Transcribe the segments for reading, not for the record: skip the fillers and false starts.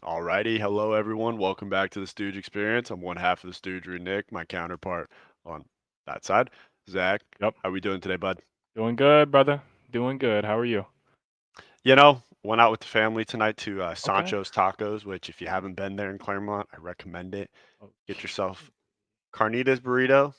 Alrighty, hello everyone. Welcome back to the Stooge Experience. I'm one half of the Stoogery, Nick, my counterpart on that side, Zach. Yep. How we doing today, bud? Doing good, brother. Doing good. How are you? Went out with the family tonight to Okay. Sancho's Tacos, which if you haven't been there in Claremont, I recommend it. Get Okay. yourself carnitas burrito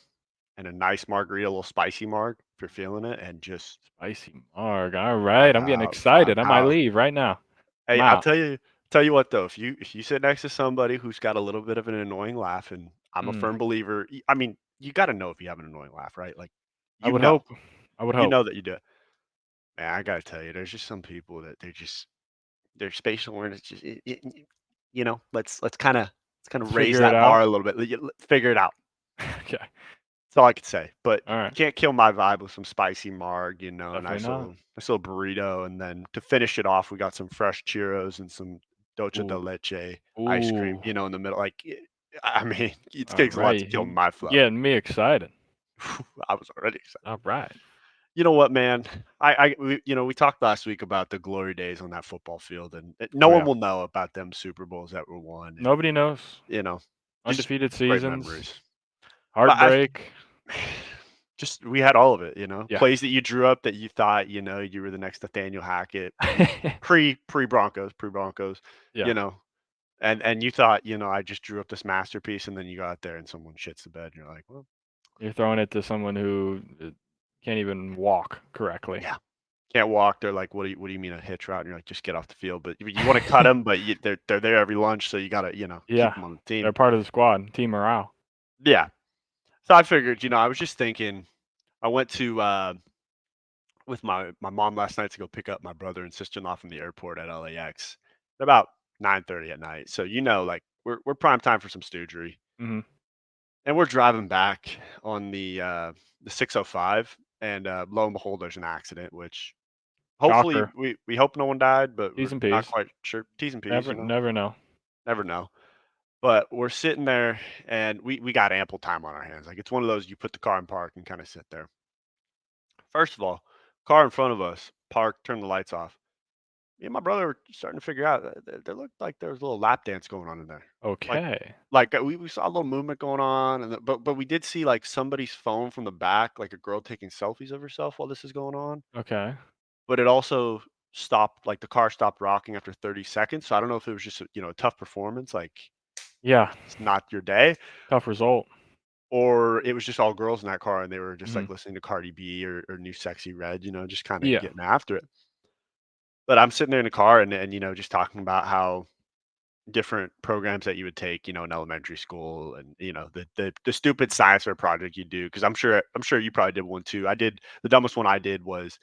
and a nice margarita, a little spicy marg if you're feeling it, and just Spicy Marg. All vibe right. I'm getting out, vibe excited. I might out. leave right now. I'm Hey, I'll out. tell you what though, if you sit next to somebody who's got a little bit of an annoying laugh, and I'm a Mm. firm believer, I mean, you got to know if you have an annoying laugh, right? Like, I you would know, hope. I would you hope. know that you do. Man, I gotta tell you, there's just some people that their spatial awareness just, let's kind of Let's raise figure it that out. bar a little bit. Figure it out. Okay. That's all I could say. But All you right. can't kill my vibe with some spicy marg, Definitely not. nice little burrito, and then to finish it off, we got some fresh churros and some dulce de Ooh. leche ice cream, Ooh. in the middle. I mean, it All takes a lot to right. kill You my flow. getting me excited. I was already excited. All right. You know what, man? We talked last week about the glory days on that football field, and no Oh one yeah. will know about them Super Bowls that were won, and Nobody knows. you know, just Undefeated great seasons. memories. But Heartbreak. just we had all of it, Yeah. plays that you drew up that you thought, you were the next Nathaniel Hackett, pre Broncos, Yeah. you know, and you thought, I just drew up this masterpiece, and then you got there and someone shits the bed, and you're like, well, You're throwing it to someone who can't even walk correctly. yeah. Can't walk. They're like, what do you mean a hitch route? And you're like, just get off the field. But you want to cut them, but they're there every lunch, so you gotta keep Yeah, them on the team. they're part of the squad, team morale. Yeah. So I figured, I was just thinking. I went to with my mom last night to go pick up my brother and sister in law from the airport at LAX at about 9:30 at night. So like we're prime time for some stoogery, Mhm. and we're driving back on the 605, and lo and behold, there's an accident, which hopefully Shocker. we hope no one died, but we're T's and not P's. quite sure. T's and P's, Never know. never know. But we're sitting there, and we got ample time on our hands. Like, it's one of those, you put the car in park and kind of sit there. First of all, car in front of us, park, turn the lights off. Me and my brother were starting to figure out that there looked like there was a little lap dance going on in there. Like, Okay. we saw a little movement going on, but we did see like somebody's phone from the back, like a girl taking selfies of herself while this is going on. Okay. But it also stopped, like the car stopped rocking after 30 seconds. So I don't know if it was just a tough performance, like Yeah, it's not your day, tough result. or it was just all girls in that car and they were just like Mhm. listening to Cardi B or New Sexy Red, just kind of Yeah. getting after it. But I'm sitting there in the car and just talking about how different programs that you would take, in elementary school, and the stupid science fair project you do, because I'm sure you probably did one too. I did the dumbest one I did was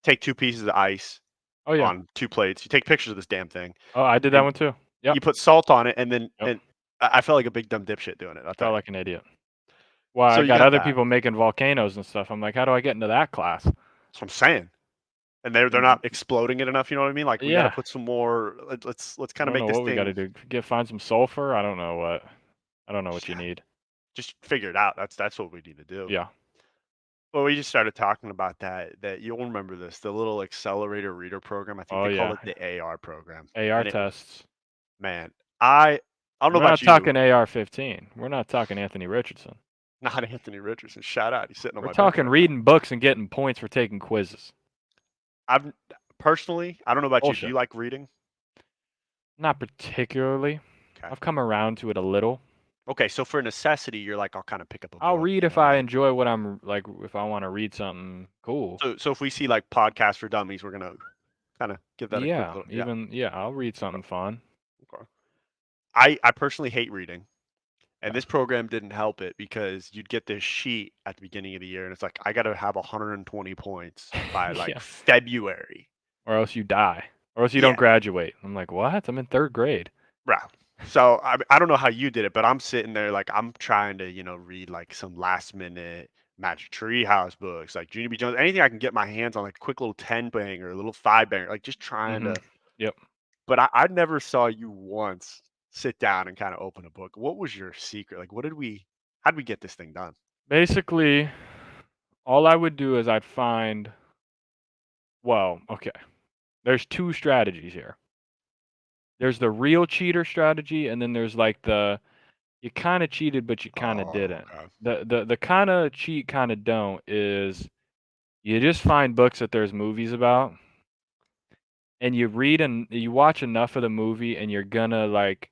take two pieces of ice Oh, yeah. on two plates. You take pictures of this damn thing, Oh, I did that and one too. Yep. you put salt on it, and then Yep. and I felt like a big dumb dipshit doing it, I'll tell Felt you. like an idiot. Well, So I you got got other that. people making volcanoes and stuff. I'm like, "How do I get into that class?" That's what I'm saying. And they're Mm, not exploding it enough, you know what I mean? Like, we gotta yeah. put some more, let's I kinda don't make know this what we gotta thing do. Find some sulfur? I don't know what. I don't know what you yeah, need. just figure it out. That's what we need to do. Yeah. Well, we just started talking about that you'll remember this, the little accelerator reader program. I think Oh, they call yeah. it the AR program. AR And it tests. man, I don't know We're about not you, talking AR-15. We're not talking Anthony Richardson. not Anthony Richardson, shout out, he's sitting on We're my bench talking right now. reading books and getting points for taking quizzes. I've personally, I don't know about you, do Bullshit. you like reading? Not particularly. Okay. I've come around to it a little. Okay, so for necessity, you're like, I'll kinda pick up a I'll book, read if I enjoy what I'm like, if I wanna read something cool. So if we see, like, podcasts for dummies, we're gonna kinda give that a quick Yeah, little, yeah, even yeah, I'll read okay, something fun. okay. I personally hate reading, and Yeah. this program didn't help it because you'd get this sheet at the beginning of the year, and it's like, I gotta have 120 points by, like, Yeah. February. Or else you die. Or else you Yeah, don't graduate. I'm like, "What? I'm in 3rd grade." bro. So, I don't know how you did it, but I'm sitting there, like, I'm trying to, read, like, some last minute Magic Tree House books, like Junior B. Jones, anything I can get my hands on, like, a quick little 10 banger, a little 5 banger, like, just trying Mhm. to. Yep. But I never saw you once sit down and kinda open a book. What was your secret? Like, how'd we get this thing done? Basically, all I would do is I'd find well, okay. There's 2 strategies here. there's the real cheater strategy, and then there's like the you kind of cheated, but you kind of Oh, didn't. okay. The kind of cheat, kind of don't is you just find books that there's movies about, and you read and you watch enough of the movie, and you're gonna like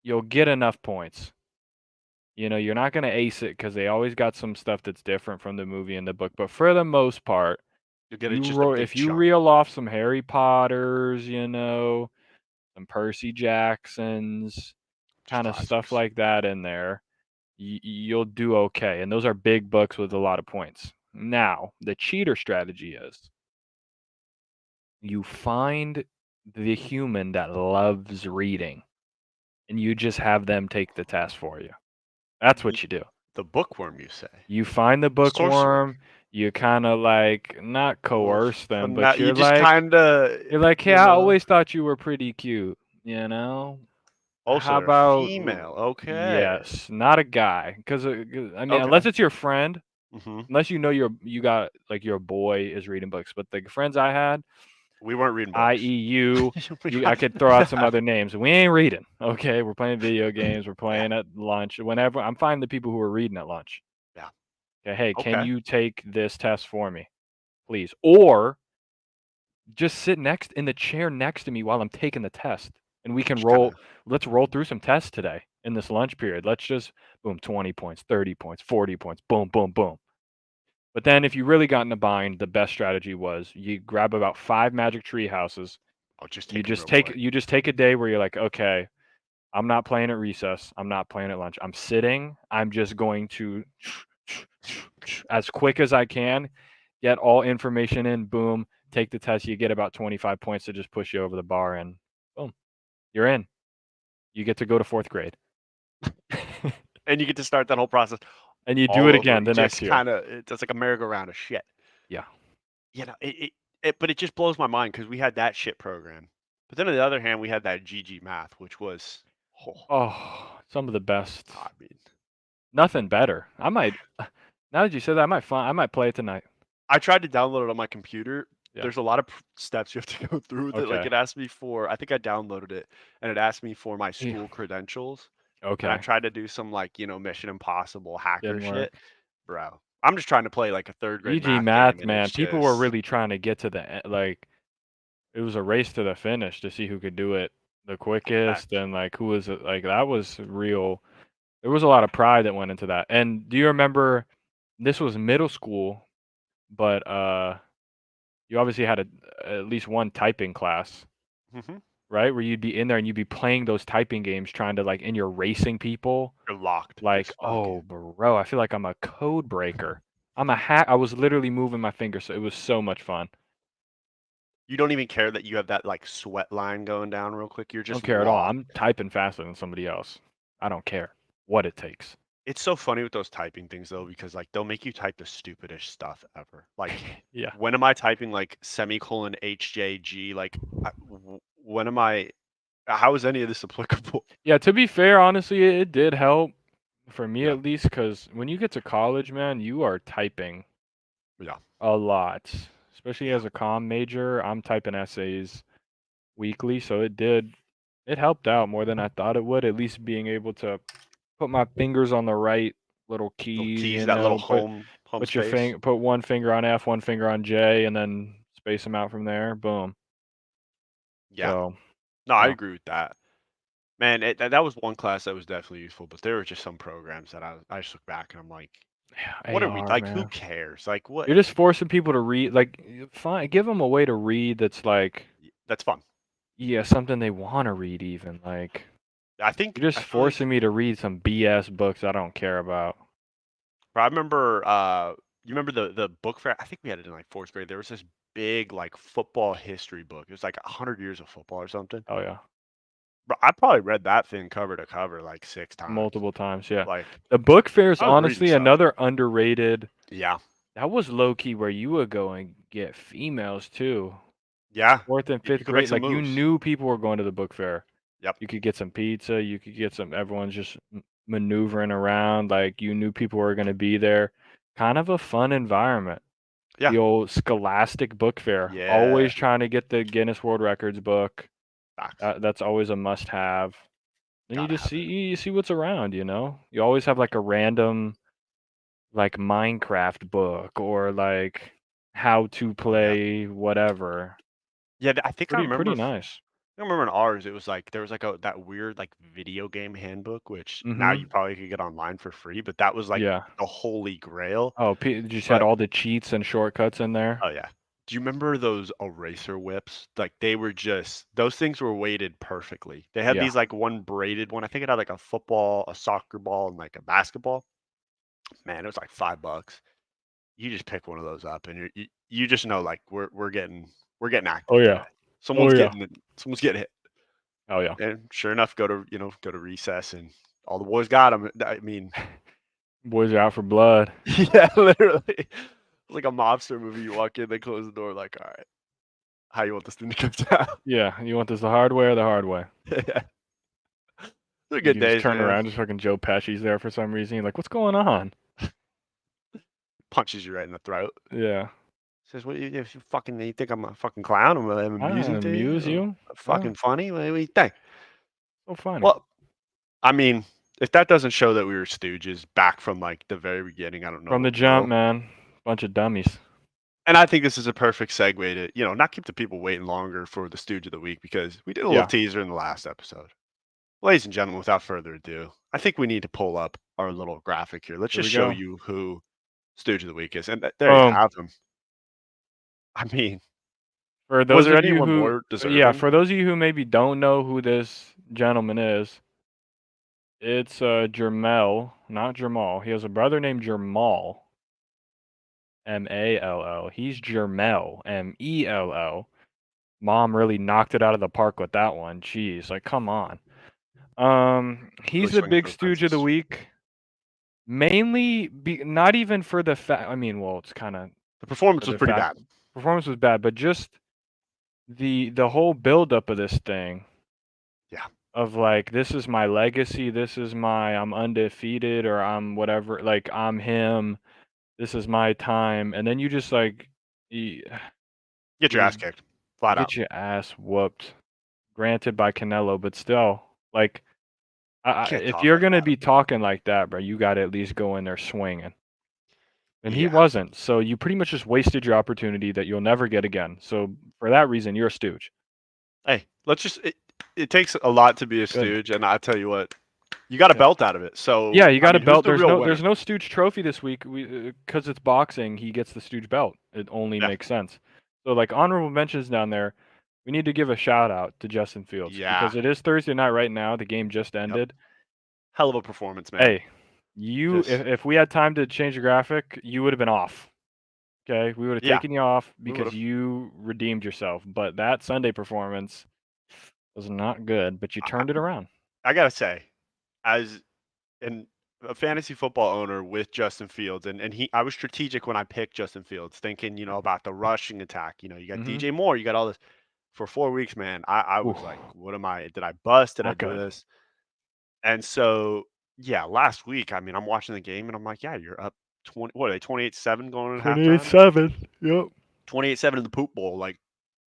you'll get enough points. You know, you're not gonna ace it because they always got some stuff that's different from the movie and the book. But for the most part, You get it just a big if you chunk. reel off some Harry Potters, you know, some Percy Jacksons, Just kind of stuff classics. like that in there, you'll do okay. And those are big books with a lot of points. Now, the cheater strategy is you find the human that loves reading and you just have them take the test for you. That's The what you do. the bookworm, you say? You find the Sorcerer. bookworm, you kind of like not Well, coerce them, now but you just kinda, you're like, "Hey, you I know. always thought you were pretty cute, you know? Oh, so How they're about female. Okay. yes, not a guy, because I mean, Okay. unless it's your friend, Mhm. unless you know you got like your boy is reading books, but the friends I had, We weren't reading i.e. books. We I got could throw out some other names. We ain't reading, okay? We're playing video games, we're Yeah, playing at lunch. Whenever I'm finding the people who are reading at lunch. yeah. Okay, hey, can Okay. you take this test for me, please? Or just sit next in the chair next to me while I'm taking the test, and we can Just kinda let's roll through some tests today in this lunch period. Let's just boom, 20 points, 30 points, 40 points, boom, boom, boom. But then if you really got in a bind, the best strategy was you grab about 5 magic tree houses. I'll just take them real quick. You just take a day where you're like, okay, I'm not playing at recess. I'm not playing at lunch. I'm sitting. I'm just going to as quick as I can, get all information in, boom, take the test. You get about 25 points to just push you over the bar, and boom, you're in. You get to go to 4th grade. And you get to start that whole process And you do all it over. again You the next just year. kinda it's like a merry-go-round of shit. Yeah. You know, but it just blows my mind because we had that shit program. But then on the other hand, we had that GG Math, which was, oh, Oh, some of the best. I mean, Nothing better. I might now that you said that, I might play it tonight. I tried to download it on my computer. Yeah. There's a lot of steps you have to go through with it. Like Okay. it asked me for, I think I downloaded it, and it asked me for my Yeah. school credentials. And I Okay. tried to do some like, Mission Impossible hacker Didn't shit. work. Bro, I'm just trying to play like a third grade GG math game, math, and man. it's People were just, really trying to get to the like it was a race to the finish to see who could do it the I bet. quickest and like who was like that was real. There was a lot of pride that went into that. And do you remember this was middle school, but you obviously had at least one typing class, Hmm. right? Where you'd be in there and you'd be playing those typing games trying to like and you're racing people. You're locked. Like, Just fucking. oh bro, I feel like I'm a code breaker. I'm a hack. I was literally moving my fingers, so it was so much fun. You don't even care that you have that like sweat line going down real quick. You're I don't just care at all. locked. I'm typing faster than somebody else. I don't care what it takes. It's so funny with those typing things though, because like they'll make you type the stupidest stuff ever. Like, Yeah. when am I typing like semicolon HJG? Like, when am I? How is any of this applicable? Yeah, to be fair, honestly, it did help for me Yeah, at least because when you get to college, man, you are typing yeah, a lot. Especially yeah. as a comm major, I'm typing essays weekly, so it helped out more than I thought it would. At least being able to put my fingers on the right little Little keys, keys, that little home space. put one finger on F, one finger on J, and then space them out from there. Boom. Yeah. So, No, I yeah. agree with that. Man, that was one class that was definitely useful, but there were just some programs that I just look back and I'm like, Yeah, what are we AR, like? Who man. cares? Like, what? You're just forcing people to read, like, fine, give them a way to read that's like, That's fun. yeah, something they want to read, even. Like, you're I just feel like forcing me to read some BS books I don't care about. I remember, you remember the book fair? I think we had it in like fourth grade. There was this big like football history book. It was like 100 years of football or something. Oh, yeah. Bro, I probably read that thing cover to cover like 6 times. Multiple times, yeah. Like, The book fair is I was reading honestly stuff. another underrated. Yeah, That was low key where you would go and get females too. yeah. 4th and You 5th could make grade, some like you moves. knew people were going to the book fair. Yep. You could get some pizza, you could get some everyone's just maneuvering around, like you knew people were going to be there. Kind of a fun environment. Yeah. The old Scholastic Book Fair, Yeah. always trying to get the Guinness World Records book. Facts. That's always a must-have. Then you Gotta just have it. you see what's around, you know? You always have, like, a random, like, Minecraft book or, like, how to Yeah. play whatever. Yeah, I think I Pretty remember nice. I remember in ours, it was like there was like that weird like video game handbook, which now you Mhm. probably could get online for free, but that was like Yeah. the holy grail. Oh, just had But all the cheats and shortcuts in there. oh yeah. Do you remember those eraser whips? Like they were just those things were weighted perfectly. They had Yeah. these like one braided one. I think it had like a football, a soccer ball, and like a basketball. Man, it was like $5. You just pick one of those up and you just know like we're getting Oh, active yeah. today. Oh, yeah. Someone's getting hit. Oh, yeah. And sure enough, go to recess, and all the boys got them. I mean, Boys are out for blood. yeah, literally, it's like a mobster movie. You walk in, they close the door, like, all right, how you want this thing to go down? Yeah, you want this the hard way or the hard way? Yeah, they're You good can just days, turn man. around, just fucking Joe Pesci's there for some reason. You're like, "What's going on?" Punches you right in the throat. Yeah. Says, "What if you think I'm a fucking clown? I'm I amusing to amuse you? you? Yeah, Fucking funny? What do you think?" so funny. Well, I mean, if that doesn't show that we were stooges back from like the very beginning, I don't know From the what jump, will. man. Bunch of dummies. And I think this is a perfect segue to, not keep the people waiting longer for the Stooge of the Week because we did a little Yeah, teaser in the last episode. Ladies and gentlemen, without further ado, I think we need to pull up our little graphic here. Let's here just we show go. you who Stooge of the Week is. And there you Boom. have him. I mean, For was those there of you anyone who more yeah, deserving? for those of you who maybe don't know who this gentleman is, it's, Jermel, not Jamal. He has a brother named Jermal, Mall. He's Jermel, Mell. Mom really knocked it out of the park with that one. Jeez, like, come on. Really He's the swinging big for the stooge of the fences. week, mainly not even for the fact. I mean, well, it's kinda The for performance was the pretty fact bad. performance was bad, but just the whole buildup of this thing Yeah. of, like, "This is my legacy, this is my I'm undefeated," or "I'm whatever," like, "I'm him, this is my time," and then you just, like, you Get your you ass kicked. Flat out. get your ass whooped, granted by Canelo, but still, like, Can't if talk you're like gonna that. be talking like that, bro, you gotta at least go in there swinging. And he Yeah. wasn't, so you pretty much just wasted your opportunity that you'll never get again. So for that reason, you're a stooge. Hey, it takes a lot to be a Good. stooge, and I tell you what, you got a Yeah. belt out of it. So, Yeah, you I got a mean, who's belt. the There's real no winner? there's no stooge trophy this week. Because it's boxing, he gets the stooge belt. It only Yeah. makes sense. So like honorable mentions down there, we need to give a shout out to Justin Fields Yeah. because it is Thursday night right now. The game just Yep. ended. Hell of a performance, man. Hey, you Just if we had time to change the graphic, you would have been off. Okay, we would have yeah, taken you off we because would've. you redeemed yourself. But that Sunday performance was not good, but you I turned it around. I gotta say, as an a fantasy football owner with Justin Fields, and I was strategic when I picked Justin Fields, thinking, about the rushing attack. You got Mhm. DJ Moore, you got all this. For 4 weeks, man, I Ooh, was like, "What am I did I bust? Did I not do good. this?" And so, yeah, last week, I mean, I'm watching the game and I'm like, "Yeah, you're up 20 what are they, 28-7 going into halftime? 28-7. Yep. 28-7 in the Poop Bowl, like,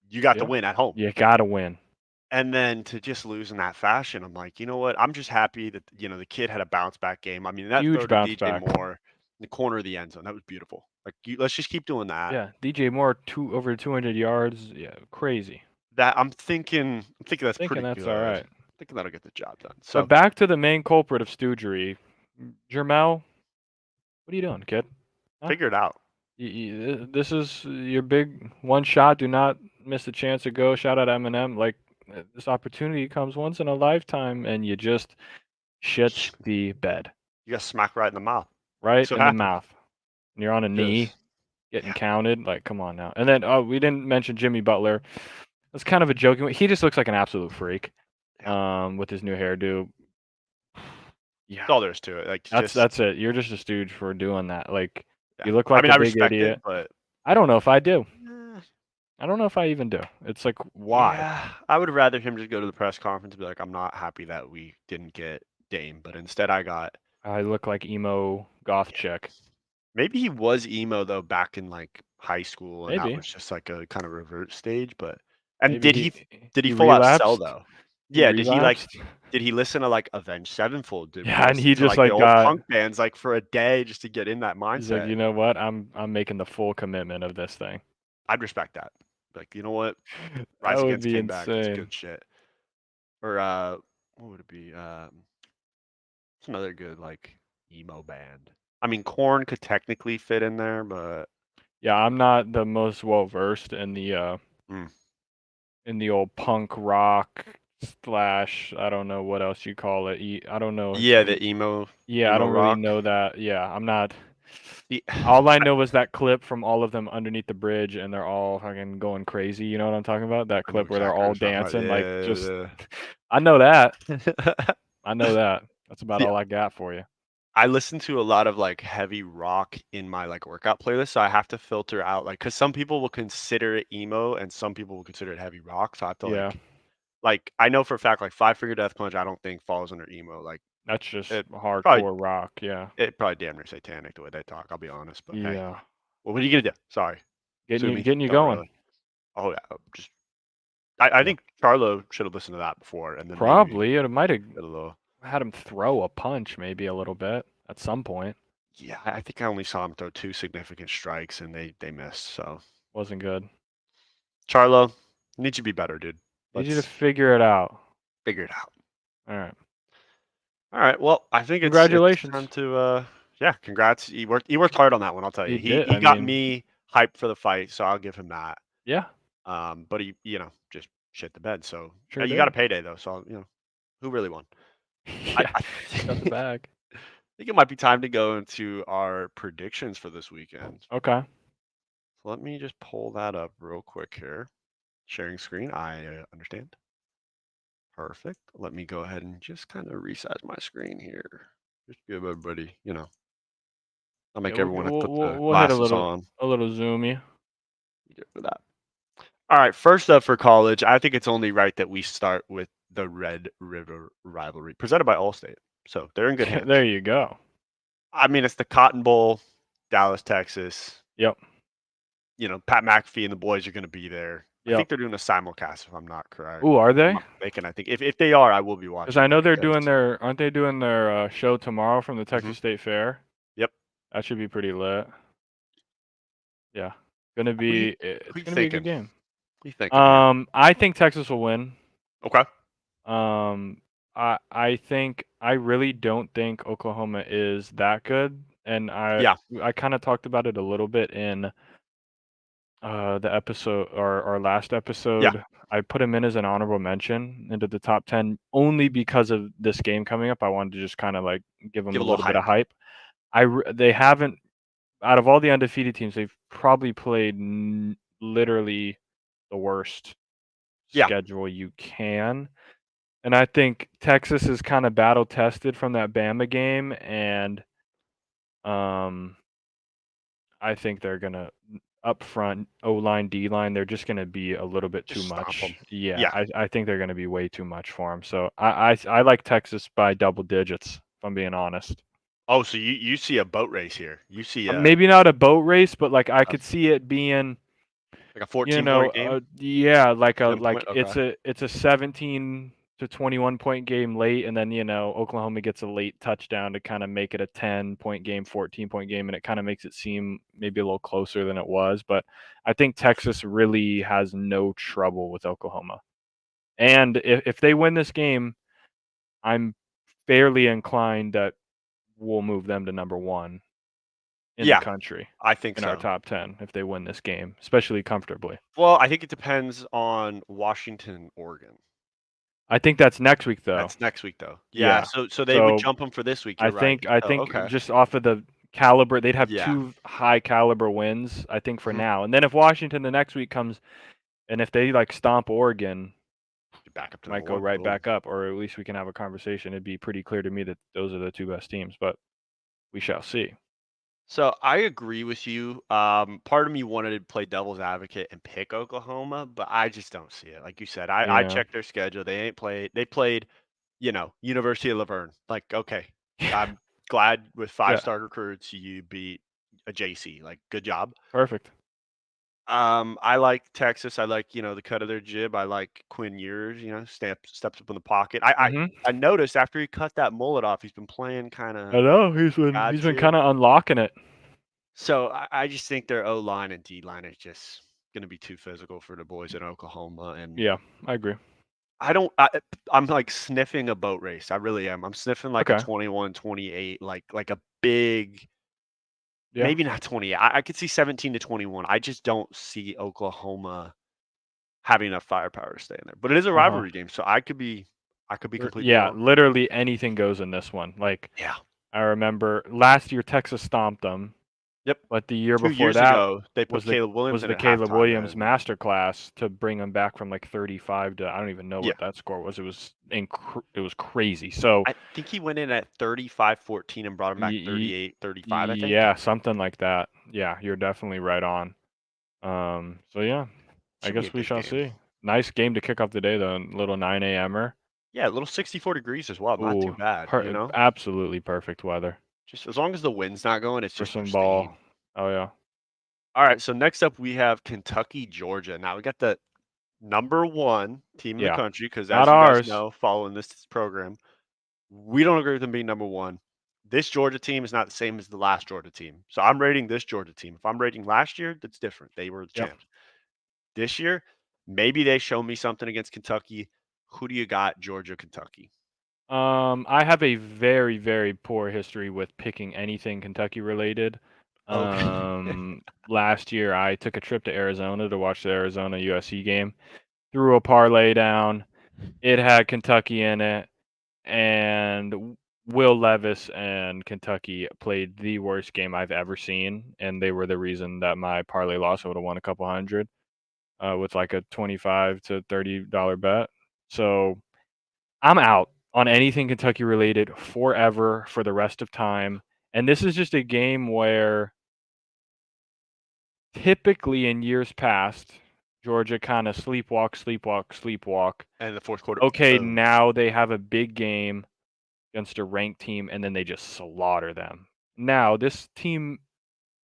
you got the Yeah. win at home." You gotta win. And then to just lose in that fashion, I'm like, "You know what? I'm just happy that, the kid had a bounce back game." I mean, that throw Huge to bounce DJ back. Moore in the corner of the end zone, that was beautiful. Like, let's just keep doing that. Yeah, DJ Moore over 200 yards. Yeah, crazy. I'm thinking that's Thinking pretty that's all good. right. Thinking that'll get the job done. But So, back to the main culprit of stoogery, Jermel. What are you doing, kid? Huh? figure it out. This is your big one shot. Do not miss the chance to go. Shout out Eminem. Like this opportunity comes once in a lifetime, and you just shit the bed You got smacked right in the mouth. right So in the happens. mouth. And you're on a knee, Just getting yeah, counted. Like, come on now. And then we didn't mention Jimmy Butler. That's kind of a joking. He just looks like an absolute freak. yeah. With his new hairdo. Yeah, That's all there is to it. Like, just that's it. You're just a stooge for doing that. Like, yeah. you look I like mean, a I big respect it, idiot. but I don't know if I do. eh, I don't know if I even do. It's like, why? yeah, I would rather him just go to the press conference and be like, "I'm not happy that we didn't get Dame," but instead I got I look like emo goth yeah. chick. Maybe he was emo though back in like high school, and that Maybe. was just like a kind of revert stage. But And Maybe did he he full out sell relapsed. though? He Yeah, relapsed. did he listen to, like, Avenged Sevenfold? Did we Yeah, and listen he to, just like, the like old got. punk bands, like, for a day just to get in that He's like, mindset? you know what? I'm making the full commitment of this thing. I'd respect that. Like, you know what? That Rise would Against be came back. It's insane. good shit. Or what would it be? It's another good like emo band. I mean, Korn could technically fit in there, but Yeah, I'm not the most well versed mm. in the old punk rock slash I don't know what else you call it. I don't know. Yeah, the emo Yeah, I emo don't really rock. know that. Yeah, I'm not. The, All I know was that clip from all of them underneath the bridge, and they're all fucking going crazy. You know what I'm talking about? That I know clip where they're exactly what all you're talking about. dancing, like just. Yeah. I know that. I know that. That's about The all I got for you. I listen to a lot of like heavy rock in my like workout playlist, so I have to filter out like because some people will consider it emo and some people will consider it heavy rock. So I have to Yeah, like I know for a fact like Five Finger Death Punch I don't think falls under emo. Like that's just it probably hardcore rock. Yeah. it probably damn near satanic the way they talk. I'll be honest, but hey, Yeah. well, what are you gonna do? Sorry, sue me. Getting you Don't going. really. Oh yeah, just I Yeah. think Charlo should have listened to that before, and then maybe Probably. It might have get a little. had him throw a punch maybe a little bit at some point. Yeah, I think I only saw him throw two significant strikes, and they missed. So Wasn't good. Charlo, need to be better, dude. Need you to Let's figure it out. figure it out. All right. All right. Well, I think it's time Congratulations. to yeah, congrats. He worked hard on that one, I'll tell you. You He did. he I got mean, me hyped for the fight, so I'll give him that. yeah, But he, just shit the bed. So sure you got a did. payday though. So who really won? I, Yeah, I got the bag. think it might be time to go into our predictions for this weekend. Okay. So let me just pull that up real quick here. Sharing screen. I understand. Perfect. Let me go ahead and just kind of resize my screen here. Just give everybody, I'll Yeah, make everyone put the we'll hit glasses on. a little zoomy. Good for that. All right. First up for college, I think it's only right that we start with the Red River rivalry presented by Allstate. So they're in good hands. There you go. I mean, it's the Cotton Bowl, Dallas, Texas. Yep. Pat McAfee and the boys are going to be there. I Yep. think they're doing a simulcast, if I'm not correct. Ooh, are I'm they? not mistaken. I think if they are, I will be Because I watching know it they're because doing their, aren't they doing their show tomorrow from the Texas Mhm. State Fair? Yep. That should be pretty lit. Yeah. Gonna Who you be, who it's you gonna be a good thinking? game. Who you thinking here? I think Texas will win. Okay. Um, I think I really don't think Oklahoma is that good, and Yeah. I kind of talked about it a little bit in the episode or our last Yeah. episode. I put him in as an honorable mention into the top 10 only because of this game coming up. I wanted to just kind of like give him Give a a little little bit of hype. hype. They haven't out of all the undefeated teams, they've probably played literally the worst Yeah. schedule you can. And I think Texas is kind of battle tested from that Bama game, and um, I think they're gonna up front, O line, D line, they're just gonna be a little bit too Just stomp them. much. Yeah, Yeah. I think they're gonna be way too much for them. So I like Texas by double digits. If I'm being honest. Oh, so you see a boat race here. You see Maybe not a boat race, but like I could see it being, like a 14-point game? yeah, like a 10 point? Okay. it's a 17 to 21 point game late, and then Oklahoma gets a late touchdown to kind of make it a 10-point game, 14-point game, and it kind of makes it seem maybe a little closer than it was. But I think Texas really has no trouble with Oklahoma, and if they win this game, I'm fairly inclined that we'll move them to number one in the Yeah, country I think in our so. top 10 if they win this game, especially comfortably. Well, I think it depends on Washington, Oregon. I think that's next week though. That's next week though. Yeah, Yeah. so they would So jump them for this week. I You're right. think I Oh, think okay. just off of the caliber, they'd have Yeah. 2 high caliber wins, I think, for Mhm. now. And then if Washington the next week comes and if they like stomp Oregon, Back up to might number go one. right Boom. back up, or at least we can have a conversation. It'd be pretty clear to me that those are the 2 best teams, but we shall see. So I agree with you. Part of me wanted to play devil's advocate and pick Oklahoma, but I just don't see it. Like you said, I Yeah. checked their schedule. They ain't played. They played, University of Laverne. Like, okay, I'm glad with Yeah. 5-star recruits you beat a JC. Like, good job. Perfect. I like Texas. I like, the cut of their jib. I like Quinn Ewers, steps up in the pocket. Mhm. I noticed after he cut that mullet off, he's been playing I kinda know, he's been God-tier. kinda unlocking it. So I just think their O-line and D-line is just gonna be too physical for the boys in Oklahoma, and Yeah, I agree. I don't I I'm, like, sniffing a boat race. I really am. I'm sniffing like a Okay. 21-28, like a big. Yeah. Maybe not 20. I could see 17-21. I just don't see Oklahoma having enough firepower to stay in there. But it is a Uh-huh. rivalry game, so I could be completely Yeah, wrong. literally anything goes in this one. Like, Yeah. I remember last year Texas stomped them, Yep. but the year 2 before years that ago, they put was the Caleb Williams was in the at Caleb halftime, Williams and masterclass to bring them back from, like, 35 to I don't even know yeah, what that score was. It was crazy. So, I think he went in at 35-14 and brought him back y 38-35, I think. yeah, something like that. Yeah, you're definitely right on. So yeah, I Should be a guess we good shall game. see. Nice game to kick off the day though, little 9 a.m.er. Yeah, a little 64 degrees as well, not too Ooh, bad, absolutely perfect weather Just as long as the wind's not going, it's for just some ball. pristine. Oh yeah. Alright, so next up, we have Kentucky, Georgia. Now we got the number 1 team in the Yeah. country, because Not as you guys ours. know, following this program, we don't agree with them being number 1. This Georgia team is not the same as the last Georgia team. So I'm rating this Georgia team. If I'm rating last year, that's different. They were the Yep. champs. This year, maybe they show me something against Kentucky. Who do you got, Georgia, Kentucky? I have a very, very poor history with picking anything Kentucky related. Okay. Last year I took a trip to Arizona to watch the Arizona USC game. Threw a parlay down. It had Kentucky in it, and Will Levis and Kentucky played the worst game I've ever seen, and they were the reason that my parlay loss. I would have won a couple hundred with like a $25 to $30 bet. So I'm out on anything Kentucky related forever for the rest of time. And this is just a game where typically in years past, Georgia kind of sleepwalk, sleepwalk, sleepwalk. And the fourth quarter, Okay, boom. now they have a big game against a ranked team and then they just slaughter them. Now, this team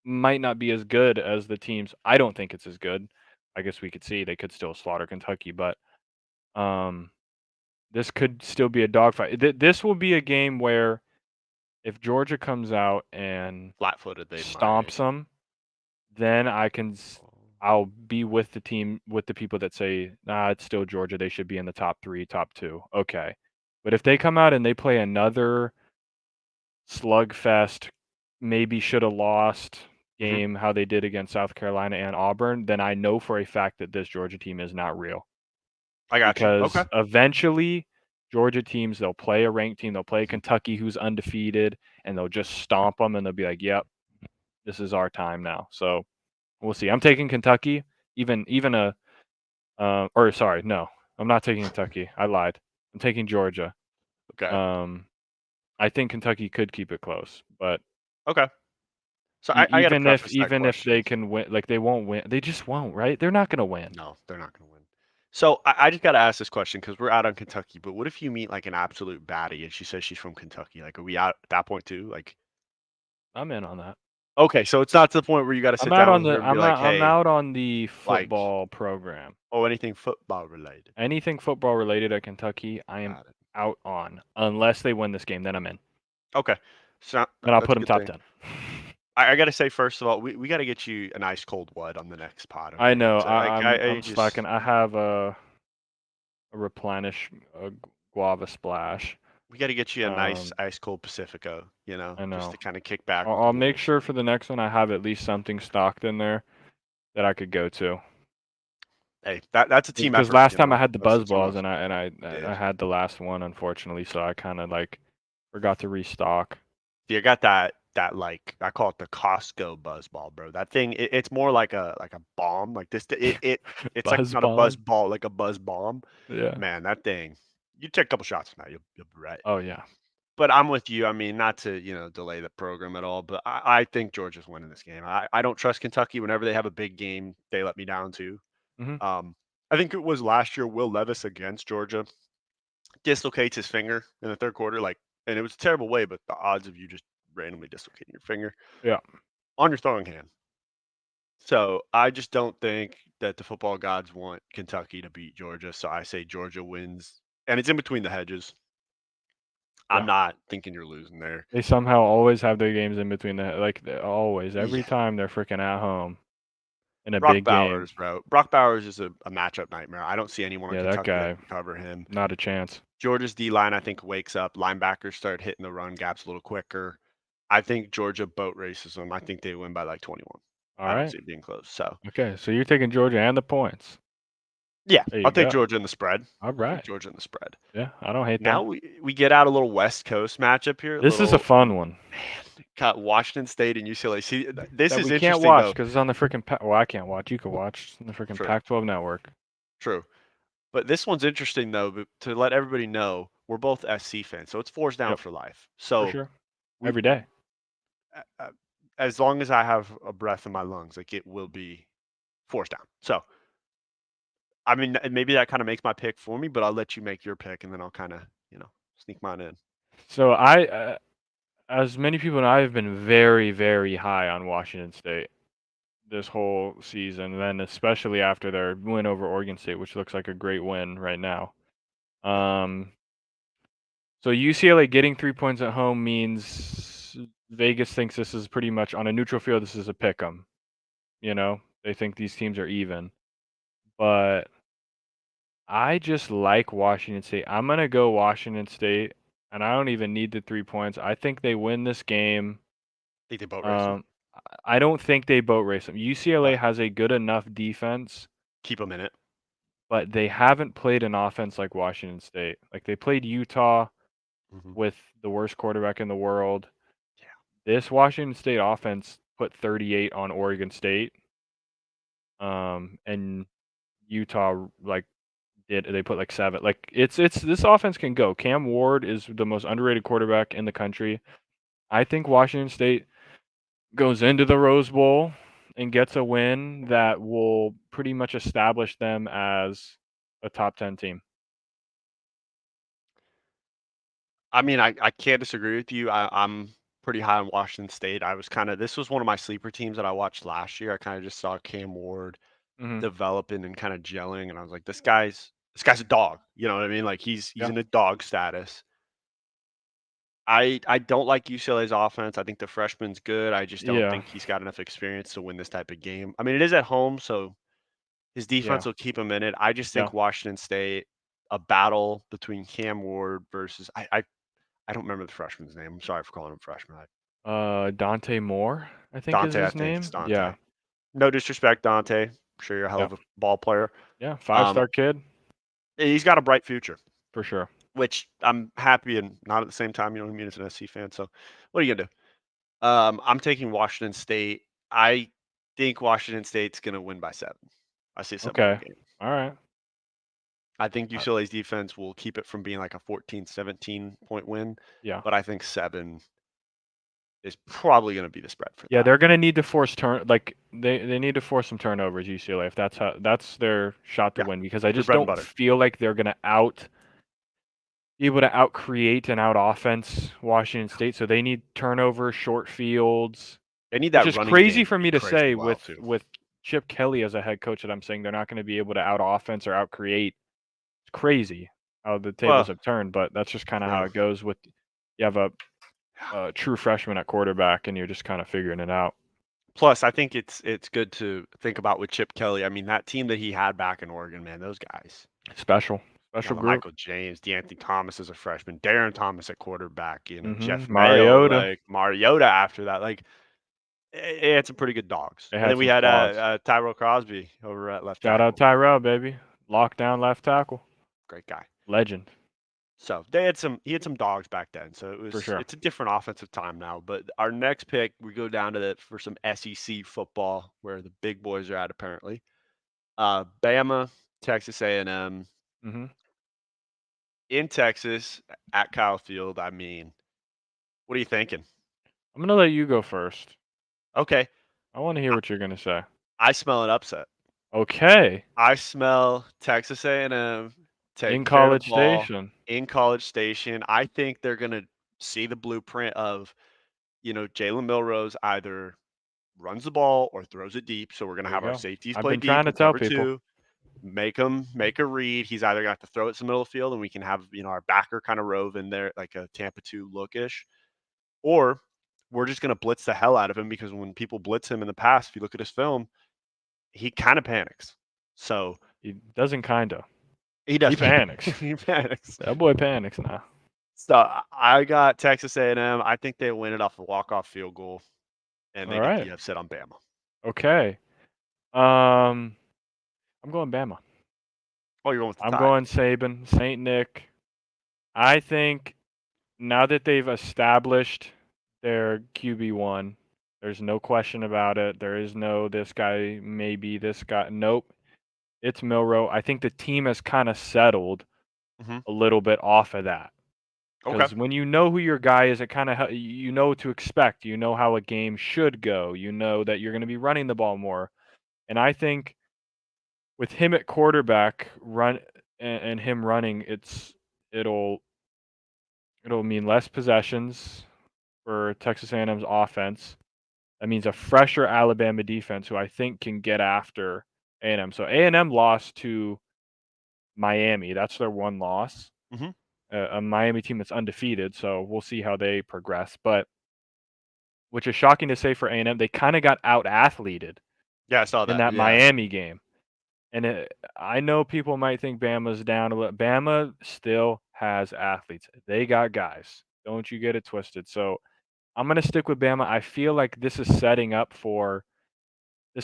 might not be as good as the teams. I don't think it's as good. I guess we could see they could still slaughter Kentucky, but um this could still be a dogfight. This will be a game where if Georgia comes out and Flat-footed, they might. stomps them, then I'll be with the team with the people that say, "Nah, it's still Georgia. They should be in the top 3, top 2." Okay. But if they come out and they play another slugfest, maybe shoulda lost Mhm. game how they did against South Carolina and Auburn, then I know for a fact that this Georgia team is not real. I got you. Okay. Because eventually, Georgia teams, they'll play a ranked team, they'll play Kentucky who's undefeated, and they'll just stomp them, and they'll be like, "Yep, this is our time now." So, we'll see. I'm taking Kentucky, even a or sorry, no, I'm not taking Kentucky. I lied. I'm taking Georgia. Okay. Um, I think Kentucky could keep it close, but Okay. So I gotta preface that even if question. they can win, like, they won't win. They just won't, right? They're not gonna win. No, they're not gonna win. So I just gotta ask this question because we're out on Kentucky, but what if you meet, like, an absolute baddie and she says she's from Kentucky? Like, are we out at that point too? Like, I'm in on that. okay, so it's not to the point where you gotta I'm sit out down on with her the and be like, I'm "Hey," out on the like, football program. "Oh, anything football related." Anything football related at Kentucky, I am Got it. out on, unless they win this game, then I'm in. Okay. So Then I'll that's put a them good top thing. 10. I gotta say, first of all, we gotta get you an ice cold what on the next pod, I okay? know. So, like, I I'm slacking. just I have a replenish guava splash. we gotta get you a nice Um, ice cold Pacifico, I just know. to kinda kick back with the I'll make boys. sure for the next one I have at least something stocked in there that I could go to. Hey, that's a team Because effort, last time I had the most buzz and balls foremost. and You I did. had the last one unfortunately, so I kind of like forgot to restock. You got that, like, I call it the Costco buzz ball, bro. That thing, it's more like a bomb, like this it's like Buzz not a buzz bomb. ball, like a buzz bomb. Yeah. Man, that thing, you take a couple shots from that, you'll be right. Oh yeah. But I'm with you. I mean, not to, delay the program at all, but I think Georgia's winning this game. I don't trust Kentucky. Whenever they have a big game, they let me down too. Mhm. Um, I think it was last year Will Levis against Georgia dislocates his finger in the third quarter, like, and it was a terrible way, but the odds of you just randomly dislocating your finger Yeah. on your throwing hand, So I just don't think that the football gods want Kentucky to beat Georgia. So I say Georgia wins, and it's in between the hedges. I'm Yeah. not thinking you're losing there. They somehow always have their games in between always. Every Yeah. time they're freaking at home in a Brock big game. Bowers, bro. Brock Bowers is a matchup nightmare. I don't see anyone in Yeah, that Kentucky that guy, can cover him. not a chance. Georgia's D line, I think, wakes up. Linebackers start hitting the run gaps a little quicker. I think Georgia boat races them. I think they win by like 21. All I don't right. see it being close. So Okay, so you're taking Georgia and the points. yeah, There you I'll take go. Georgia in the spread. All I'll take right. Georgia in the spread. Yeah, I don't hate Now that. we get out a little West Coast matchup here. A This is a little fun one got Washington State and UCLA. See, this that is we can't interesting watch though. because it's on the freaking. Well, I can't watch. You can watch on the freaking True, Pac-12 network. true. But this one's interesting though. But to let everybody know, we're both SC fans, so it's fours down Yep, for life. for So sure. we, Every day. as long as I have a breath in my lungs, like it will be fours down. So I mean, maybe that kind of makes my pick for me, but I'll let you make your pick, and then I'll kind of sneak mine in. So as many people know, I've been very, very high on Washington State this whole season, and then especially after their win over Oregon State, which looks like a great win right now. So UCLA getting 3 points at home means Vegas thinks this is pretty much on a neutral field. This is a pick 'em. They think these teams are even, but I just like Washington State. I'm gonna go Washington State, and I don't even need the 3 points. I think they win this game. Think they boat race them. Um, I don't think they boat race them. UCLA has a good enough defense, Keep them in it. but they haven't played an offense like Washington State. Like they played Utah Mm-hmm. with the worst quarterback in the world. Yeah. This Washington State offense put 38 on Oregon State. And Utah they put like 7. Like it's this offense can go. Cam Ward is the most underrated quarterback in the country. I think Washington State goes into the Rose Bowl and gets a win that will pretty much establish them as a top 10 team. I mean, I can't disagree with you. I'm pretty high on Washington State. This was one of my sleeper teams that I watched last year. I kind of just saw Cam Ward Mhm. developing and kind of gelling, and I was like, this guy's a dog. You know what I mean? Like he's Yeah. in a dog status. I don't like UCLA's offense. I think the freshman's good. I just don't Yeah. think he's got enough experience to win this type of game. I mean, it is at home, so his defense Yeah. will keep him in it. I just Yeah. think Washington State, a battle between Cam Ward versus I don't remember the freshman's name. I'm sorry for calling him freshman. Dante Moore, I think is Dante, I his think it's name. Dante. Yeah. No disrespect, Dante. I'm sure you're a hell Yeah. of a ball player. Yeah. Um, 5-star kid he's got a bright future, for sure. which I'm happy and not at the same time. You know what I mean? As an SC fan, so what are you gonna do? I'm taking Washington State. I think Washington State's gonna win by 7. I see a 7-point Okay. game. All right. I think UCLA's defense will keep it from being like a 14, 17-point win, Yeah. but I think 7 is probably gonna be the spread for Yeah, that. they're gonna need to force they need to force some turnovers, UCLA, if that's their shot to Yeah, win, because I their just bread and don't butter. feel like they're gonna be able to out create and out offense Washington State. So they need turnovers, short fields. They need Which that is running crazy game for be me to crazy say well too. with Chip Kelly as a head coach, that I'm saying they're not gonna be able to out offense or out create. It's crazy how the tables Well, have turned, but that's just kinda how true. it goes with you have a true freshman at quarterback and you're just kinda figuring it out. Plus, I think it's good to think about with Chip Kelly. I mean, that team that he had back in Oregon, man, those guys. Special You know, group. Michael James, DeAnthony Thomas as a freshman, Darren Thomas at quarterback, Jeff Mayo, Mariota. like Mariota after that. Like, it's some pretty good dogs. They And had then we some had squads. Tyrell Crosby over at left Shout out tackle. Tyrell, baby. Lockdown left tackle. Great guy. Legend. So he had some dogs back then. So For sure. it's a different offensive time now. But our next pick, we go down to for some SEC football where the big boys are at apparently. Bama, Texas A&M. Mhm. In Texas at Kyle Field. I mean, what are you thinking? I'm gonna let you go first. Okay, I wanna hear what you're gonna say. I smell an upset. Okay. I smell Texas A&M In taking care of the College ball Station. in College Station. I think they're gonna see the blueprint of, Jalen Milrose either runs the ball or throws it deep. So we're going to There you have our go. safeties I've play been deep trying to with tell cover people. 2, make a read. He's either going to have to throw it to the middle of the field and we can have, our backer kind of rove in there like a Tampa 2 lookish, or we're just going to blitz the hell out of him because when people blitz him in the past, if you look at his film, he kind of panics. So He doesn't kinda. he does. He panics. He panics. That boy panics now. So I got Texas A&M. I think they win it off a walk-off field goal, and All they get right. the upset on Bama. Okay. I'm going Bama. Oh, you're going with the I'm tie. going Saban, Saint Nick. I think now that they've established their QB1, there's no question about it. There is no this guy, maybe this guy. Nope. It's Milroe. I think the team has kind of settled Mhm. a little bit off of that. Okay. Because when you know who your guy is, it kind of you know what to expect. You know how a game should go. You know that you're going to be running the ball more. And I think with him at quarterback, and him running, it'll mean less possessions for Texas A&M's offense. That means a fresher Alabama defense who I think can get after A&M. So A&M lost to Miami. That's their one loss. Mhm. A Miami team that's undefeated, so we'll see how they progress. But which is shocking to say for A&M, they kind of got out-athleted Yeah, I saw in that. that Yeah. Miami game. And I know people might think Bama's down a little. Bama still has athletes. They got guys. Don't you get it twisted. So I'm going to stick with Bama. I feel like this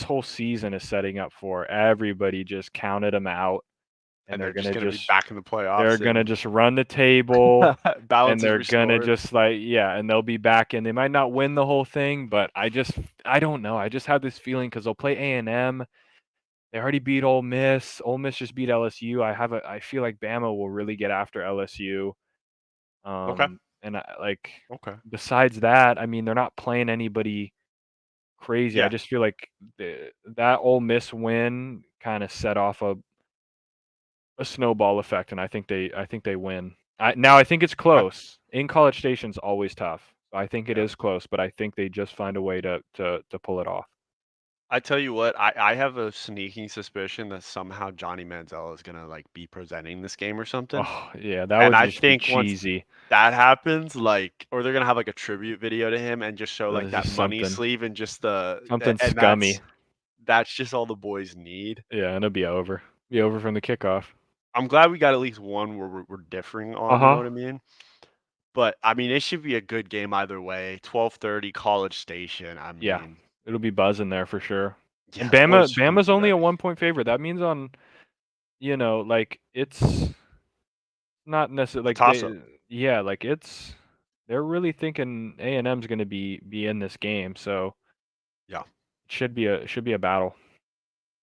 whole season is setting up for everybody just counted them out. And And they're they're going just to going to be just back in the playoffs run the table. balance And is they're gonna restored. just and they'll be back in. They might not win the whole thing, but I don't know. I just have this feeling because they'll play A&M. They already beat Ole Miss. Ole Miss just beat LSU. I feel like Bama will really get after LSU. Okay. And Okay. besides that, I mean, they're not playing anybody crazy. I Yeah. just feel like that Ole Miss win kind of set off a snowball effect, and I think they win. I think it's Okay. close. In College Station's always tough. I think it Yeah. is close, but I think they just find a way to pull it off. I tell you what, I have a sneaking suspicion that somehow Johnny Manziel is gonna like be presenting this game or something. Oh, yeah, that And would I just be think once cheesy. that happens, or they're gonna have like a tribute video to him and just show like that Just money something sleeve and just something and scummy. that's just all the boys need. Yeah, and it'll be over. Be over from the kickoff. I'm glad we got at least one where we're differing on, you know Uh-huh. what I mean? But I mean, it should be a good game either way. 12:30 College Station. I Yeah. mean, It'll be buzzing there for sure. And yeah, the boys should be Bama's only a ready. 1-point favorite. That means it's not necessarily A toss up. they're really thinking A&M's gonna be in this game, so Yeah, it should be a battle.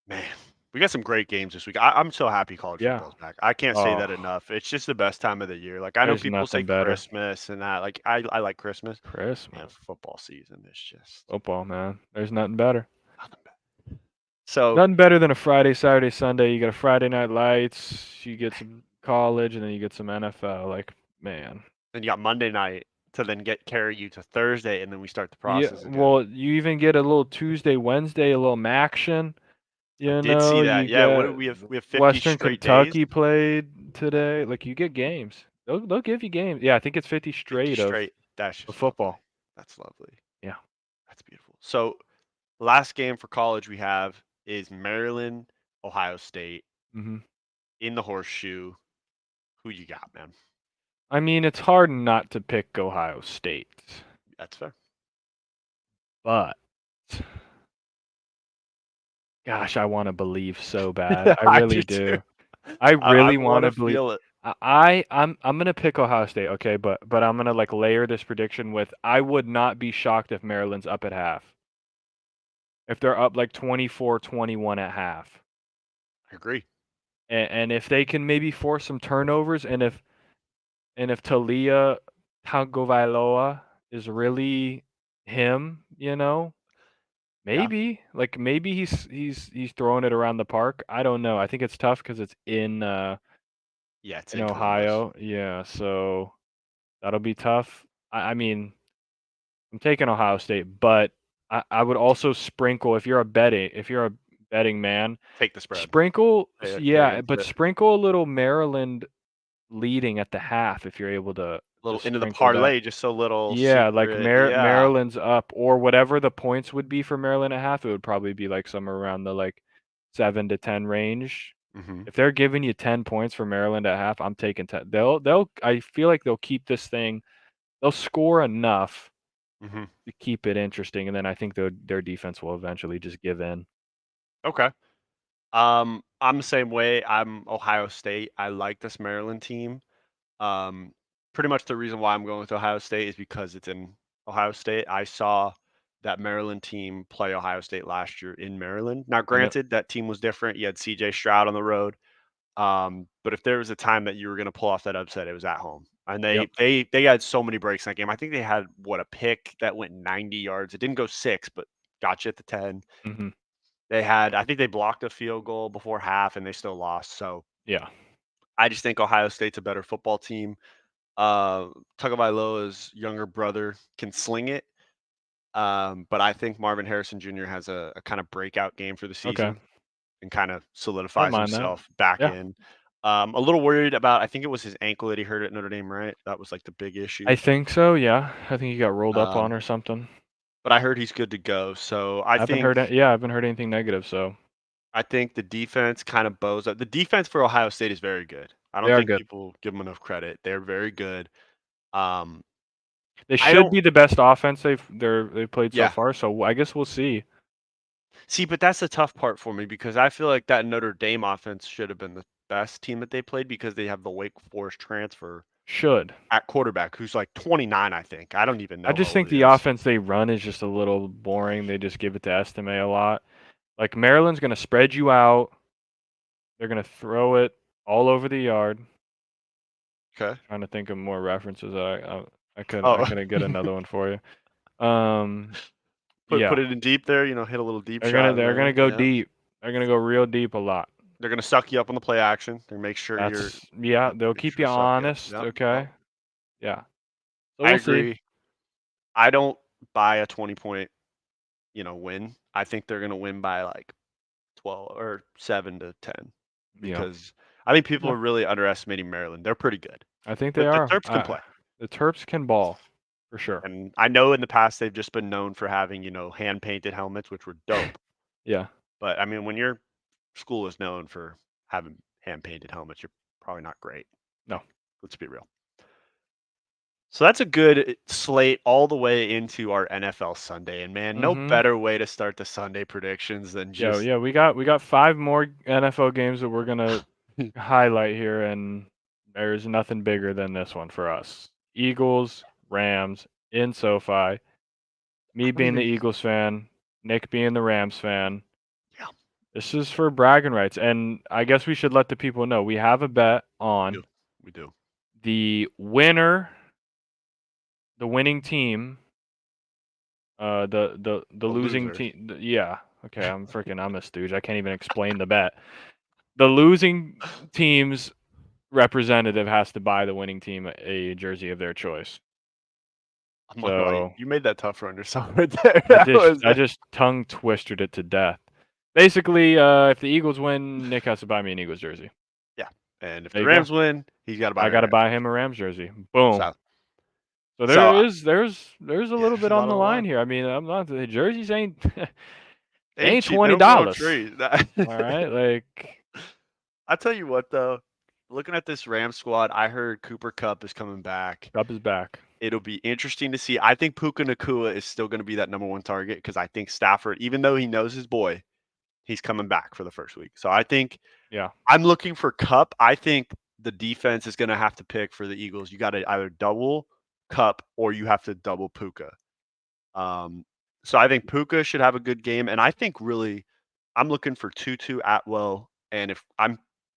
man, we got some great games this week. I'm so happy college Yeah. football's back. I can't say Oh, that enough. It's just the best time of the year. Like I know there's people say nothing better. Christmas and that. Like I like Christmas. Man, Christmas. football season is just Football, man. There's nothing better. nothing better. So Nothing better than a Friday, Saturday, Sunday. You got a Friday Night Lights, you get some college, and then you get some NFL. Like, man. then you got Monday night to then carry you to Thursday, and then we start the Yeah, process again. well, you even get a little Tuesday, Wednesday, a little action. I did see that. You Yeah, what do get we have 50 Western straight days? Kentucky played today. Like, you get games. They'll give you games. Yeah, I think it's 50 50 straight straight. That's of just lovely. football. That's lovely. Yeah. That's beautiful. So, last game for college we have is Maryland, Ohio State hmm in the horseshoe. Who you got, man? I mean, it's hard not to pick Ohio State, That's fair. but gosh, I want to believe so bad. I I really do do. too. I I really want want to to believe. feel it. I'm gonna pick Ohio State, okay, but I'm gonna layer this prediction with I would not be shocked if Maryland's up at half. If they're up 24-21 at half. I agree. And if they can maybe force some turnovers and if Talia Tagovailoa is really him, Yeah. maybe he's throwing it around the park. I don't know. I think it's tough because it's Yeah, it's in in Columbus. Ohio. Yeah, so that'll be tough. I mean, I'm taking Ohio State, but I would also sprinkle if you're a betting man, Take the spread. sprinkle Pay yeah, against but it. sprinkle a little Maryland leading at the half if you're able to Little into the sprinkle that. parlay, just so little Yeah, like secret. Yeah. Maryland's up or whatever the points would be for Maryland at half, it would probably be like somewhere around the like 7 to 10 range. Mhm. If they're giving you 10 points for Maryland at half, I'm taking 10. I feel like they'll keep this thing. They'll score enough Mhm. to keep it interesting, and then I think their defense will eventually just give in. Okay. I'm the same way. I'm Ohio State. I like this Maryland team. Um, Pretty much the reason why I'm going with Ohio State is because it's in Ohio State. I saw that Maryland team play Ohio State last year in Maryland. Now, Yep. granted, that team was different. You had CJ Stroud on the road. But if there was a time that you were going to pull off that upset, it was at home. And Yep. they had so many breaks in that game. I think they had a pick that went 90 yards. It didn't go 6, but got you at the 10. Mhm. I think they blocked a field goal before half and they still lost. So Yeah. I just think Ohio State's a better football team. Tagovailoa's younger brother can sling it. But I think Marvin Harrison Jr. has a kind of breakout game for the Okay. season and kind of I don't solidifies mind that. himself back Yeah. in. A little worried about, I think it was his ankle that he hurt at Notre Dame, right? That was like the big issue. I think so, yeah. I think he got rolled up Um, on or something. but I heard he's good to go. So I haven't heard anything negative, so I think the defense kind of bows up. The defense for Ohio State is very good. I they don't are think good. people give them enough credit. They're very good. Um, They I should don't be the best offense they've played so Yeah. far, so I guess we'll see. See, but that's the tough part for me because I feel like that Notre Dame offense should have been the best team that they played because they have the Wake Forest transfer Should. at quarterback who's like 29, I think. I don't even I know how just old think he the is. offense they run is just a little boring. They just give it to Estime a lot. Like Maryland's gonna spread you out. They're gonna throw it all over the yard. Okay. Trying to think of more references. I Oh, couldn't get another one for you. put Yeah, it in deep there, hit a little deep shot in they're gonna there. go Yeah. deep. They're gonna go real deep a lot. They're gonna suck you up on the play action. They make sure Yeah. they They'll make keep sure you to suck you up. honest. Yep. Yep. Okay. Yeah. So I we'll see. agree. I don't buy a 20-point, win. I think they're gonna win by like 12 or 7 to 10 Yeah. because I think people Okay. are really underestimating Maryland. They're pretty good. I think they The are. Terps can play. The Terps can ball for sure. And I know in the past they've just been known for having, hand painted helmets, which were dope. Yeah. But I mean, when your school is known for having hand painted helmets, you're probably not great. No. Let's be real. So that's a good slate all the way into our NFL Sunday. And man, no Mhm. better way to start the Sunday predictions than Yeah, just yeah, we got 5 more NFL games that we're gonna highlight here, and there's nothing bigger than this one for us. Eagles, Rams in SoFi. Me I don't being the even Eagles fan, Nick being the Rams fan. Yeah, This is for bragging rights, and I guess we should let the people know we have a bet we do. on We do. the winning team, the The losing loser. team. Yeah, okay, I'm a stooge. I can't even explain the bet. The losing team's representative has to buy the winning team a jersey of their choice. I'm not gonna lie, So you made that tougher on yourself right there. I That just was I just tongue twisted it to death. Basically, if the Eagles win, Nick has to buy me an Eagles jersey. Yeah, and if There the you go. Rams win, he's gotta buy I me a got to Rams buy him jersey. a Rams jersey. Boom. So So so, there's a yeah, little there's bit a on lot the on the line line. here. I mean, I'm not the jerseys ain't they They ain't ain't cheap, they twenty don't grow on dollars. trees. All right, like I tell you what though, looking at this Rams squad, I heard Cooper Kupp is coming back. Cup is back. It'll be interesting to see. I think Puka Nakua is still gonna be that number 1 target because I think Stafford, even though he knows his boy, he's coming back for the first week. So I think Yeah. I'm looking for Kupp. I think the defense is gonna have to pick for the Eagles. You gotta either double Kupp or you have to double Puka. Um, so I think Puka should have a good game, and I think really I'm looking for Tutu Atwell, and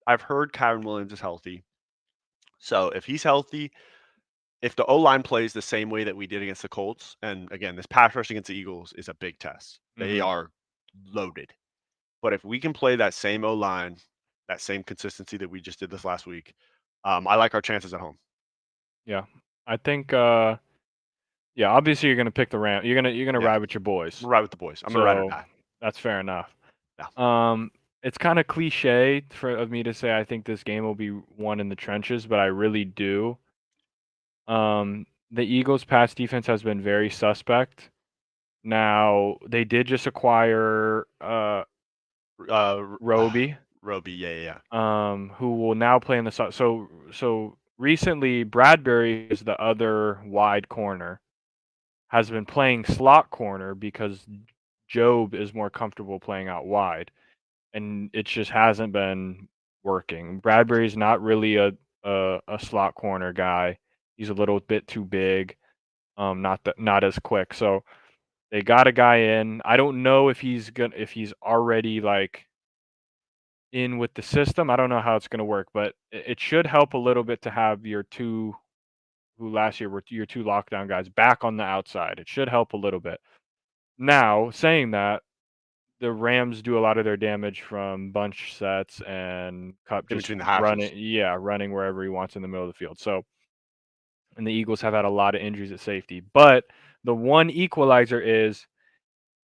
I've heard Kyron Williams is healthy. So if he's healthy, if the O-line plays the same way that we did against the Colts, and again, this pass rush against the Eagles is a big test. They Mhm. are loaded. But if we can play that same O-line, that same consistency that we just did this last week, I like our chances at home. Yeah. I think Yeah, obviously you're gonna pick the Rams. You're gonna Yeah. ride with your boys. I'm gonna ride with the boys. I'm gonna ride or So die. that's fair enough. Yeah. It's kind of cliche of me to say I think this game will be won in the trenches, but I really do. The Eagles' pass defense has been very suspect. Now they did just acquire Roby, Roby, yeah. who will now play in the so recently Bradbury is the other wide corner, has been playing slot corner because Job is more comfortable playing out wide, and it just hasn't been working. Bradbury's not really a slot corner guy. He's a little bit too big, not as quick. So they got a guy in. I don't know if he's already like in with the system. I don't know how it's gonna work, but it should help a little bit to have your two who last year were your two lockdown guys back on the outside. It should help a little bit. Now, saying that, the Rams do a lot of their damage from bunch sets and Kupp In just between the hashes. running wherever he wants in the middle of the field. So, and the Eagles have had a lot of injuries at safety. But the one equalizer is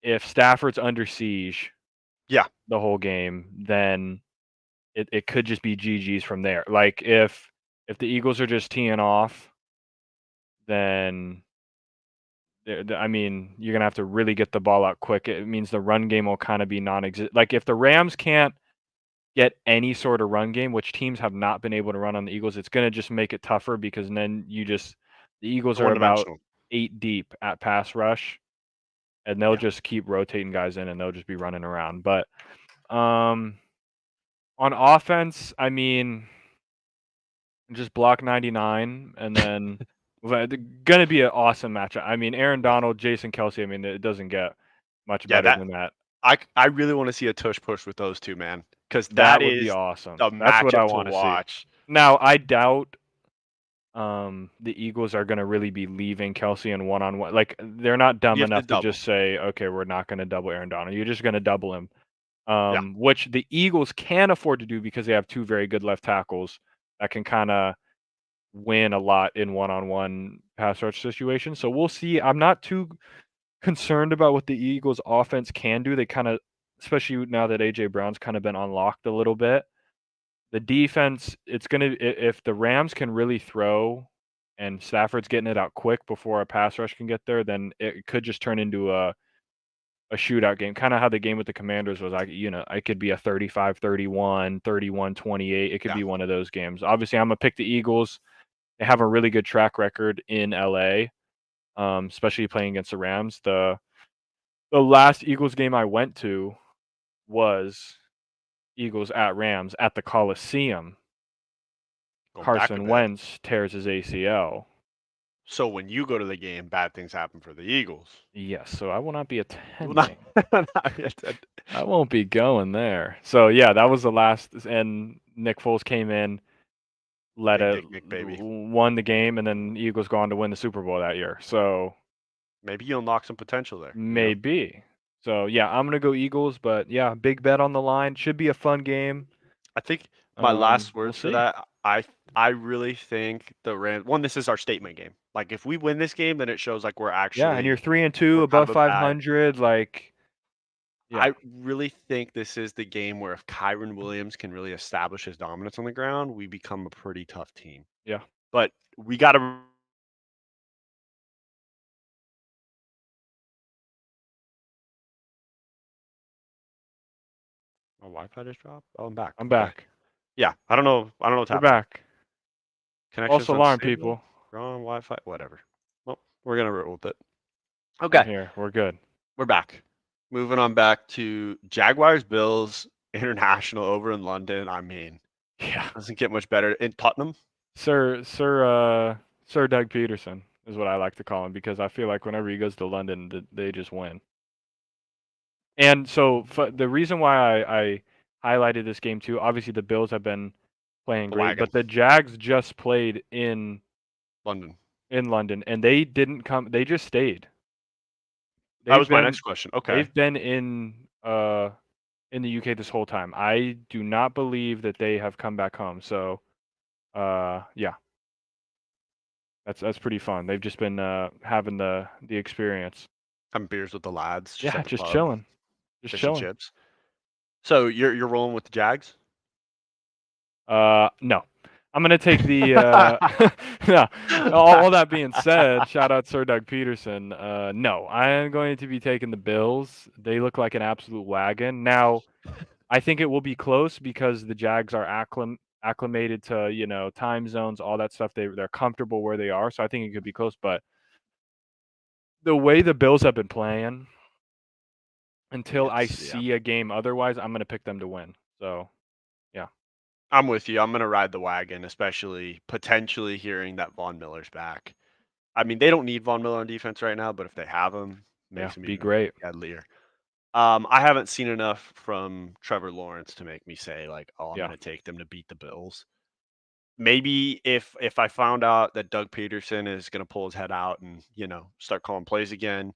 if Stafford's under siege Yeah. the whole game, then it could just be GG's from there. Like if the Eagles are just teeing off, then I mean, you're gonna have to really get the ball out quick. It means the run game will kind of be non-existent. Like if the Rams can't get any sort of run game, which teams have not been able to run on the Eagles, it's gonna just make it tougher because then the Eagles are about One-dimensional. 8 deep at pass rush, and they'll Yeah. just keep rotating guys in, and they'll just be running around. But on offense, I mean, just block 99, and then gonna be an awesome matchup. I mean, Aaron Yeah. Donald, Jason Kelce. I mean, it doesn't get much Yeah, better than that. I really want to see a tush push with those two, man, because That that would be is awesome. a That's what I matchup to want to see. watch. Now, I doubt the Eagles are gonna really be leaving Kelce in one-on-one. Like, they're not dumb You have to enough to double. just say, "Okay, we're not gonna double Aaron Donald." You're just gonna double him. Yeah. Which the Eagles can afford to do because they have two very good left tackles that can kinda win a lot in one-on-one pass rush situations. So we'll see. I'm not too concerned about what the Eagles offense can do. They kinda, especially now that AJ Brown's kinda been unlocked a little bit. The defense, it's gonna if the Rams can really throw and Stafford's getting it out quick before a pass rush can get there, then it could just turn into a shootout game, kinda how the game with the Commanders was. It could be a 35-31, 31-28. It could Yeah. be one of those games. Obviously, I'm gonna pick the Eagles. They have a really good track record in LA, especially playing against the Rams. The last Eagles game I went to was Eagles at Rams at the Coliseum. Going back to Carson back. Wentz tears his ACL. So when you go to the game, bad things happen for the Eagles. Yes, so I will not be You will not- attending. I won't be going there. So yeah, that was the last, and Nick Foles came in, Big Nick, baby. won the game, and then Eagles go on to win the Super Bowl that year. So Maybe you unlock some potential there. maybe. So yeah, I'm gonna go Eagles, but yeah, big bet on the line. Should be a fun game. I think my last We'll words for see. that, I really think the Rams. One, this is our statement game. Like if we win this game, then it shows like we're actually. Yeah, and you're 3-2, we're above kind of a bad- 500. Like, yeah, I really think this is the game where if Kyren Williams can really establish his dominance on the ground, we become a pretty tough team. yeah. But we got to. My Wi-Fi just dropped. Oh, I'm back. I'm Okay. back. Yeah, I don't know what's We're happening. back. Connection's False alarm, unstable. people. Wrong Wi-Fi. Whatever. Well, we're gonna roll with it. I'm Okay, here. We're good. we're back. Moving on back to Jaguars Bills International over in London. I mean, Yeah. doesn't get much better in Tottenham. Sir Doug Peterson is what I like to call him because I feel like whenever he goes to London, they just win. And so the reason why I highlighted this game too, obviously the Bills have been playing The great, wagon. but the Jags just played in London. and they didn't come. They just stayed. That was my next question. Okay. They've been in the UK this whole time. I do not believe that they have come back home. So, yeah. That's pretty fun. They've just been having the experience. Having beers with the lads, just Yeah, at the just pub, chilling, just fish and chilling. chips. So you're rolling with the Jags? No, I'm gonna take the. Yeah. All that being said, shout out Sir Doug Peterson. No, I am going to be taking the Bills. They look like an absolute wagon. Now, I think it will be close because the Jags are acclimated to time zones, all that stuff. They're comfortable where they are, so I think it could be close. But the way the Bills have been playing, until I Yeah. see a game otherwise, I'm gonna pick them to win. So yeah, I'm with you. I'm gonna ride the wagon, especially potentially hearing that Von Miller's back. I mean, they don't need Von Miller on defense right now, but if they have him, yeah, makes him be even great. deadlier. I haven't seen enough from Trevor Lawrence to make me say like, "Oh, I'm Yeah. gonna take them to beat the Bills." Maybe if I found out that Doug Peterson is gonna pull his head out and start calling plays again,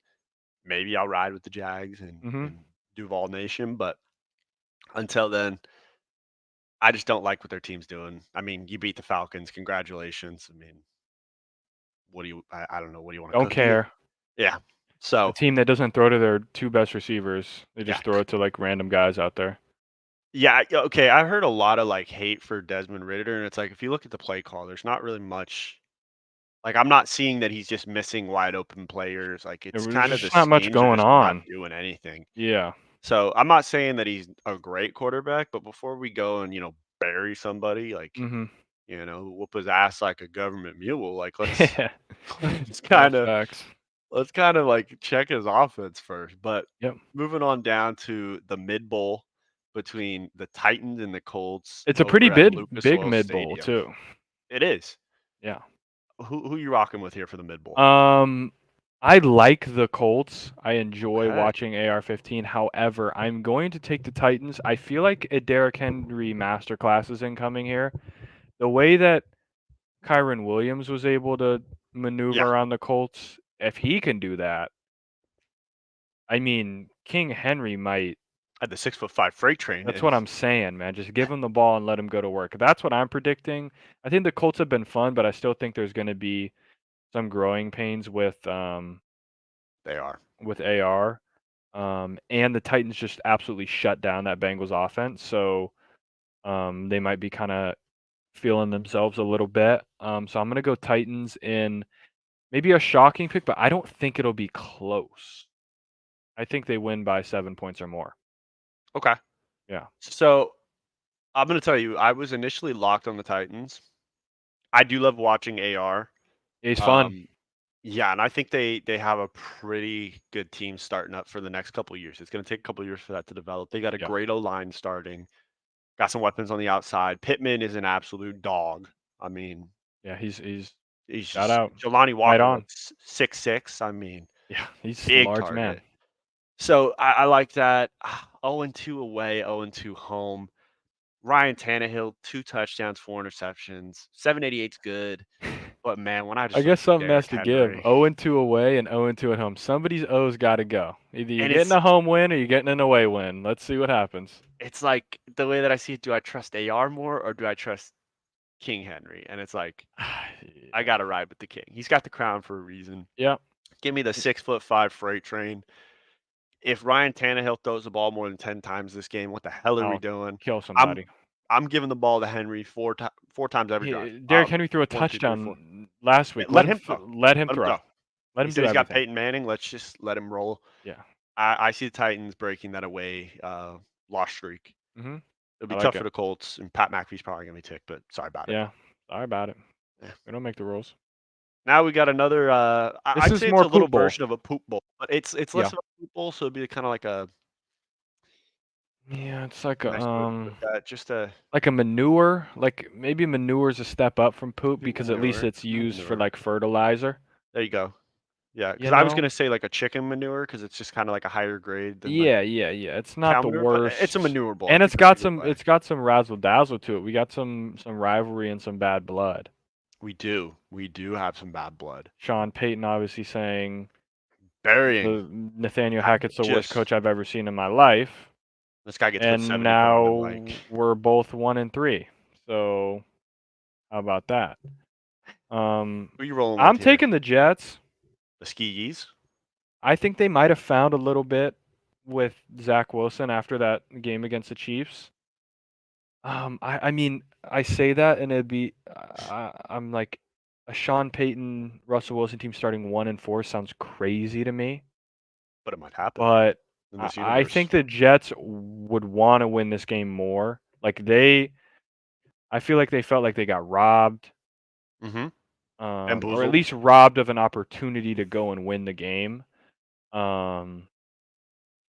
maybe I'll ride with the Jags and Mhm. and Duval Nation. But until then, I just don't like what their team's doing. I mean, you beat the Falcons, congratulations. I mean, what do you? I don't know. What do you want to Don't cook you? care. Yeah. A So team that doesn't throw to their 2 best receivers. They yeah, just throw it to, like, random guys out there. yeah. Okay, I heard a lot of like hate for Desmond Ritter, and it's like if you look at the play call, there's not really much. Like I'm not seeing that he's just missing wide open players. Like it's There's kind of the just not much schemes are going just not on. doing anything. Yeah. So I'm not saying that he's a great quarterback, but before we go and bury somebody, like Mhm. whoop his ass like a government mule, like Yeah. let's Yeah, kind of facts. let's kind of like check his offense first. But Yep. moving on down to the mid bowl between the Titans and the Colts It's a pretty over at Lucas big Oil mid-bowl Stadium. too. It is. Yeah. Who you rocking with here for the mid bowl? Um, I like the Colts. I enjoy Okay. watching AR-15. However, I'm going to take the Titans. I feel like a Derrick Henry masterclass is incoming here. The way that Kyron Williams was able to maneuver Yeah. around the Colts, if he can do that, I mean, King Henry might. Had the 6'5" freight train That's and what I'm saying, man. Just give him the ball and let him go to work. That's what I'm predicting. I think the Colts have been fun, but I still think there's going to be some growing pains they are. with AR. And the Titans just absolutely shut down that Bengals offense, so they might be kind of feeling themselves a little bit. So I'm gonna go Titans in maybe a shocking pick, but I don't think it'll be close. I think they win by 7 points or more. Okay. Yeah, So I'm gonna tell you, I was initially locked on the Titans. I do love watching AR. he's fun. Um, yeah, and I think they have a pretty good team starting up for the next couple of years. It's gonna take a couple of years for that to develop. They got a Yeah, great O line starting. Got some weapons on the outside. Pittman is an absolute dog. I mean, yeah, he's he's shout just out, Jelani right Walker, on. what's 6'6". I mean, Yeah, he's a big large man. target. So I like that. 0-2 away, 0-2 home. Ryan Tannehill, 2 touchdowns, 4 interceptions. 788's good, but man, when I I just look guess at something has Derrick to give. Henry, 0-2 away and 0-2 at home. Somebody's O's got to go. Either you're and getting a home win or you're getting an away win. Let's see what happens. it's like the way that I see it, do I trust AR more or do I trust King Henry? And it's like I gotta ride with the king. He's got the crown for a reason. Yeah, Give me the 6'5" freight train. If Ryan Tannehill throws the ball more than 10 times this game, what the hell are we I'll doing? kill I'm somebody. I'm giving the ball to Henry four times every drive. Derrick Henry threw a 1, 2, 3, 4. touchdown last Yeah, week. let him throw. Let him Let him throw. throw. Let He him said do he's got everything. Peyton Manning. Let's just let him roll. Yeah. I see the Titans breaking that away loss streak. Mhm. It'll I be like tough for it. the Colts, and Pat McAfee's probably gonna be ticked, but sorry about it. Yeah. Sorry about it. Yeah. We don't make the rules. Now we got another. This I'd is say it's more a little poop bowl. version of a poop bowl, but it's Yeah. less of a poop bowl, so it'd be kind of like a Yeah, it's like nice way to put that. Just a a manure. Like maybe manure's a step up from poop poop because at least manure. it's Poop used for manure. like fertilizer. There you go. Yeah, because You I was know? gonna say like a chicken manure because it's just kind of like a higher grade than like Yeah, yeah, yeah. It's not cow the manure, but it's a worst. manure bowl. I And think that's a good way. it's got some razzle dazzle to it. We got some rivalry and some bad blood. We do have some bad blood. Sean Payton obviously saying Burying. Nathaniel Hackett's the worst Just coach I've ever seen in my life. this guy gets put And 70 foot on him now like. we're both 1-3. So how about that? Who are you rolling I'm with here? taking the Jets. The Ski-Yees? I think they might have found a little bit with Zach Wilson after that game against the Chiefs. I mean, I say that and it'd be, I'm like, a Sean Payton, Russell Wilson team starting 1-4 sounds crazy to me. But it might happen But in this I universe. think the Jets would want to win this game more. Like I feel like they felt like they got robbed, Mm-hmm. or at Bamboozled. least robbed of an opportunity to go and win the game. Um,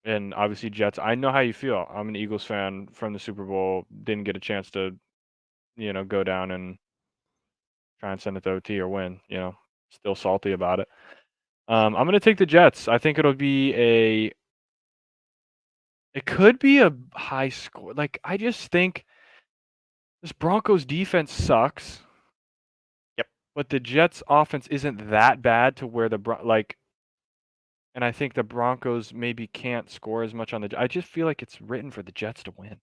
and obviously Jets. I know how you feel. I'm an Eagles fan from the Super Bowl. Didn't get a chance to, go down and try and send it to OT or win. Still salty about it. I'm gonna take the Jets. I think it'll be a. It could be a high score. Like I just think this Broncos defense sucks. Yep. But the Jets offense isn't that bad to where and I think the Broncos maybe can't score as much on I just feel like it's written for the Jets to win.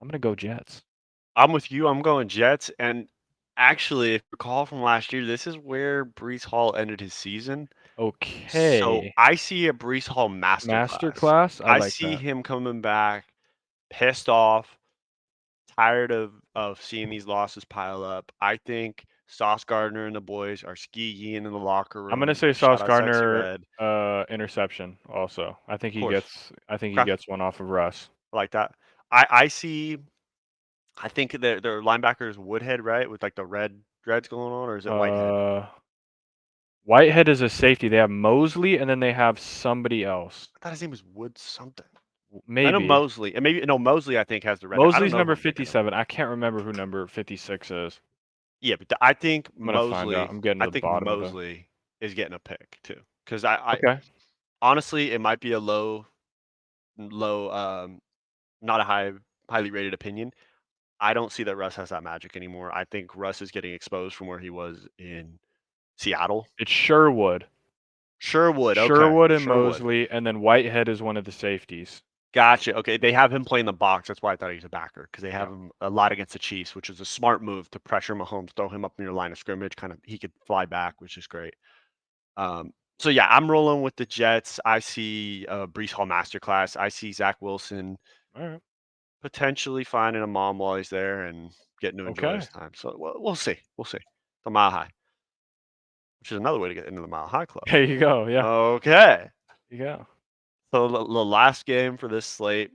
I'm gonna go Jets. I'm with you. I'm going Jets. And actually, if you recall from last year, this is where Brees Hall ended his season. So Okay. I see a Brees Hall masterclass. Masterclass? I I like see that. him coming back, pissed off, tired of seeing these losses pile up. I think Sauce Gardner and the boys are ski-yeeing in the locker I'm gonna room. say Shout Sauce out Sexy Gardner Red. interception also. I think Of he course. gets I think he Okay. gets one off of Russ. I like that. I see. I think their linebacker is Woodhead, right? With like the red dreads going on, or is it Whitehead? Uh Whitehead is a safety. They have Mosley and then they have somebody else. I thought his name was Wood something. I know Maybe. Mosley, and maybe no Mosley. I think has the red. I don't Mosley's know who number I'm thinking of. 57. I can't remember who number 56 is. Yeah, but I think I'm gonna find out. Mosley. I'm getting I to the think bottom of the. Mosley is getting a pick too, because I Okay. honestly, it might be a low, not a highly rated opinion. I don't see that Russ has that magic anymore. I think Russ is getting exposed from where he was in Seattle. It's Sherwood. Sherwood, okay, Sherwood and Sherwood. Mosley, and then Whitehead is one of the safeties. Gotcha. Okay, they have him playing the box. That's why I thought he was a backer because they have Yeah. him a lot against the Chiefs, which is a smart move to pressure Mahomes, throw him up in your line of scrimmage. Kind of, he could fly back, which is great. So yeah, I'm rolling with the Jets. I see Brees Hall masterclass. I see Zach Wilson All right. potentially finding a mom while he's there and getting to enjoy Okay. his time. So we'll see. We'll see. The Mile High, which is another way to get into the Mile High Club. There you go. Yeah. Okay. There you go. So the last game for this slate,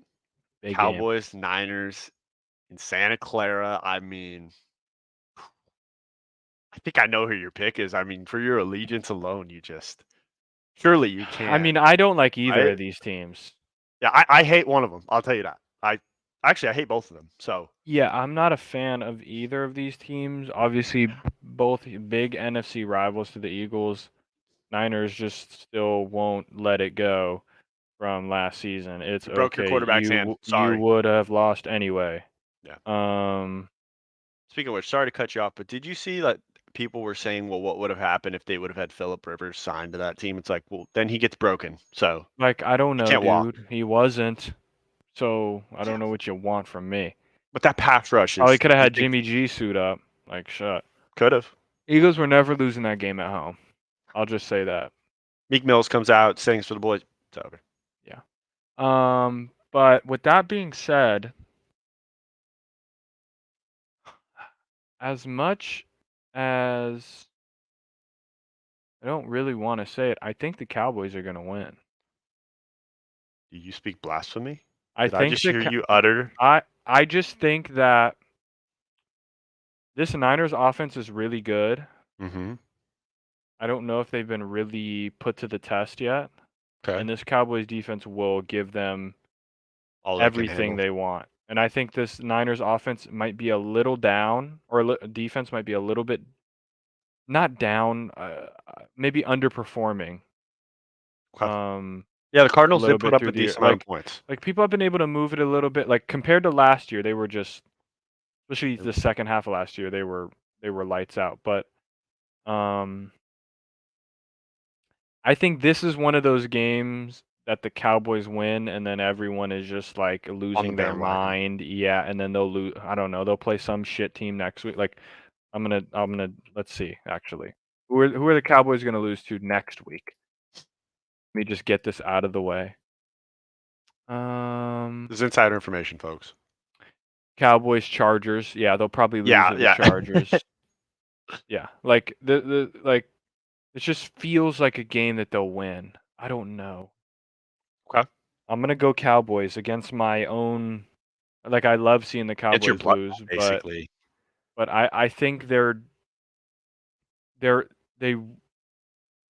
Big game. Cowboys, Niners in Santa Clara. I mean, I think I know who your pick is. I mean, for your allegiance alone, surely you can. I mean, I don't like either right? of these teams. Yeah, I hate one of them. I'll tell you that. I hate both of them. So Yeah, I'm not a fan of either of these teams. Obviously, both big NFC rivals to the Eagles. Niners just still won't let it go from last season. It's you broke your okay. quarterback's hand. You Sorry. would have lost anyway. Yeah. Um, Speaking of which, sorry to cut you off, but did you see that people were saying, well, what would have happened if they would have had Philip Rivers signed to that team? It's like, well, then he gets broken. So like I don't he know, can't walk. dude. He wasn't. So I don't know what you want from me. But that pass rush Oh, he is could have you had think Jimmy G suit up. Like shut. could have. Eagles were never losing that game at home. I'll just say that. Meek Mills comes out, sings for the boys. It's over. Yeah. But with that being said, as much as I don't really want to say it, I think the Cowboys are going to win. Do you speak blasphemy? I Did I think just hear you utter? I just think that this Niners offense is really good. Mm-hmm. I don't know if they've been really put to the test yet. Okay. And this Cowboys defense will give them All they can everything handle. they want. And I think this Niners offense might be a little down, or defense might be a little bit not down, maybe underperforming. Okay. Um, Yeah, the a Cardinals little did put bit up through a the year. decent amount of points. Like people have been able to move it a little bit. Like compared to last year, they were just, especially the second half of last year, they were lights out. But I think this is one of those games that the Cowboys win, and then everyone is just like losing their bandwagon. mind. Yeah, and then they'll lose. I don't know. They'll play some shit team next week. Like I'm gonna let's see. Actually, who are the Cowboys gonna lose to next week? Let me just get this out of the way. This is insider information, folks. Cowboys, Chargers. Yeah, they'll probably lose Yeah, to the yeah. Chargers. Yeah, like like it just feels like a game that they'll win. I don't know. Okay. I'm gonna go Cowboys against my own. Like I love seeing the It's your Cowboys blood, lose, basically. but I think they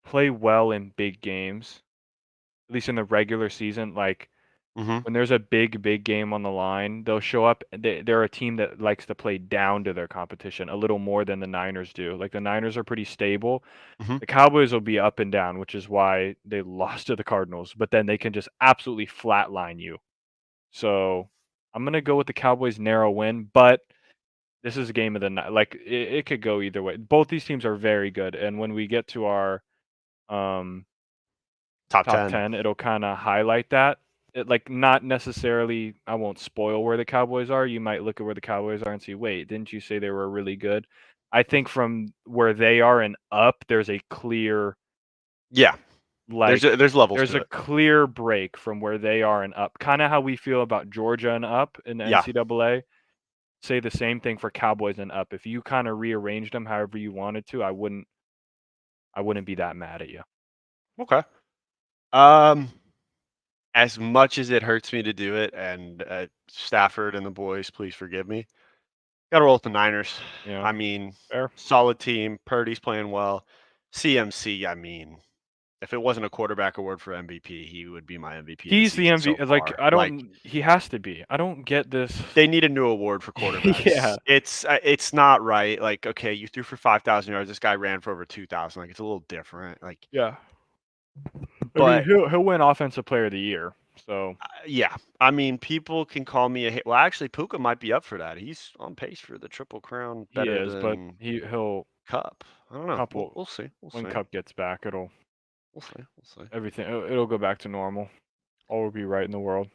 play well in big games, at least in the regular season. Like Mm-hmm. when there's a big game on the line, they'll show up. They're a team that likes to play down to their competition a little more than the Niners do. Like the Niners are pretty stable. Mm-hmm. The Cowboys will be up and down, which is why they lost to the Cardinals. But then they can just absolutely flatline you. So I'm gonna go with the Cowboys' narrow win, but this is a game of the night. Like it could go either way. Both these teams are very good, and when we get to our um, Top top 10. 10, it'll kind of highlight that. It, like not necessarily. I won't spoil where the Cowboys are. You might look at where the Cowboys are and see, wait, didn't you say they were really good? I think from where they are and up, there's a clear Yeah. like There's levels there's to a it. clear break from where they are and up. Kind of how we feel about Georgia and up in the Yeah. NCAA. Say the same thing for Cowboys and up. If you kind of rearranged them however you wanted to, I wouldn't be that mad at you. Okay. As much as it hurts me to do it, and Stafford and the boys, please forgive me. Got to roll with the Niners. Yeah. I mean, Fair. solid team. Purdy's playing well. CMC, I mean, if it wasn't a quarterback award for MVP, he would be my MVP. He's the season so MVP. Like far. I don't. He has to be. I don't get this. They need a new award for quarterbacks. Yeah. It's not right. Like, okay, you threw for 5,000 yards. This guy ran for over 2,000. Like, it's a little different. Like, Yeah. I mean, but he'll win Offensive Player of the Year. So yeah, I mean, people can call me a hit. Well, actually, Puka might be up for that. He's on pace for the Triple Crown, he better is, but than he'll Cup. I don't know. couple We'll see. We'll when see. Cup gets back, We'll see. We'll see. everything it'll go back to normal. All will be right in the world.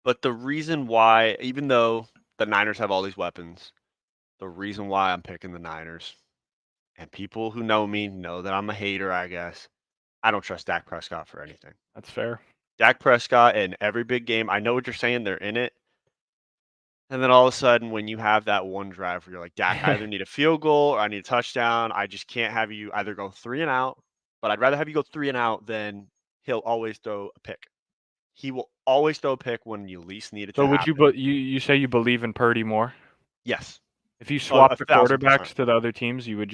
But the reason why, even though the Niners have all these weapons, the reason why I'm picking the Niners, and people who know me know that I'm a hater, I guess. I don't trust Dak Prescott for anything. That's fair. Dak Prescott in every big game, I know what you're saying, they're in it. And then all of a sudden, when you have that one drive where you're like, Dak, I either need a field goal or I need a touchdown. I just can't have you either go 3 and out, but I'd rather have you go 3 and out than he'll always throw a pick. He will always throw a pick when you least need it So to would happen. you say you believe in Purdy more? Yes. If you swap the 1,000%. quarterbacks to the other teams, would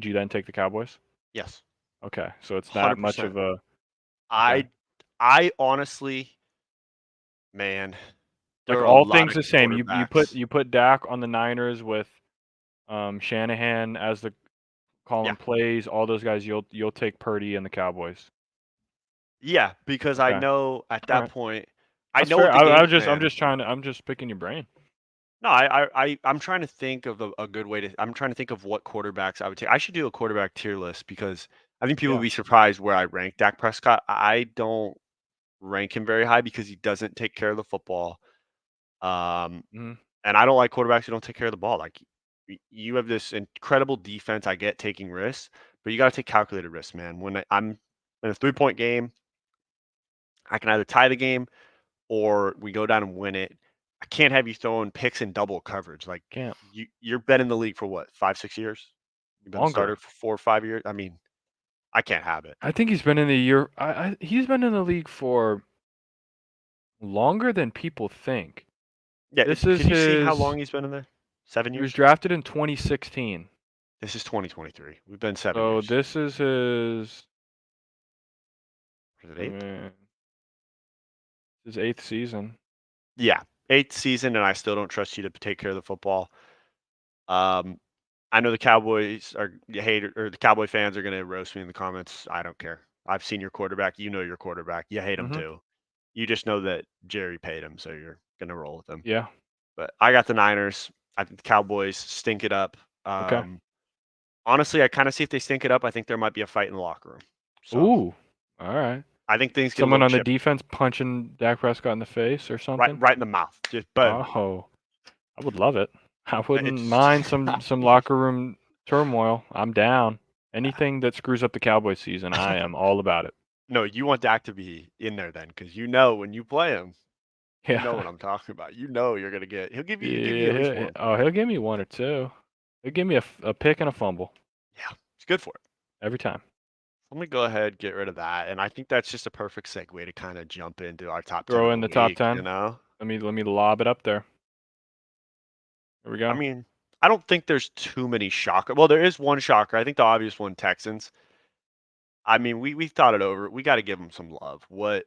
you then take the Cowboys? Yes. Okay, so it's that much 100%. of a I honestly, man, there like are a all lot things of the same. You quarterbacks. put Dak on the Niners with Shanahan as the calling Yeah. plays, all those guys. You'll take Purdy and the Cowboys. Yeah, because I Okay. know at that Alright. point, I That's know fair. what the game I'm just picking your brain. No, I'm trying to think of a good way to. I'm trying to think of what quarterbacks I would take. I should do a quarterback tier list because I think people Yeah. would be surprised where I rank Dak Prescott. I don't rank him very high because he doesn't take care of the football. Mhm. And I don't like quarterbacks who don't take care of the ball. Like you have this incredible defense. I get taking risks, but you got to take calculated risks, man. When I'm in a 3-point game, I can either tie the game or we go down and win it. I can't have you throwing picks in double coverage. Like Can't. you've been in the league for what, 5, 6 years? You've been a starter Longer. for 4 or 5 years. I mean, I can't have it. I think he's been in the year. He's been in the league for longer than people think. Yeah, This is can you see how his. long he's been in there? 7 He was years. drafted in 2016. This is 2023. We've been 7 So years. this is his. Is it 8th? Man, his 8th season. Yeah, 8th season, and I still don't trust you to take care of the football. I know the Cowboys are hater or the Cowboy fans are gonna roast me in the comments. I don't care. I've seen your quarterback. You know your quarterback. You hate him Mhm. too. You just know that Jerry paid him, so you're gonna roll with him. Yeah. But I got the Niners. I think the Cowboys stink it up. Okay. Honestly, I kind of see if they stink it up. I think there might be a fight in the locker room. So Ooh. All right. I think things get a Someone little on the chippy. defense punching Dak Prescott in the face or something. Right in the mouth. Just boom. Oh, I would love it. I wouldn't It's mind some locker room Turmoil. I'm down. Anything that screws up the Cowboys season, I am all about it. No, you want Dak to be in there then, because you know when you play him, you know what Yeah. I'm talking about. You know you're gonna get. He'll give you Yeah. at least one. He'll give me one or two. He'll give me a pick and a fumble Yeah, it's good for it. every time. Let me go ahead, get rid of that, and I think that's just a perfect segue to kind of jump into our top 10 Throw of in the the top week. 10. Let me lob it up there. Here we I go. mean, I don't think there's too many shocker. Well, there is one shocker. I think the obvious one, Texans. I mean, we thought it over. We got to give them some love. What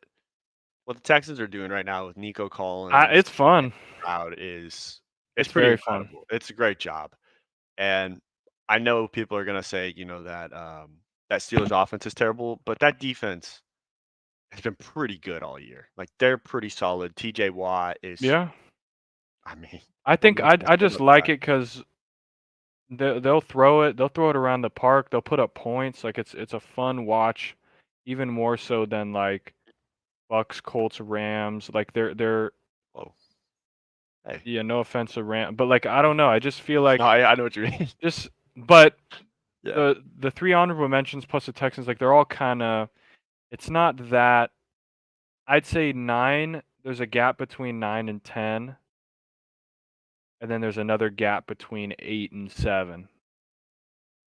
the Texans are doing right now with Nico Collins It's fun. Stroud is it's It's pretty very fun. incredible. It's a great job. And I know people are gonna say, that that Steelers offense is terrible, but that defense has been pretty good all year. Like they're pretty solid. TJ Watt is Yeah. I mean, I what think more can I I say just about like that? it because they'll throw it. They'll throw it around the park. They'll put up points. Like it's a fun watch, even more so than like Bucks, Colts, Rams. Like they're Whoa. Hey. yeah. No offense to Ram, but like I don't know. I just feel No, like I know what you mean. just but Yeah. the three honorable mentions plus the Texans, like they're all kind of. It's not that. I'd say 9. There's a gap between 9 and 10, and then there's another gap between 8 and 7.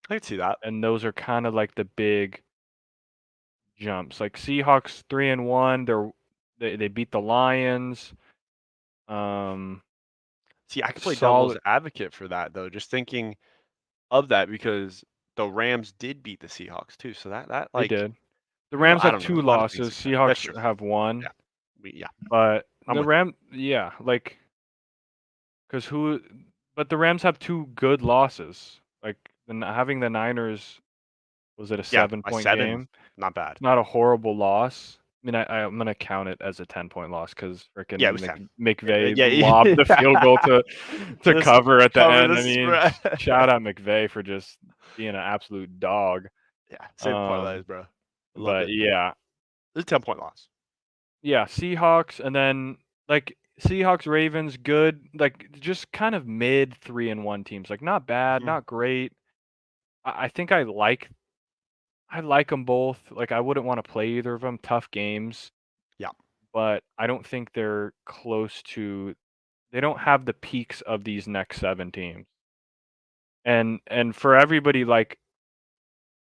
I can see that. And those are kind of like the big jumps. Like Seahawks 3-1, they beat the Lions. See, I could play devil's Solid. advocate for that though, just thinking of that because the Rams did beat the Seahawks too. So that They like did. The Rams I have don't know. 2 There's a lot of things losses. like that. That's Seahawks true. have 1. Yeah. Yeah. But I'm the with you. Ram yeah, like cuz who but the Rams have 2 good losses. Like having the Niners, was it a Yeah, by 7-point 7, game? not bad. Not a horrible loss. I mean, I'm gonna count it as a 10-point loss because Yeah, it freaking was 10. McVay Yeah, lobbed the field goal to just cover at the cover end. the I mean, spread. shout out McVay for just being an absolute dog. Yeah, same parlays, Um, bro. I love but it. yeah, It's a 10-point loss. yeah, Seahawks, and then like Seahawks, Ravens, good, like just kind of mid 3-1 teams. Like not bad, Mhm. not great. I think I like them both. Like I wouldn't want to play either of them. Tough games. Yeah. But I don't think they're close to they don't have the peaks of these next 7 teams. And for everybody, like,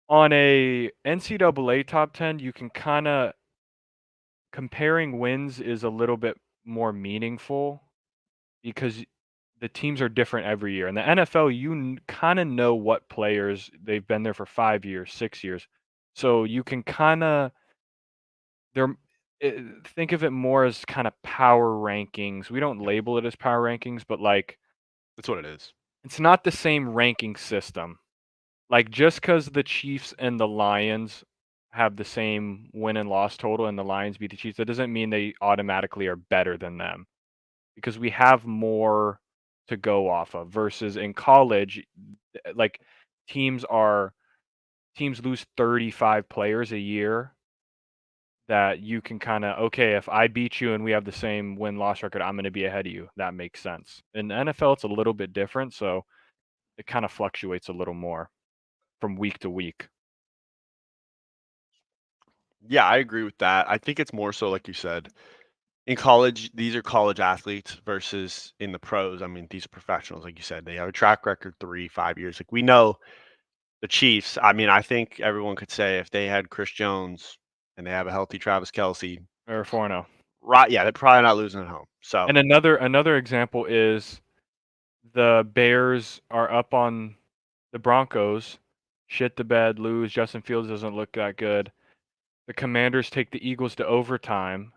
on a NCAA top 10, you can kinda comparing wins is a little bit more meaningful because the teams are different every year. In the NFL, you kinda know what players they've been there for 5 years, 6 years. So you can kinda they're think of it more as kinda power rankings. We don't Yeah. label it as power rankings, but, like, That's what it is. it's not the same ranking system. Like, just because the Chiefs and the Lions have the same win and loss total and the Lions beat the Chiefs, that doesn't mean they automatically are better than them, because we have more to go off of versus in college, like, teams are teams lose 35 players a year that you can kinda, "Okay, if I beat you and we have the same win-loss record, I'm gonna be ahead of you." That makes sense. In the NFL, it's a little bit different, so it kinda fluctuates a little more from week to week. Yeah, I agree with that. I think it's more so like you said, in college, these are college athletes versus in the pros. I mean, these are professionals, like you said. They have a track record 3, 5 years. Like we know the Chiefs. I mean, I think everyone could say if they had Chris Jones and they have a healthy Travis Kelce, Or 4-0. right? Yeah, they're probably not losing at home. So And another example is the Bears are up on the Broncos, shit the bed, lose, Justin Fields doesn't look that good. The Commanders take the Eagles to overtime,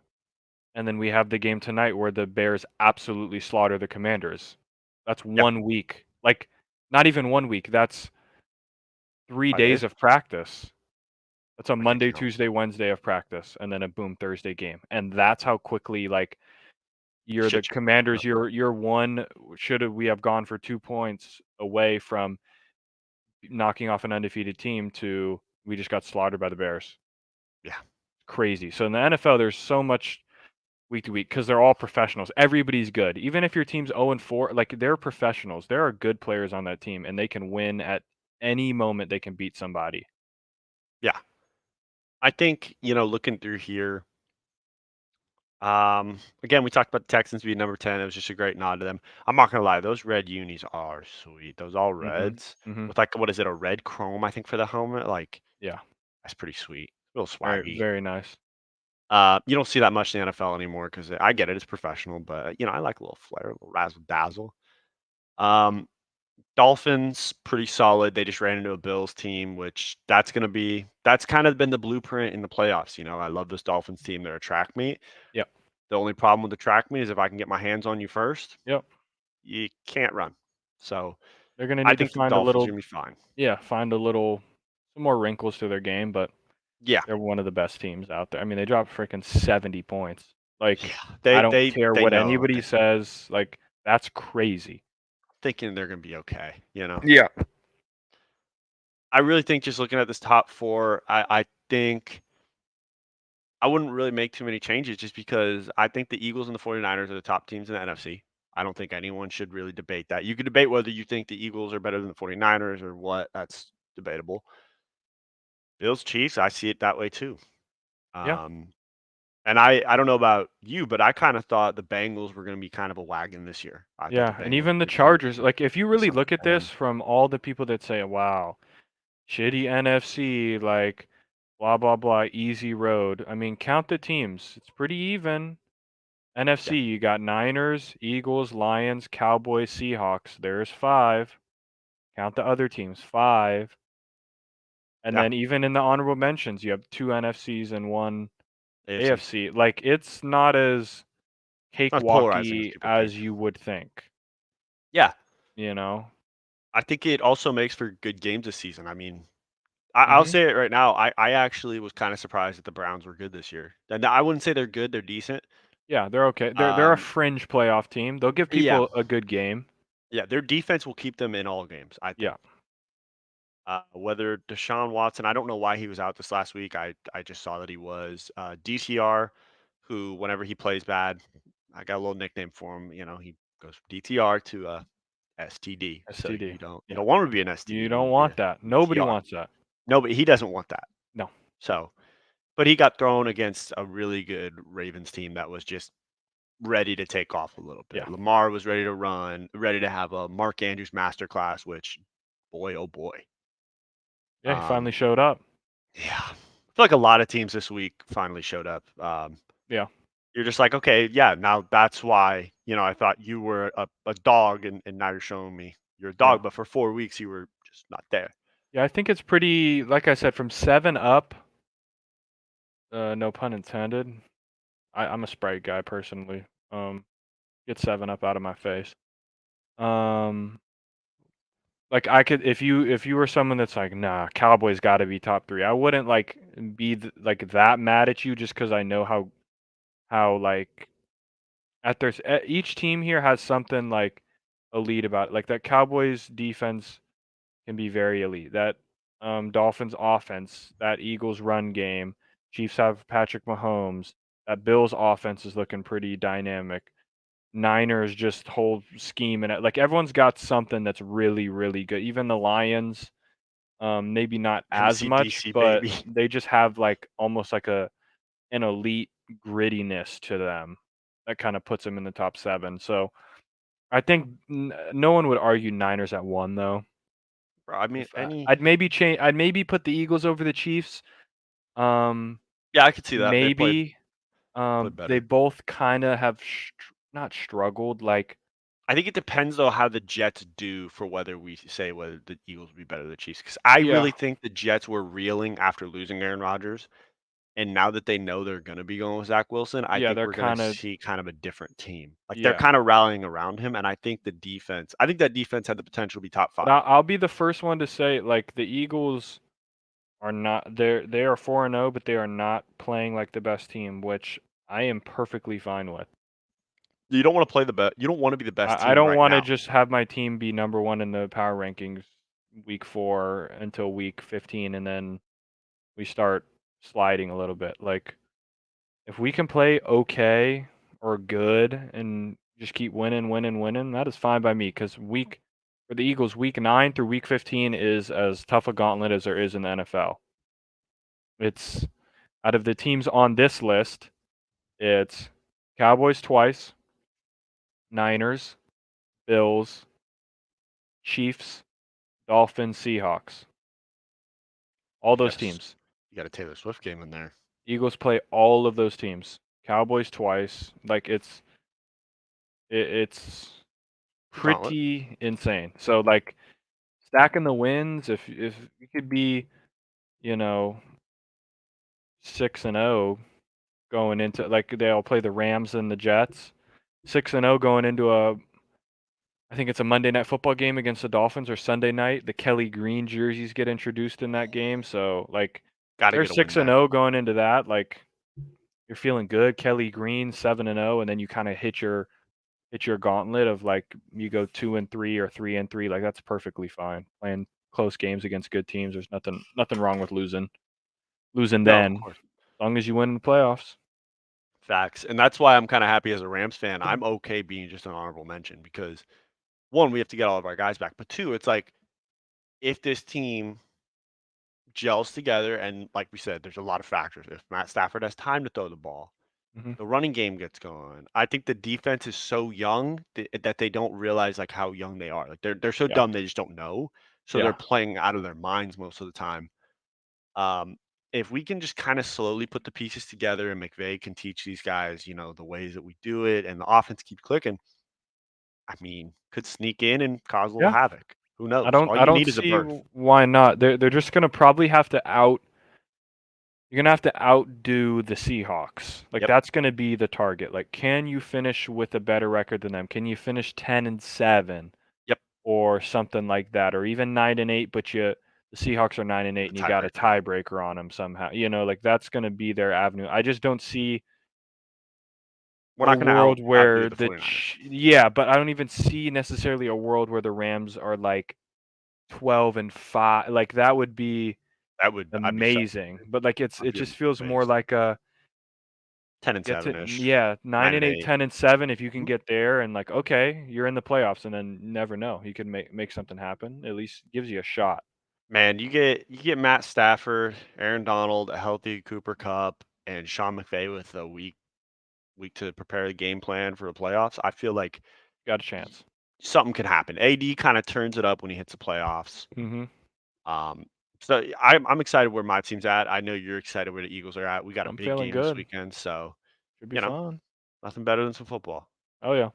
and then we have the game tonight where the Bears absolutely slaughter the Commanders. That's yeah, 1 week. Like, not even 1 week, that's 3 5 days. days of practice. That's a I can't Monday, count. Tuesday, Wednesday of practice, and then a boom Thursday game. And that's how quickly, like, you're the Shit. Commanders, you're 1 should we have gone for 2 points away from knocking off an undefeated team to we just got slaughtered by the Bears. Yeah. Crazy. So in the NFL, there's so much week to week because they're all professionals. Everybody's good. Even if your team's 0-4, like they're professionals. There are good players on that team, and they can win at any moment they can beat somebody. Yeah. I think, looking through here, again, we talked about the Texans being number 10. It was just a great nod to them. I'm not gonna lie, those red unis are sweet. Those all Mhm. reds Mhm. with like what is it, a red chrome, I think, for the helmet. Like, Yeah. that's pretty sweet. A little Very swaggy. very nice. You don't see that much in the NFL anymore because I get it, it's professional, but I like a little flair, a little razzle dazzle. Um, Dolphins, pretty solid. They just ran into a Bills team, which that's kind of been the blueprint in the playoffs. I love this Dolphins team. They're a track meet. Yep. The only problem with the track meet is if I can get my hands on you first, Yep. you can't run. So They're gonna I need to think the find a Dolphins are little gonna be fine. find a little some more wrinkles to their game, but Yeah, they're one of the best teams out there. I mean, they dropped freaking 70 points. Like, yeah. I They don't they care they what know. anybody says, like, that's crazy. Thinking they're gonna be okay. Yeah. I really think just looking at this top four, I think I wouldn't really make too many changes just because I think the Eagles and the 49ers are the top teams in the NFC. I don't think anyone should really debate that. You could debate whether you think the Eagles are better than the 49ers or what. That's debatable. Bills, Chiefs, I see it that way too. Yeah. Um, and I don't know about you, but I kind of thought the Bengals were going to be kind of a wagon this year. I thought the Yeah, and Bengals even the were going to Chargers, be like, if you really something look at this fun. from all the people that say, "Wow, shitty NFC, like, blah, blah, blah, easy road." I mean, count the teams. It's pretty even. Yeah, NFC, you got Niners, Eagles, Lions, Cowboys, Seahawks. There's 5. Count the other teams, 5. And yeah. then even in the honorable mentions, you have 2 NFCs and 1 AFC. AFC. Like, it's not as Not polarizing as cakewalky people think. as you would think, Yeah, you know? I think it also makes for good games this season. I mean, I'll Mhm. say it right now. I actually was kind of surprised that the Browns were good this year. And I wouldn't say they're good; they're decent. Yeah, they're okay. They're a Um, fringe playoff team. They'll give yeah, people a good game. yeah. Their defense will keep them in all games. I think. Yeah. Whether Deshaun Watson, I don't know why he was out this last week. I just saw that he was. DTR, who whenever he plays bad, I got a little nickname for him. He goes from DTR to STD. So STD. you don't Yeah. want him to be an STD. You You want don't him to be a want that. Nobody DTR. wants that. No, but he doesn't want that. No. So, but he got thrown against a really good Ravens team that was just ready to take off a little bit. Yeah. Lamar was ready to run, ready to have a Mark Andrews masterclass, which, boy, oh boy. Yeah, he finally Um, showed up. yeah, I feel like a lot of teams this week finally showed up. Yeah. You're just like, okay, yeah, now that's why, I thought you were a dog and now you're showing me you're a Yeah. dog, but for 4 weeks you were just not there. Yeah, I think it's pretty, like I said, from 7 up, no pun intended. I'm a Sprite guy personally. Get 7 up out of my face. Um, like I could if you were someone that's like, "Nah, Cowboys gotta be top 3." I wouldn't like be like that mad at you just because I know how like each team here has something like elite about it. Like that Cowboys defense can be very elite. That Dolphins offense, that Eagles run game, Chiefs have Patrick Mahomes. That Bills offense is looking pretty dynamic. Niners just whole scheme and like everyone's got something that's really really good. Even the Lions, maybe not as much, MCDC but baby. they just have like almost like an elite grittiness to them that kind of puts them in the top 7. So I think no one would argue Niners at 1 though. Bro, I mean, If I'd maybe I'd maybe put the Eagles over the Chiefs. Um, yeah, I could see that. They played maybe played they better. both kind of have not struggled like I think it depends though how the Jets do for whether we say whether the Eagles would be better than the Chiefs. Because I yeah really think the Jets were reeling after losing Aaron Rodgers, and now that they know they're going to be going with Zach Wilson, I yeah think they're we're going to kind of see kind of a different team. Like they're yeah. kind of rallying around him, and I think the defense. I think that defense had the potential to be top But 5. I'll be the first one to say like the Eagles are not they are 4-0, but they are not playing like the best team, which I am perfectly fine with. You don't want to play the best. You don't want to be the best I team don't right want to now. just have my team be number 1 in the power rankings week 4 until week 15 and then we start sliding a little bit. Like if we can play okay or good and just keep winning, winning, winning, that is fine by me. Because for the Eagles, week 9 through week 15 is as tough a gauntlet as there is in the NFL. It's out of the teams on this list, it's Cowboys twice, Niners, Bills, Chiefs, Dolphins, Seahawks. All those Yes. teams. You got a Taylor Swift game in there. Eagles play all of those teams. Cowboys twice. Like it's Gauntlet. pretty insane. So like stacking the wins, if you could be, 6-0 going into, like, they'll play the Rams and the Jets. 6-0 going into I think it's a Monday Night Football game against the Dolphins, or Sunday night. The Kelly Green jerseys get introduced in that game, so like Got to they're get a win there. 6-0 going into that. Like you're feeling good. Kelly Green 7-0, and then you kind of hit your gauntlet of like you go 2-3 or 3-3. Like that's perfectly fine. Playing close games against good teams. There's nothing wrong with losing. No, Then, of course. as long as you win the playoffs. Facts. And that's why I'm kind of happy as a Rams fan. I'm okay being just an honorable mention because, one, we have to get all of our guys back. But two, it's like if this team gels together, and like we said, there's a lot of factors. If Matt Stafford has time to throw the ball, Mhm. the running game gets going. I think the defense is so young that they don't realize like how young they are. Like they're so Yeah. dumb they just don't know. So Yeah. they're playing out of their minds most of the time. If we can just kind of slowly put the pieces together and McVay can teach these guys, the ways that we do it and the offense keeps clicking, I mean, could sneak in and cause a little Yeah. havoc. Who knows? All I you don't need is a see berth. why not. They're just gonna probably have to you're gonna have to outdo the Seahawks. Like Yep. that's gonna be the target. Like, can you finish with a better record than them? Can you finish 10-7? Yep. Or something like that, or even 9-8, but the Seahawks are 9-8, and you got a tiebreaker on them somehow. Like that's gonna be their avenue. I just don't see We're a not going to world outdo where the 49ers. yeah, but I don't even see necessarily a world where the Rams are like 12-5. Like that would be I'd be amazing. But like it be just feels more amazed. like a 10-7-ish. yeah, 9-8, 10-7. If you can Mhm. get there and like, okay, you're in the playoffs, and then never know, you can make something happen. At least gives you a shot. Man, you get Matt Stafford, Aaron Donald, a healthy Cooper Cup, and Sean McVay with a week to prepare the game plan for the playoffs. I feel like Got a chance. something can happen. AD kind of turns it up when he hits the playoffs. Mhm. Um, so I'm excited where my team's at. I know you're excited where the Eagles are at. We got a I'm big feeling game this good. weekend, so Should be fun. nothing better than some football. Oh yeah.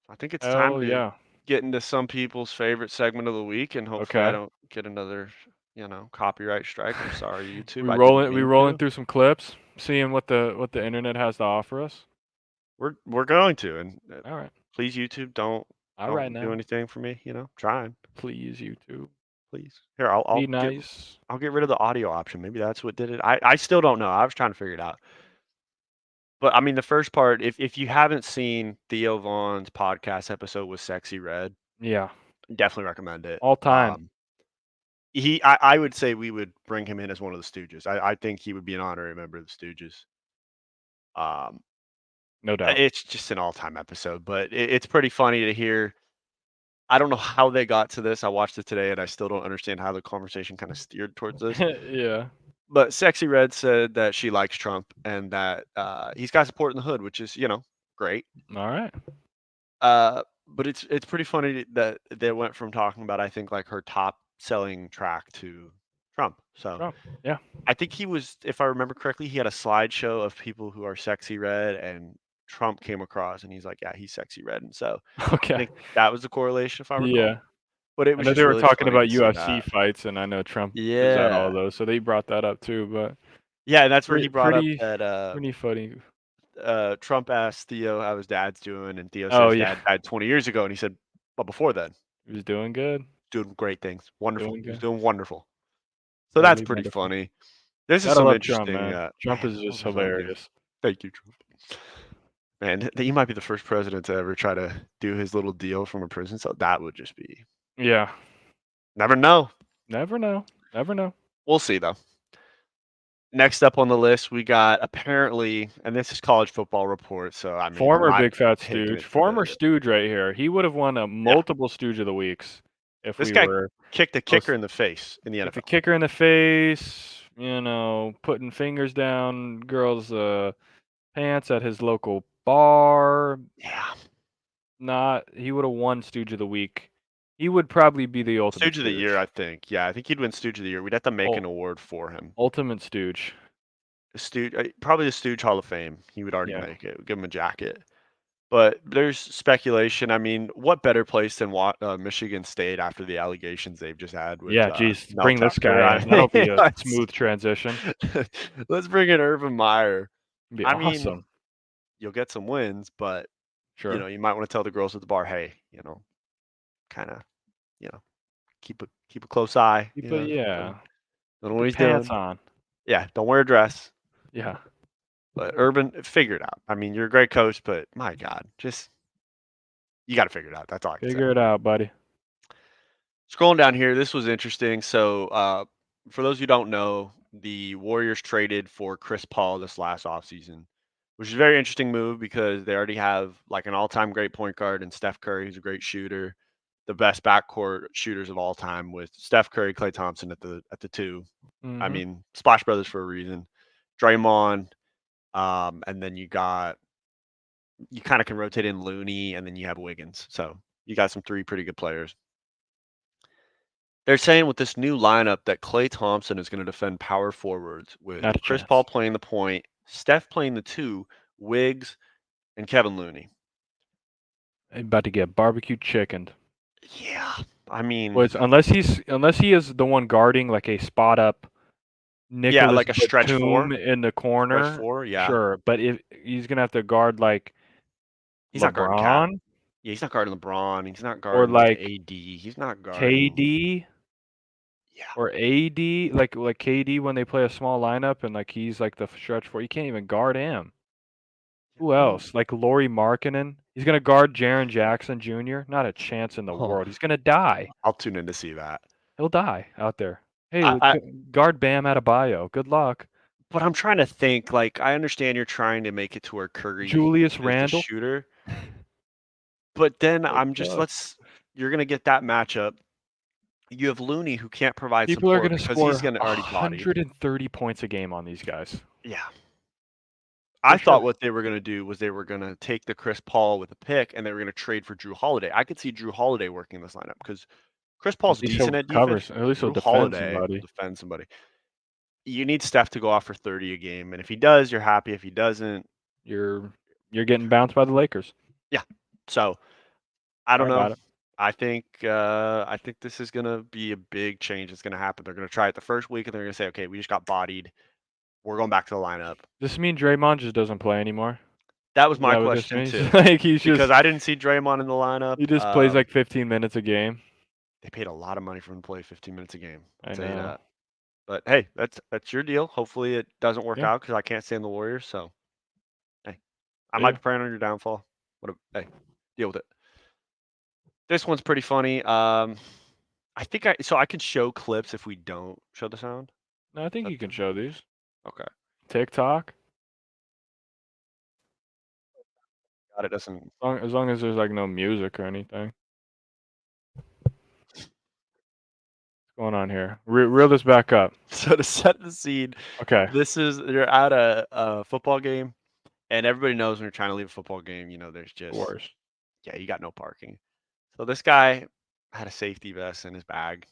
I think it's time Hell to yeah. get into some people's favorite segment of the week, and hopefully I Okay. don't get another, copyright strike. I'm sorry, YouTube. We I didn't rolling mean to. through some clips, seeing what the internet has to offer us. We're going to, and All right. please YouTube, don't All right do now. anything for me. Trying, Please, YouTube. please. Here, Be nice. I'll get rid of the audio option. Maybe that's what did it. I still don't know. I was trying to figure it out. But I mean, the first part, if you haven't seen Theo Vaughn's podcast episode with Sexy Red, Yeah. definitely recommend it. All time. I would say we would bring him in as one of the Stooges. I think he would be an honorary member of the Stooges. No doubt. It's just an all-time episode, but it's pretty funny to hear. I don't know how they got to this. I watched it today, and I still don't understand how the conversation kind of steered towards this. Yeah. But Sexy Red said that she likes Trump and that he's got support in the hood, which is great. All right. But it's pretty funny that they went from talking about, I think, like her top selling track to Trump. So Trump. Yeah. I think he was, if I remember correctly, he had a slideshow of people who are Sexy Red, and Trump came across, and he's like, "Yeah, he's Sexy Red," and so I Okay. think that was the correlation, if I recall. Yeah. But it I was know just they were really talking funny about to see UFC that. fights, and I know Trump is at all Yeah, those, so they brought that up too. But yeah, and that's where he brought up pretty that pretty funny. Trump asked Theo how his dad's doing, and Theo Oh says yeah. dad died 20 years ago, and he said, "But before then, He was doing good. doing great things, wonderful. Doing He was good. doing wonderful." So that's Totally pretty wonderful. funny. This is Gotta some love Trump, interesting. man. Trump Man, is what just was I doing? hilarious. Thank you, Trump. Man, he might be the first president to ever try to do his little deal from a prison. So that would just be. Yeah. Never know. Never know. Never know. We'll see though. Next up on the list, we got apparently, and this is College Football Report, so I mean, Former my Big Fat taking Stooge. it for Former the Stooge right here. He would have won a yeah. multiple Stooge of the Weeks if This we guy were kicked a kicker in the face in the kicked the NFL. kicker in the face, putting fingers down girls' pants at his local bar. Yeah, He would have won Stooge of the Week. He would probably be the ultimate Stooge of the Year, Stooge. I think. Yeah, I think he'd win Stooge of the Year. We'd have to make an Ul- award for him. Ultimate Stooge. Stooge, probably the Stooge Hall of Fame. He would already Yeah. make it. Give him a jacket. But there's speculation. I mean, what better place than Michigan State after the allegations they've just had with Yeah, geez. Mel Bring this Tucker? guy I in. That'll be mean, a smooth transition. let's bring in Urban Meyer. It'd be I mean, awesome. you'll get some wins, but Sure. you might want to tell the girls at the bar, hey, kind of, keep a close eye. Yeah. Don't know Keep what your he's pants doing. on. Yeah, don't wear a dress. Yeah. But Urban, figure it out. I mean, you're a great coach, but my God, just you got to figure it out. That's all I can say. Figure it out, buddy. Scrolling down here, this was interesting. So, for those who don't know, the Warriors traded for Chris Paul this last offseason, which is a very interesting move because they already have like an all-time great point guard and Steph Curry, who's a great shooter, the best backcourt shooters of all time with Steph Curry, Klay Thompson at the two. I Mhm. mean, Splash Brothers for a reason. Draymond, and then you kind of can rotate in Looney, and then you have Wiggins. So you got some three pretty good players. They're saying with this new lineup that Klay Thompson is going to defend power forwards with Not a Chris chance. Paul playing the point, Steph playing the two, Wiggs, and Kevin Looney. About to get barbecue chickened. Yeah, I mean, Unless he is the one guarding like a spot up Nicholas like a stretch Batum four. in the corner, Four, yeah. sure. But if he's gonna have to guard like He's not guarding Cat. LeBron Yeah, he's not guarding LeBron. He's not or guarding like AD. He's not guarding. KD Yeah, or AD, like KD when they play a small lineup and like he's like the stretch four, you can't even guard him. Who else? Like Lauri Markkanen. He's gonna guard Jaren Jackson Jr. Not a chance in the world. He's gonna die. I'll tune in to see that. He'll die out there. Hey, I, guard Bam Adebayo. Good luck. but I'm trying to think. Like, I understand you're trying to make it to where Curry Julius is the Randle. shooter, but then So I'm just tough. you're gonna get that matchup. You have Looney who can't provide People are support gonna because score he's gonna already bodied. 130 points a game on these guys. Yeah. I For thought sure. what they were gonna do was they were gonna take the Chris Paul with a pick and they were gonna trade for Drew Holiday. I could see Drew Holiday working in this lineup because Chris Paul's At least decent he'll at cover. defense. At least he'll Drew defend Holiday will somebody. defend somebody. You need Steph to go off for 30 a game, and if he does, you're happy. If he doesn't, You're getting bounced by the Lakers. yeah. So I don't Sorry know. about it. I think this is gonna be a big change that's gonna happen. They're gonna try it the first week, and they're gonna say, okay, we just got bodied. We're going back to the lineup. Does this mean Draymond just doesn't play anymore? That was Is my that what this question means? too, Like he's because just I didn't see Draymond in the lineup. he just plays like 15 minutes a game. They paid a lot of money for him to play 15 minutes a game. I'll I tell you know. that. But hey, that's your deal. Hopefully it doesn't work Yeah. out because I can't stand the Warriors. So hey, I Yeah. might be praying on your downfall. Hey, deal with it. This one's pretty funny. I think I can show clips if we don't show the sound. No, I think you can show these. Okay. TikTok. God, it doesn't. As long as there's like no music or anything. What's going on here? Reel this back up. So to set the scene, Okay. you're at a football game, and everybody knows when you're trying to leave a football game, there's just Worse. yeah, you got no parking. So this guy had a safety vest in his bag.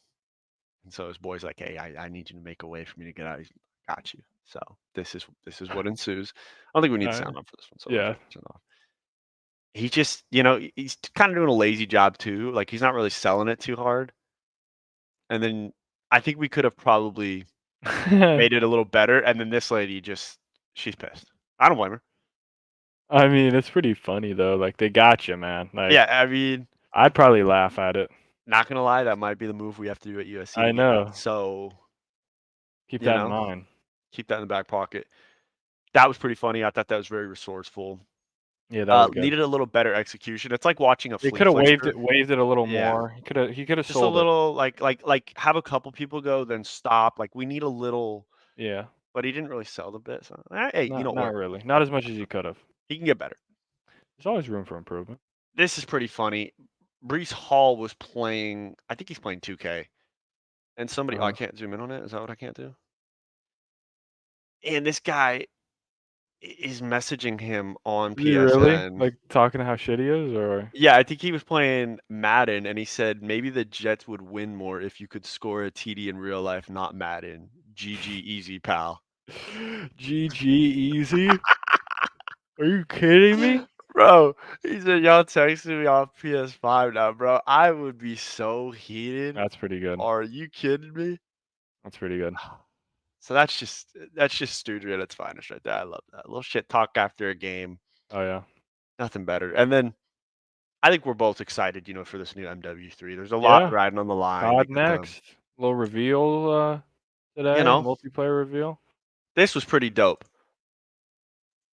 And so his boy's like, "Hey, I need you to make a way for me to get out." He's like, "Got you." So this is what ensues. I don't think we need sound on for this one. So Yeah. turn off. He just, he's kind of doing a lazy job too. Like he's not really selling it too hard. And then I think we could have probably made it a little better. And then this lady she's pissed. I don't blame her. I mean, it's pretty funny though. Like they got you, man. Like Yeah, I mean, I'd probably laugh at it. not gonna lie, that might be the move we have to do at USC. I know. So Keep that in mind. keep that in the back pocket. That was pretty funny. I thought that was very resourceful. Yeah, that was good. Needed a little better execution. It's like watching a They flea could have flicker. waved it a little Yeah. more. He could have Just a sold it. little like have a couple people go, then stop. Like we need a little Yeah. but he didn't really sell the bit. So hey, you know, Not really. Not as much as you could have. he can get better. There's always room for improvement. This is pretty funny. Brees Hall was playing. I think he's playing 2K, and somebody. Oh, I can't zoom in on it. Is that what I can't do? And this guy is messaging him on Is he really? PSN. Like, talking to how shit he is, or Yeah, I think he was playing Madden, and he said maybe the Jets would win more if you could score a TD in real life, not Madden. GG, easy, pal. GG easy? Are you kidding me? Bro, he said y'all texting me off PS5 now, bro. I would be so heated. That's pretty good. Are you kidding me? That's pretty good. So that's just stoogery at its finest right there. I love that. A little shit talk after a game. Oh, yeah. Nothing better. And then I think we're both excited, for this new MW3. There's a lot Yeah. riding on the line. COD Because, next. Little reveal, today, multiplayer reveal. this was pretty dope.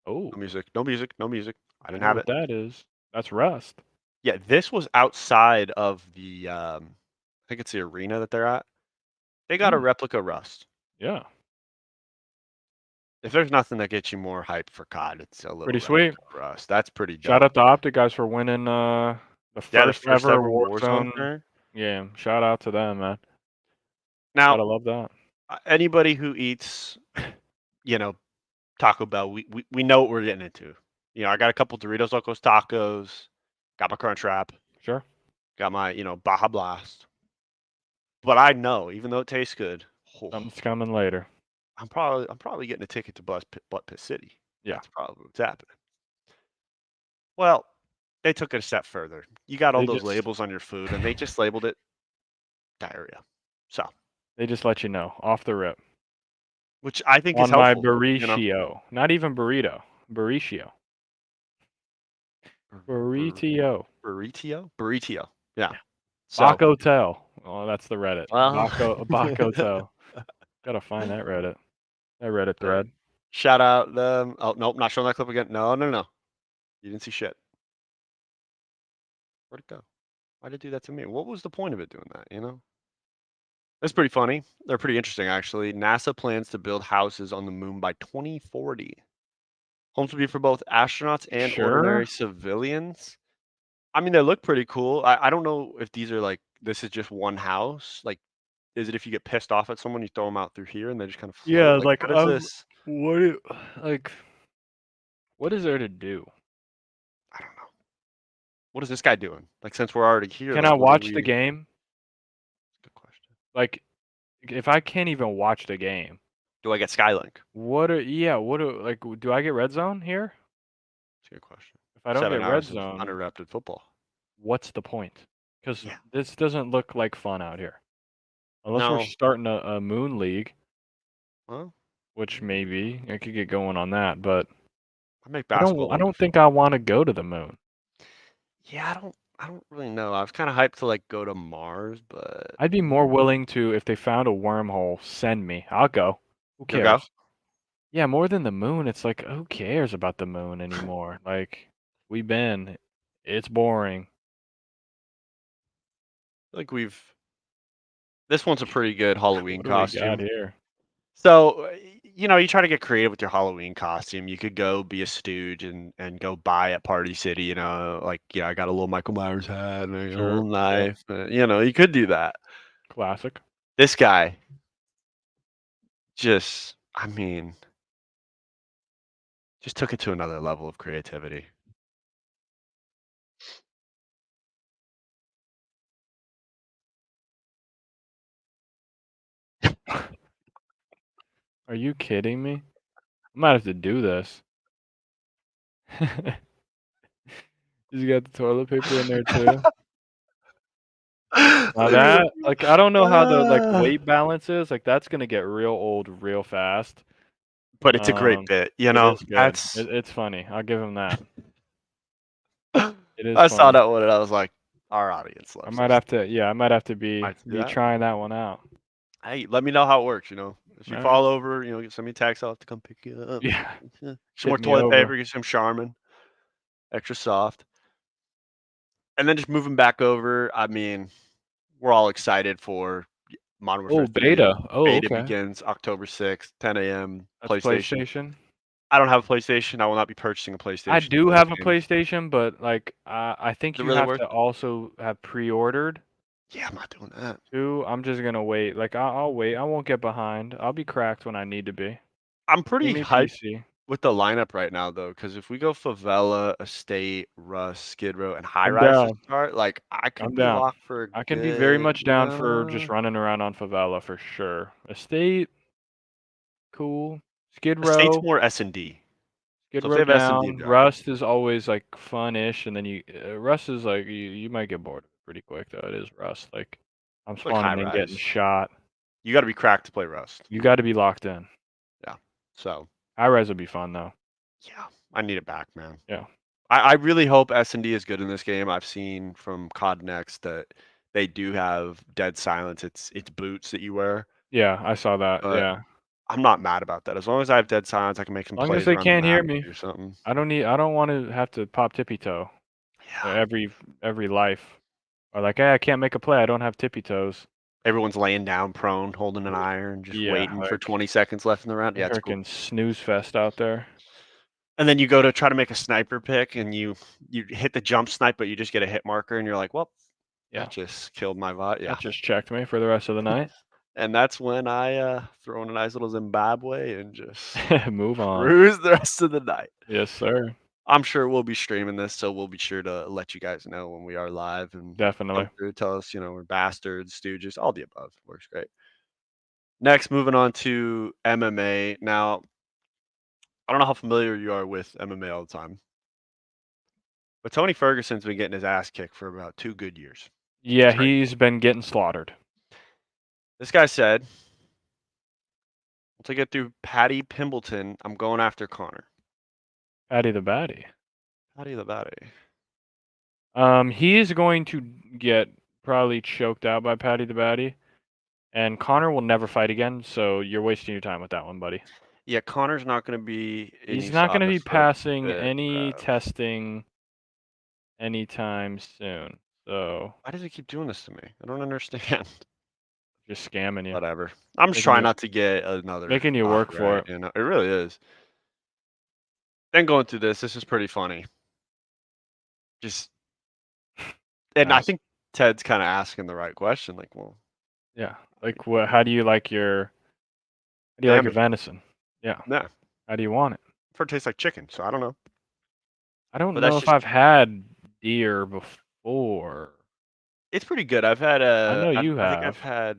Oh. No music. No music. No music. I didn't know have what it. that is. That's Rust. Yeah, this was outside of the, I think it's the arena that they're at. They got a replica Rust. Yeah. If there's nothing that gets you more hype for COD, it's a little Pretty sweet. Rust. That's pretty dope. Shout out to Optic guys for winning the first ever Warzone. thing. Yeah, shout out to them, man. Now, Gotta love that. Anybody who eats, Taco Bell, we know what we're getting into. I got a couple Doritos Locos Tacos, got my Crunch Wrap, Sure. got my, Baja Blast. But I know, even though it tastes good, Something's coming later. I'm probably getting a ticket to Butt Pit City. Yeah. That's probably what's happening. Well, they took it a step further. You got all those labels on your food, and they just labeled it diarrhea. So they just let you know off the rip. Which I think on is helpful. My Baritio, not even burrito, Baritio. Burrito. Burrito. Yeah. So, Bacotel. Oh, that's the Reddit. Well, Bacotel. Gotta find that Reddit. That Reddit thread. Shout out them. Oh nope, not showing that clip again. No. You didn't see shit. Where'd it go? Why'd it do that to me? What was the point of it doing that? That's pretty funny. They're pretty interesting, actually. NASA plans to build houses on the moon by 2040. Homes will be for both astronauts and ordinary civilians. I mean, they look pretty cool. I don't know if these are this is just one house. Like, is it if you get pissed off at someone, you throw them out through here and they just kind of float? Yeah, what is this? What is there to do? I don't know. What is this guy doing? Since we're already here, can I watch the game? Good question. If I can't even watch the game, do I get Skylink? Do I get Red Zone here? That's a good question. If I don't get Red Zone, uninterrupted football. What's the point? Because this doesn't look like fun out here. Unless we're starting a Moon League. Well, which maybe I could get going on that, but I don't think I want to go to the moon. Yeah, I don't really know. I was kind of hyped to go to Mars, but I'd be more willing to, if they found a wormhole, send me. I'll go. Who cares? You'll go? Yeah, more than the moon. It's like, who cares about the moon anymore? We've been. It's boring. This one's a pretty good Halloween costume. What do we got here? So, you try to get creative with your Halloween costume. You could go be a stooge and go buy at Party City, I got a little Michael Myers hat and a little knife. You could do that. Classic. This guy just took it to another level of creativity. Are you kidding me? I might have to do this. You got the toilet paper in there too. Now that I don't know how the weight balance is. That's gonna get real old real fast. But it's a great bit, It's funny. I'll give him that. It is. I saw that one and I was like, our audience loves. I might have to be trying that one out. Hey, let me know how it works. If you fall over, send me a text. I'll have to come pick you up. Yeah. Some more toilet paper, get some Charmin, extra soft. And then just moving back over, we're all excited for Modern Warfare Oh, 3. beta. Oh, Beta okay. begins October 6th, 10 a.m. That's PlayStation. PlayStation. I don't have a PlayStation. I will not be purchasing a I PlayStation do for this have a game. PlayStation, but like I think Is it you really have worth to it? also have pre-ordered Yeah, I'm not doing that. too. I'm just gonna wait. Like I'll wait. I won't get behind. I'll be cracked when I need to be. I'm Give pretty me hyped PC. with the lineup right now, though, because if we go Favela, Estate, Rust, Skid Row, and High I'm Rise to down. start, like I I'm could be down. locked for a I can be very good. much down for just running around on Favela for sure. Estate, cool. Skid Estate's Row, more S&D. Skid So if they Row have S&D, down. be all right. Rust is always like fun-ish, and then Rust is like you might get bored pretty quick though. It is Rust. Like I'm It's like High spawning in, getting Rise. shot. You got to be cracked to play Rust. You got to be locked in. Yeah. So High res would be fun though. yeah, I need it back, man. Yeah. I really hope S&D is good in this game. I've seen from COD Next that they do have dead silence. It's boots that you wear, Yeah, I saw that. but Yeah. I'm not mad about that. As long as I have dead silence, I can make some As long as plays they around the can't hear map me. or something. I don't want to have to pop tippy toe Yeah. every life. Or like, hey, I can't make a play. I don't have tippy toes. Everyone's laying down prone, holding an Y- iron, just Yeah, waiting for like 20 seconds left in the round. Yeah, it's cool. freaking snooze fest out there. And then you go to try to make a sniper pick and you hit the jump snipe, but you just get a hit marker and you're like, well, Yeah. that just killed my bot. Yeah. That just checked me for the rest of the night. And that's when I throw in a nice little Zimbabwe and just Move on. cruise the rest of the night. Yes, sir. I'm sure we'll be streaming this, so we'll be sure to let you guys know when we are live and Definitely. come through, tell us, we're bastards, stooges, all the above. Works great. Next, moving on to MMA. Now, I don't know how familiar you are with MMA all the time, but Tony Ferguson's been getting his ass kicked for about 2 good years. Yeah, Straight. he's been getting slaughtered. This guy said, "To get through Paddy Pimbleton, I'm going after Connor." Paddy the Baddy. Paddy the Baddy. He is going to get probably choked out by Paddy the Baddy, and Connor will never fight again. So you're wasting your time with that one, buddy. Yeah, Connor's not going to be any He's not going to be solace for a passing bit, any bruv. testing anytime soon. So Why does he keep doing this to me? I don't understand. just scamming you, Whatever. I'm just making trying you not to get another making you work for it. copyright, It really is. Then going through this is pretty funny. Just and I Ask. think Ted's kinda asking the right question, like, well, Yeah. Like what? How do you like your? How do you like your salmon. venison? Yeah. Yeah, How do you want it? for it tastes like chicken, so I don't know. I don't But know that's if just I've had deer before. it's pretty good. I've had I know you I think have.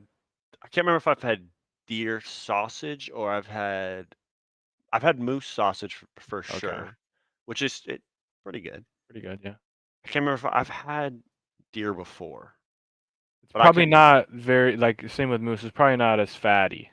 I can't remember if I've had deer sausage or I've had moose sausage for Okay. sure, which is pretty good. Pretty good. Yeah. I can't remember if I've had deer before, It's but I probably can't remember. not very like same with moose. It's probably not as fatty,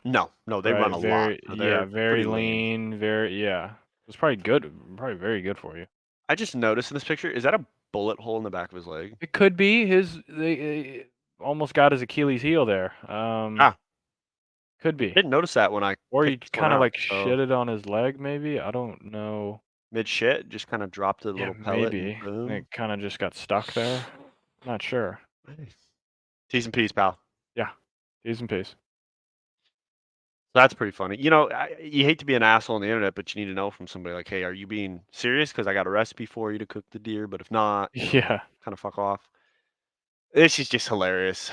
No, they run right? a lot, Very so yeah, they're very pretty lean. lean. Very yeah. It's probably good. Probably very good for you. I just noticed in this picture, is that a bullet hole in the back of his leg? It could be his. They almost got his Achilles heel there. Ah, Could I be. didn't notice that when I Or he picked this one kind of out. like So shitted on his leg, maybe. I don't know. mid shit, just kind of dropped a Yeah, little pellet and maybe. boom. It kind of just got stuck there. Not sure. Hey. T's and P's, pal. Yeah. T's and P's. That's pretty funny. You hate to be an asshole on the internet, but you need to know from somebody like, hey, are you being serious? Because I got a recipe for you to cook the deer, but if not, Yeah. kind of fuck off. This is just hilarious.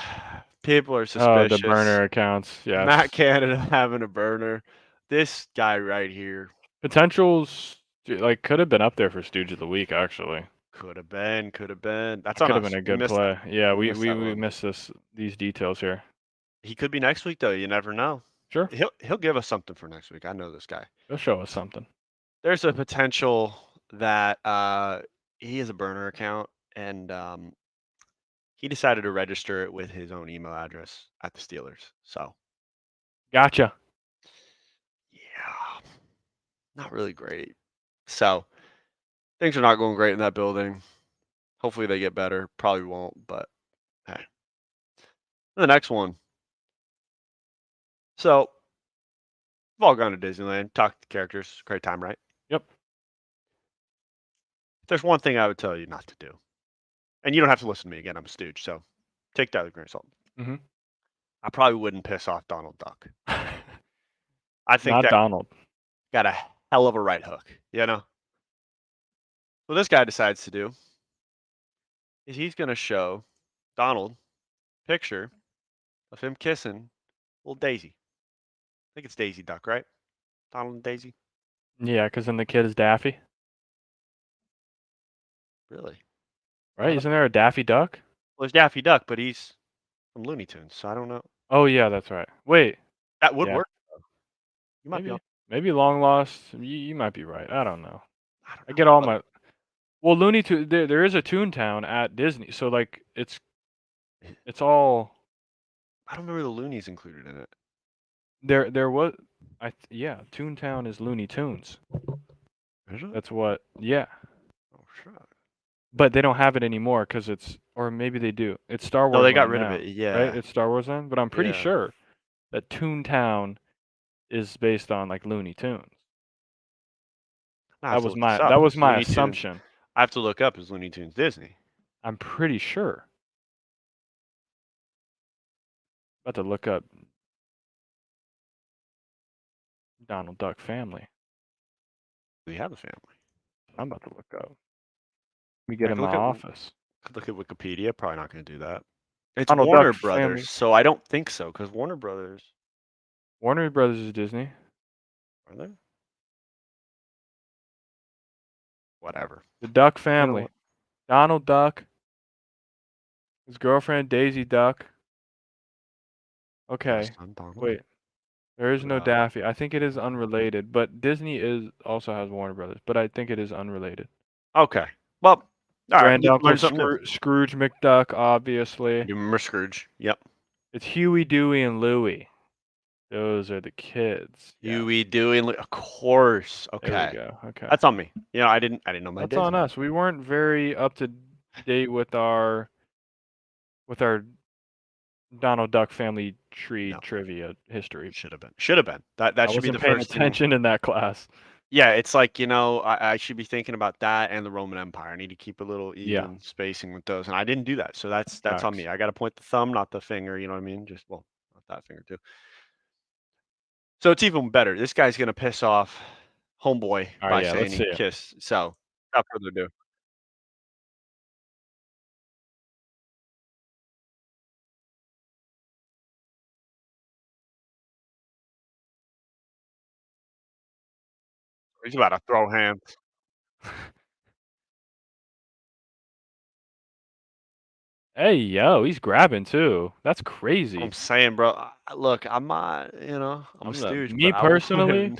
People are Oh, the suspicious. burner accounts. Matt Yes. Canada having a burner. This guy right here Potentials like could have been up there for Stooge of the Week actually. could have been, could have been. That's That on could have been us. a We good missed that. play. Yeah, We missed that we one. missed these details here. He could be next week though. You never know. Sure. He'll give us something for next week. I know this guy. He'll show us something. There's a potential that he has a burner account and he decided to register it with his own email address at the Steelers. So Gotcha. yeah, not really great. So things are not going great in that building. Hopefully they get better. Probably won't, but hey. The next one. So we've all gone to Disneyland, talked to characters, great time, right? Yep. If there's one thing I would tell you not to do, and you don't have to listen to me again, I'm a stooge, so take that with a grain of salt. Mhm. I probably wouldn't piss off Donald Duck. I think Not that Donald. got a hell of a right hook, you know? What this guy decides to do is he's gonna show Donald picture of him kissing little Daisy. I think it's Daisy Duck, right? Donald and Daisy? Yeah, because then the kid is Daffy, Really? right? Isn't there a Daffy Duck? Well, there's Daffy Duck, but he's from Looney Tunes, so I don't know. Oh yeah, that's right. Wait, That would yeah, work. You might be on. maybe Long Lost. You might be right. I don't know. I don't I know. get all my. Well, Looney Tunes. There is a Toontown at Disney, so like it's all I don't remember the Loonies included in it. there was. Yeah, Toontown is Looney Tunes. Is it? That's what. Yeah, Oh, shit. but they don't have it anymore because it's, or maybe they do. It's Star No, Wars they got Land rid of now, it. Yeah. right? It's Star Wars Land, but I'm pretty Yeah. sure that Toontown is based on like Looney Tunes. I have That to was look this my up. that was It's my Looney Tunes. assumption. I have to look up is Looney Tunes Disney. I'm pretty sure. About to look up Donald Duck family. We have a family. I'm about to look up. Let me get I in can my look at office. look at Wikipedia. Probably not going to do that. It's Donald Warner Duck Brothers, family. so I don't think so. Because Warner Brothers, Warner Brothers is Disney. are they? Whatever. The Duck You know family. what? Donald Duck. His girlfriend Daisy Duck. My Okay. son Donald. Wait. There is no Yeah. Daffy. I think it is unrelated, but Disney also has Warner Brothers, but I think it is unrelated. Okay. Well, all right. Grand Uncle Learn something new. Scrooge McDuck, obviously. You remember Scrooge? Yep. It's Huey, Dewey, and Louie. Those are the kids. Yeah. Huey, Dewey, and of course. There we Okay. go. Okay. That's on me. You know, I didn't know my That's on Disney. us. We weren't very up to date with our Donald Duck family tree No. trivia history. Should have been. Should have been. That I should be wasn't the paying first thing. attention in that class. Yeah, it's like, you know, I should be thinking about that and the Roman Empire. I need to keep a little Yeah. even spacing with those, and I didn't do that. So that's on Facts. me. I got to point the thumb, not the finger. You know what I mean? Just well, not that finger too. So it's even better. This guy's gonna piss off homeboy All right, by yeah, saying let's he see it. kissed. So without further ado, he's about to throw hands. Hey, yo, he's grabbing too. That's crazy. I'm saying, bro. Look, I'm not. You know, I'm a stooge, me but personally,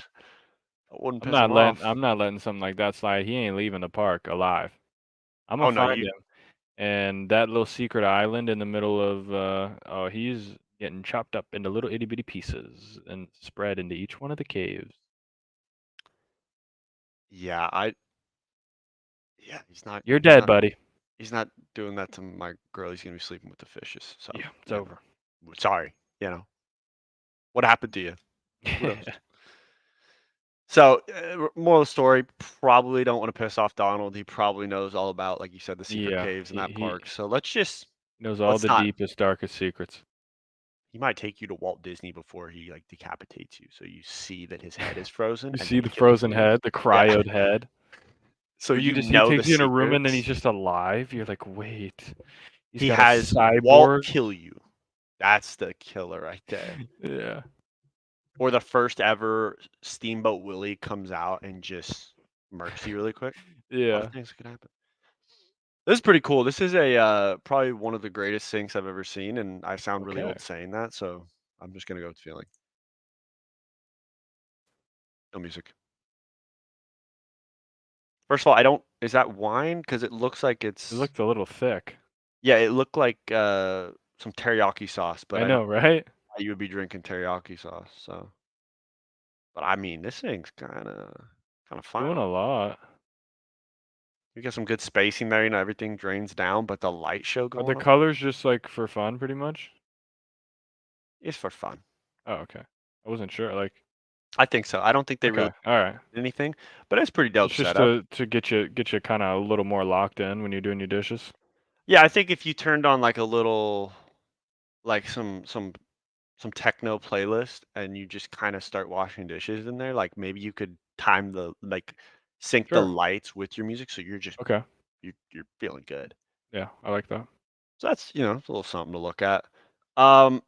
I wouldn't piss him off. I'm not letting something like that slide. He ain't leaving the park alive. I'm Oh gonna no, find you. him. And that little secret island in the middle of oh, he's getting chopped up into little itty bitty pieces and spread into each one of the caves. Yeah, Yeah, he's not. You're he's dead, not- buddy. He's not doing that to my girl. He's gonna be sleeping with the fishes. So Yeah, it's you over. know, sorry. You know, what happened to you? Who knows? So, moral of the story: probably don't want to piss off Donald. He probably knows all about, like you said, the secret Yeah, caves in that he park. So let's just. knows all Let's the not. deepest, darkest secrets. He might take you to Walt Disney before he like decapitates you, so you see that his head is frozen. You and see then the he can frozen leave. head, the cryoed head. So Or you he know the takes you in a room and then he's secrets. just alive. You're like, wait. He got a has cyborg. Walt kill you. That's the killer right there. Yeah. Or the first ever Steamboat Willie comes out and just murks you really quick. A lot Yeah. of things could happen. This is pretty cool. This is a probably one of the greatest syncs I've ever seen, and I sound really Okay. old saying that, so I'm just gonna go with feeling. No music. First of all, I don't. Is that wine? Because it looks like it's. It looked a little thick. Yeah, it looked like some teriyaki sauce, but I I know, right? thought you would be drinking teriyaki sauce. So, but I mean, this thing's kind of fine. Doing a lot. You get some good spacing there. You know, everything drains down, but the light show Are going the on colors just like for fun, pretty much? is for fun. Oh, okay. I wasn't sure. Like, I think so. I don't think they really okay, all right. did anything, but it's pretty dope It's just setup. to get you kind of a little more locked in when you're doing your dishes. Yeah, I think if you turned on like a little, like some some techno playlist and you just kind of start washing dishes in there, like maybe you could time the sync the Sure. lights with your music so you're just Okay. you're feeling good. Yeah, I like that. So that's it's a little something to look at. Um,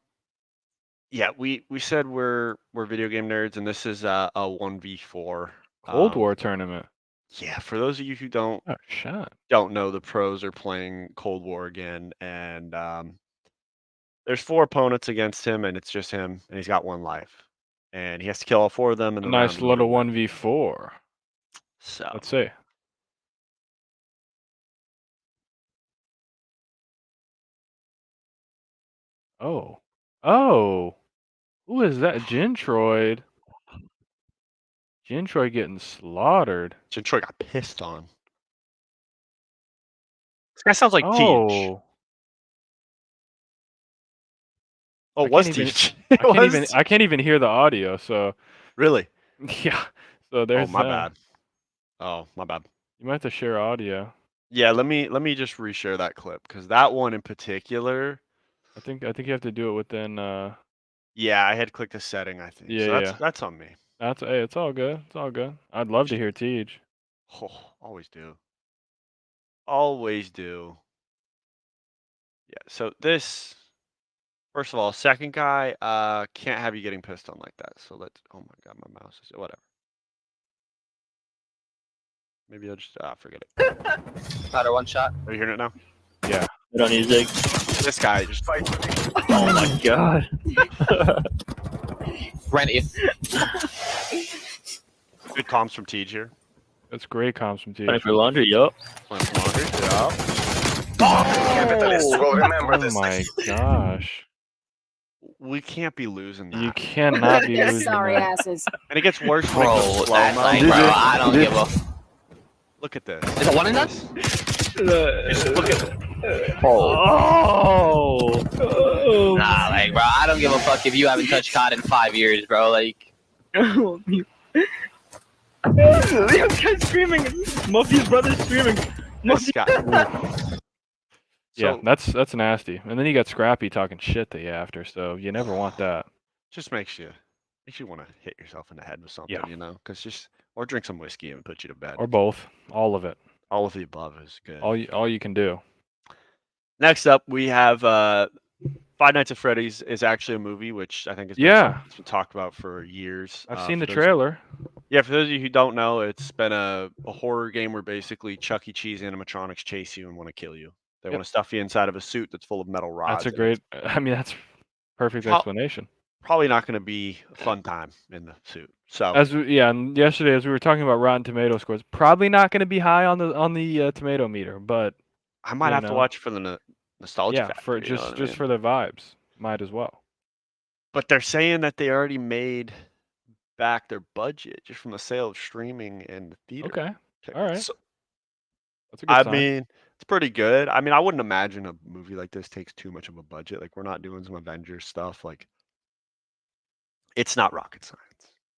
yeah, we said we're video game nerds, and this is a 1v4. Cold War tournament. Yeah, for those of you who don't Oh, shit. know, the pros are playing Cold War again, and there's 4 opponents against him, and it's just him, and he's got 1 life, and he has to kill all 4 of them in A the nice round in order little to win. 1v4. So Let's see. Oh. Oh. Who is that? Jintroid. Jintroid getting slaughtered. Troy got pissed on. This guy sounds like Teach. Oh. Oh, I was can't even Teach? I can't even hear the audio, so Really? yeah. So Oh, there's my that. bad. Oh, my bad. You might have to share audio. Yeah, let me just reshare that clip because that one in particular. I think you have to do it within Yeah, I had clicked a setting, I think. So yeah. that's on me. That's hey, it's all good. It's all good. I'd love to hear Teej. Oh, always do. Always do. Yeah. So this, first of all, second guy, can't have you getting pissed on like that. So let's. Oh my god, my mouse is whatever. Maybe I'll just forget it. Powder one shot. Are you hearing it now? Yeah. We don't need Zig. This guy just fights with me. Oh my god. Ran you. Good comms from Tej here. That's great comms from Teej. Time for laundry, yup. Playing some laundry. Yeah. Capitalists will remember Oh this. my gosh. We can't be losing that. You cannot be Yes, losing sorry that. asses. And it gets worse when it Bro, goes slow that's mo. like, bro, I don't give a. Look at this. Is it one and done? Just look at it. Oh. Nah, like, bro, I don't give a fuck if you haven't touched COD in 5 years, bro. Like. This guy's screaming. Muffy's brother's screaming. This guy. Yeah, So, that's nasty. And then you got Scrappy talking shit to you after, so you never want that. just makes you want to hit yourself in the head with something, Yeah. because just or drink some whiskey and put you to bed. Or both. All of it. All of the above is good. All you can do. Next up, we have Five Nights at Freddy's is actually a movie, which I think has been Yeah. something that's been talked about for years. I've seen for the those- trailer. Yeah, for those of you who don't know, it's been a horror game where basically Chuck E. Cheese animatronics chase you and want to kill you. They Yep. want to stuff you inside of a suit that's full of metal rods. That's a and great I mean that's perfect How- explanation. probably not going to be a fun time in the suit. So And yesterday as we were talking about Rotten Tomato scores, probably not going to be high on the tomato meter, but I might you have to know. watch it for the nostalgia yeah, factor. for you know just what I just mean? for the vibes, might as well. But they're saying that they already made back their budget just from the sale of streaming and the theater. Okay. tickets. All right. So, That's a good I sign. mean, it's pretty good. I mean, I wouldn't imagine a movie like this takes too much of a budget. Like, we're not doing some Avengers stuff. Like, it's not rocket science.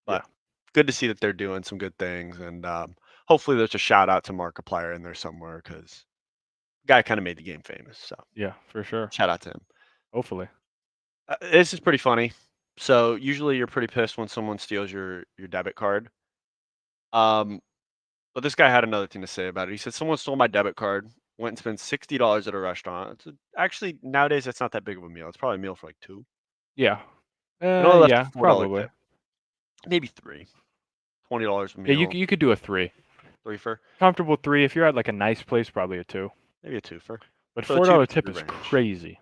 But good to see that they're doing some good things. And hopefully there's a shout out to Markiplier in there somewhere because the guy kind of made the game famous. So Yeah, for sure. shout out to him. Hopefully. This is pretty funny. So usually you're pretty pissed when someone steals your debit card. But this guy had another thing to say about it. He said someone stole my debit card, went and spent $60 at a restaurant. Actually, nowadays that's not that big of a meal. It's probably a meal for like 2. Yeah. It only left Yeah, a $4 probably. tip. Maybe 3. $20 a Yeah, meal. you could do a 3. 3 for Comfortable 3 if you're at like a nice place, probably a 2. maybe a 2 for. But So a $4 2 tip is range. crazy.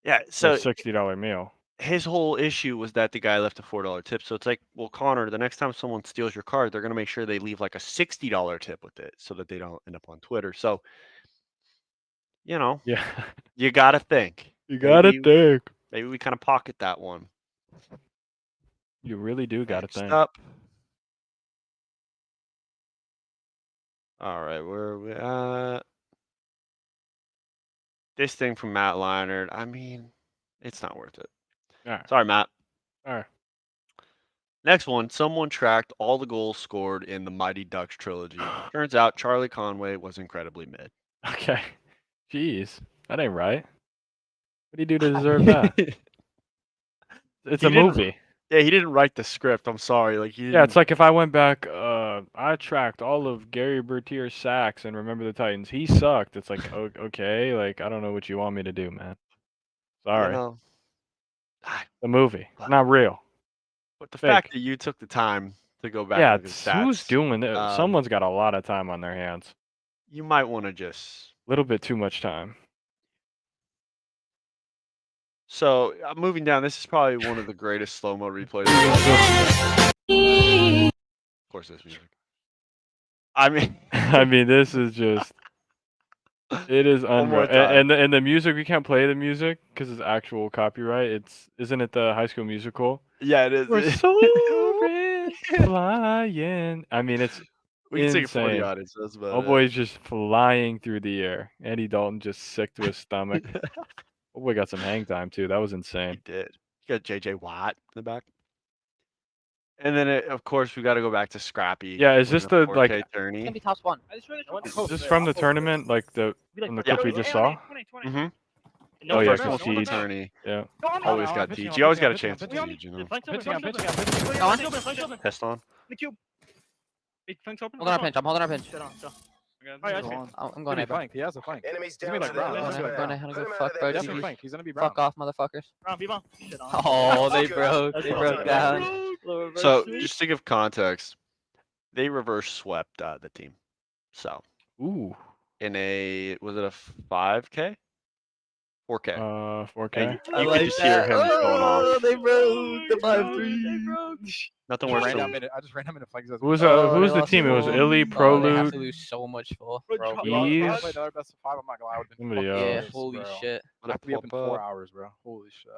Yeah. For So a $60 meal. his whole issue was that the guy left a $4 tip. So it's like, well, Connor, the next time someone steals your card, they're gonna make sure they leave like a $60 tip with it so that they don't end up on Twitter. So, Yeah. you gotta think. You gotta Maybe- think. Maybe we kind of pocket that one. You really do gotta Next think. up. All right, where are we at? This thing from Matt Leinart. I mean, it's not worth it. All right. Sorry, Matt. All right. Next one. Someone tracked all the goals scored in the Mighty Ducks trilogy. Turns out Charlie Conway was incredibly mid. Okay. Jeez. That ain't right. What do you do to deserve that? It's He a didn't- movie. Yeah, he didn't write the script. I'm sorry. Like he Yeah, it's didn't- like if I went back, I tracked all of Gary Bertier's sacks and Remember the Titans. He sucked. It's like, okay, like I don't know what you want me to do, man. Sorry. You know, The movie, not real. but the Fake. fact that you took the time to go back Yeah, and look at the who's stats, doing it? um, Someone's got a lot of time on their hands. you might want to just. A little bit too much time. So moving down, this is probably one of the greatest slow mo replays. Of course, this music. I mean, I mean, this is just. It is One more unreal. time. And the music, we can't play the music because it's actual copyright. Isn't it the High School Musical? yeah, it is. We're soaring, flying. I mean, it's We can sing it for the insane. audience. That's about Oh it. boy's just flying through the air. Andy Dalton just sick to his stomach. Oh boy got some hang time too. That was He insane. did. You got JJ Watt in the back. And then, of course, we got to go back to Scrappy. Yeah, is this winning a the, like- 4K It's tourney. gonna be tops one. Is this from the tournament, like from the clip we just saw? Mm-hmm. Oh, yeah, First cause one from the Teej. tourney. Yeah. Always got Teej. You always got a chance to Teej, you know. Pissed on. I'm holding our pinch. I'm holding our pinch. I'm going to flank. He has a flank. Enemies Gonna down be to like Brown. them. He's I'm going to go fuck, bro. Definitely GG. flank. He's gonna be Brown. Fuck off, motherfuckers. Oh, Oh, they good. broke. They broke down. So, just to give context, they reverse swept the team. So, Ooh. in a, was it a 5K? 4K. 4K. And you could just hear him going off. They broke the 5-3. Nothing I worse just ran than him in. I just ran him into flanks. Who was the team? It was Illy, They have Prolude, to lose so much full. Bro, Ease. if I played another best of 5, I'm not gonna lie. I would've been Somebody fucking else. Yeah, pissed, holy bro. shit. I have to be up in 4 hours, bro. Holy shit.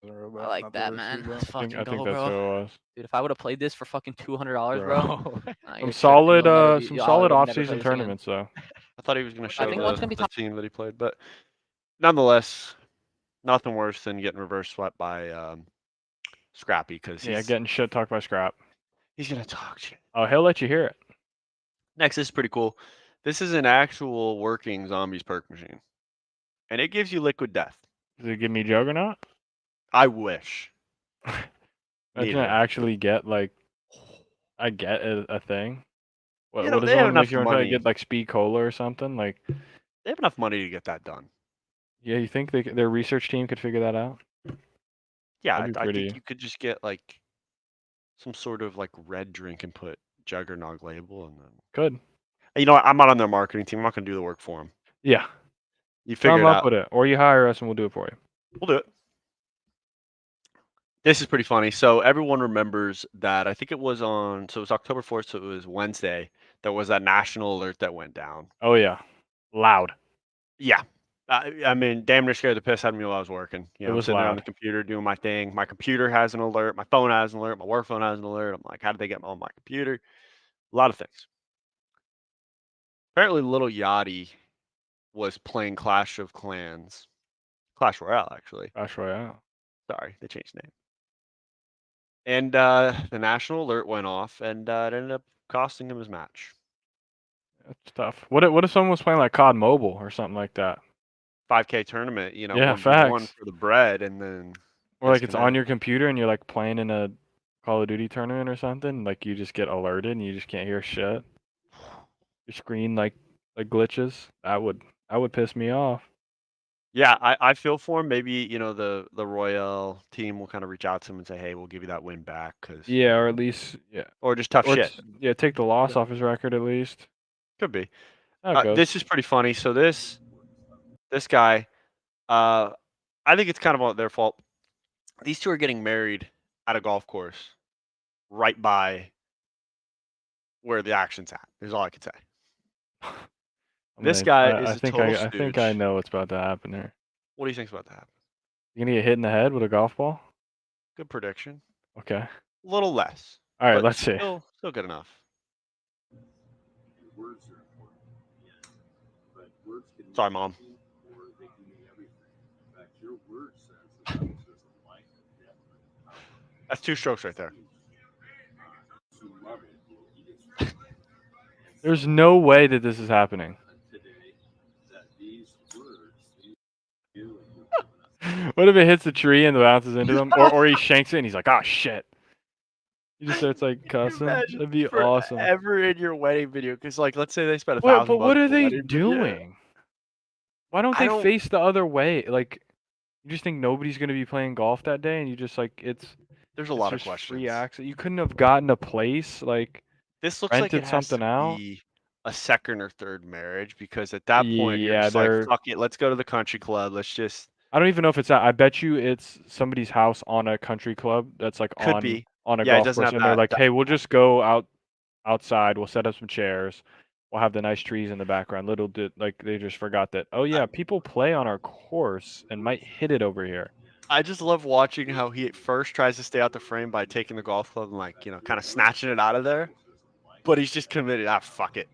I like that, man. Let's I think fucking go, that's who it bro. was. Dude, if I would have played this for fucking $200, bro. Nah, Some you're tripping. solid, You'll never be- some I solid would never play off-season this again. tournaments though. I thought he was going to show think one's gonna be the top- team that he played, but nonetheless, nothing worse than getting reverse swept by Scrappy because Yeah, getting shit talked by Scrap. he's going to talk shit. Oh, he'll let you hear it. Next, this is pretty cool. This is an actual working zombies perk machine, and it gives you liquid death. Does it give me Juggernaut? I wish. Imagine Neither. I actually get like, I get a thing. What, You know, what is they the have one enough if you're trying to money. get like Speed Cola or something? Like, They have enough money to get that done. yeah, you think their research team could figure that out? Yeah, That'd be I pretty- think you could just get like some sort of like red drink and put Juggernaut label, and then Could. you know what? I'm not on their marketing team. I'm not going to do the work for them. Yeah. You figure Come it up out. with it, or you hire us and we'll do it for you. We'll do it. This is pretty funny. So everyone remembers that I think it was on. So it was October 4th. So it was Wednesday. There was that national alert that went down. Oh yeah, loud. Yeah. I mean, damn near scared the piss out of me while I was working. You know, It I'm was sitting there on loud. the computer doing my thing. My computer has an alert. My phone has an alert. My work phone has an alert. I'm like, how did they get on my computer? A lot of things. Apparently, Little Yachty was playing Clash of Clans. Clash Royale, actually. Clash Royale. Sorry, they changed the name. And the national alert went off, and it ended up costing him his match. That's tough. What if someone was playing like COD Mobile or something like that? 5K tournament, you know, Yeah, 1v1 facts. for the bread, and then Or like it's on disconnect. your computer and you're like playing in a Call of Duty tournament or something. Like you just get alerted and you just can't hear shit. Your screen like glitches. That would piss me off. Yeah, I feel for him. Maybe, you know, the Royale team will kind of reach out to him and say, hey, we'll give you that win back. Yeah, or at least yeah. Or just tough Or shit. yeah, take the loss off his record at least. Could be. How it goes. This is pretty funny. So this guy, I think it's kind of their fault. These two are getting married at a golf course right by where the action's at. Is all I could say. This guy is I a think total I think I stooge. know what's about to happen here. What do you think's about to happen? You gonna get hit in the head with a golf ball? Good prediction. Okay. A little less. All right, but let's see. Still good enough. Sorry, Mom. That's 2 strokes right there. There's no way that this is happening. What if it hits the tree and bounces into them, or he shanks it and he's like, "Oh shit!" He just starts like cussing. That'd be awesome. Forever in your wedding video, because like, let's say they spent What? $1,000 But what are on the they wedding video. doing? Why don't I they don't- face the other way? Like, you just think nobody's gonna be playing golf that day, and you just like There's a it's lot of just questions. free access. You couldn't have gotten a place like. This looks like rented it has something to out? be a second or third marriage, because at that point you're Yeah, just like, they're. fuck it, let's go to the country club. Let's just I don't even know if it's that. I bet you it's somebody's house on a country club that's like could on be. on a Yeah, it golf doesn't course, have and they're that. like, "Hey, we'll just go outside. We'll set up some chairs. We'll have the nice trees in the background." Little did like they just forgot that. Oh yeah, people play on our course and might hit it over here. I just love watching how he at first tries to stay out the frame by taking the golf club and like, kind of snatching it out of there. But he's just committed. Ah, fuck it.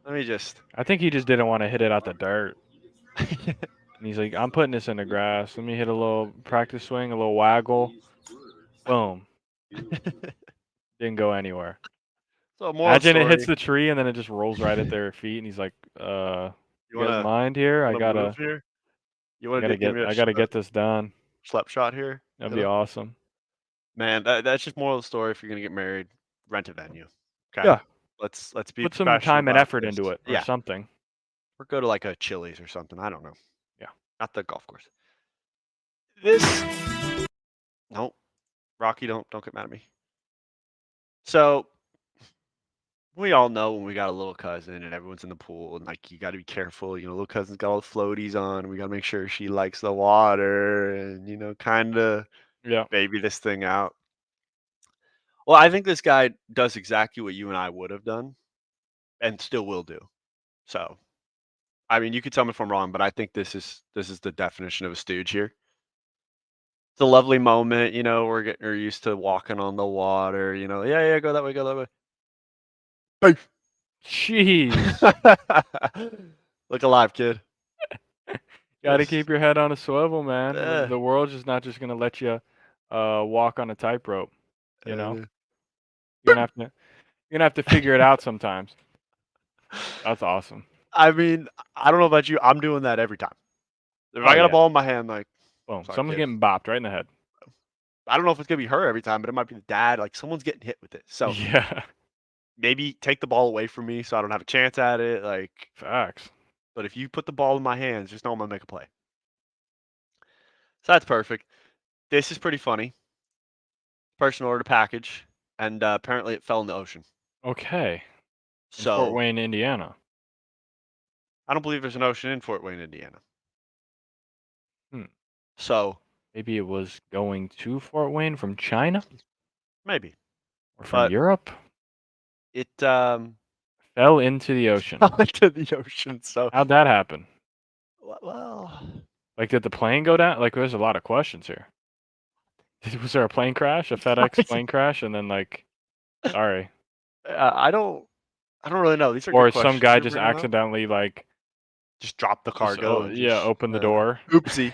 Let me just. I think he just didn't want to hit it out the dirt. And he's like, "I'm putting this in the grass. Let me hit a little practice swing, a little waggle. Boom. Didn't go anywhere." So more Imagine it story. hits the tree and then it just rolls right at their feet, and he's like, You you guys wanna, mind here? I wanna gotta, move here? You I want gotta to give get, me a I gotta get this done. slap shot here? That'd You be know? awesome. Man, that's just moral of the story. If you're gonna get married, rent a venue. Okay. Yeah. Let's be Put some professional time and about effort into this. it, or Yeah. something. Or go to like a Chili's or something. I don't know. Yeah. Not the golf course. This. Nope. Rocky, don't get mad at me. So we all know when we got a little cousin and everyone's in the pool and like you got to be careful. Little cousin's got all the floaties on. We got to make sure she likes the water and kind of Yeah. baby this thing out. Well, I think this guy does exactly what you and I would have done, and still will do. So, I mean, you could tell me if I'm wrong, but I think this is the definition of a stooge here. It's a lovely moment, we're used to walking on the water, yeah, go that way, go that way. Jeez. Look alive, kid. Gotta Yes. keep your head on a swivel, man. Yeah. The world's just not just gonna let you walk on a tightrope. You know, you're gonna have to figure it out sometimes. That's awesome. I mean, I don't know about you. I'm doing that every time. If Oh, I got yeah. a ball in my hand, like, Boom. sorry, Someone's kid. getting bopped right in the head. I don't know if it's gonna be her every time, but it might be the dad. Like, someone's getting hit with it. So Yeah. maybe take the ball away from me so I don't have a chance at it. Like, Facts. but if you put the ball in my hands, just know I'm gonna make a play. So that's perfect. This is pretty funny. Person ordered a package, and apparently it fell in the ocean. Okay. In So Fort Wayne, Indiana. I don't believe there's an ocean in Fort Wayne, Indiana. Hmm. So Maybe it was going to Fort Wayne from China maybe or from But- Europe. it Fell into the ocean. fell into the ocean. So How'd that happen? well, Like, did the plane go down? Like, there's a lot of questions here. Was there a plane crash, a FedEx plane crash, and then like, sorry, I don't really know. These are or good some guy questions just you're bringing up. accidentally like, Just dropped the just, cargo. and yeah, just, opened the door. Oopsie,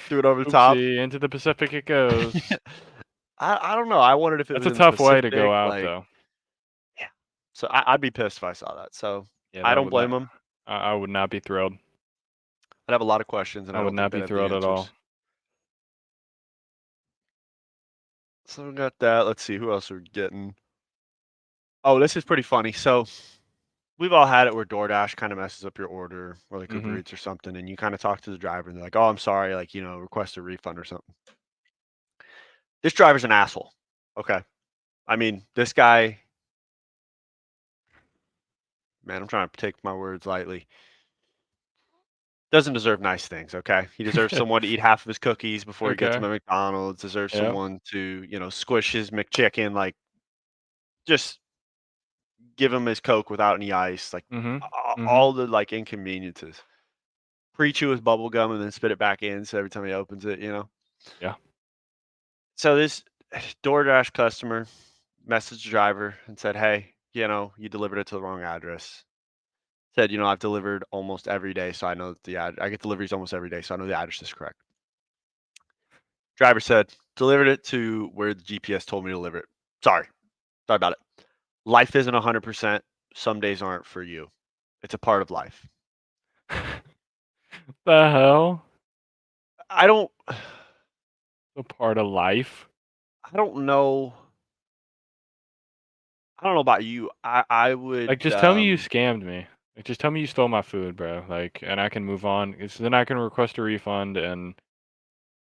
threw it over the top. Oopsie, into the Pacific it goes. I don't know. I wondered if it That's was a in the tough way to Pacific, go out, like, though. So I'd be pissed if I saw that. So Yeah, I that don't would blame not- him. I would not be thrilled. I'd have a lot of questions, and I I would don't not think be they'd have the thrilled at all. answers. So we got that. Let's see who else we're getting. Oh, this is pretty funny. So we've all had it where DoorDash kind of messes up your order, or like Uber Mhm. Eats or something, and you kind of talk to the driver, and they're like, "Oh, I'm sorry," like request a refund or something. This driver's an asshole. Okay, I mean this guy. Man, I'm trying to take my words lightly. Doesn't deserve nice things, okay? He deserves someone to eat half of his cookies before he gets Okay. them at McDonald's. Deserves Yep. someone to, squish his McChicken, like, just give him his Coke without any ice, like, Mm-hmm. all the, like, inconveniences. Pre-chew his bubble gum and then spit it back in, so every time he opens it, Yeah. So this DoorDash customer messaged the driver and said, "Hey, you delivered it to the wrong address." Said, "I've delivered almost every day, so I know that I get deliveries almost every day, so I know the address is correct." Driver said, "Delivered it to where the GPS told me to deliver it. Sorry about it. Life isn't 100%. Some days aren't for you. It's a part of life." The hell? I don't A part of life. I don't know. I don't know about you. I would Like, just tell me you scammed me. Like, just tell me you stole my food, bro. Like, and I can move on. Then I can request a refund and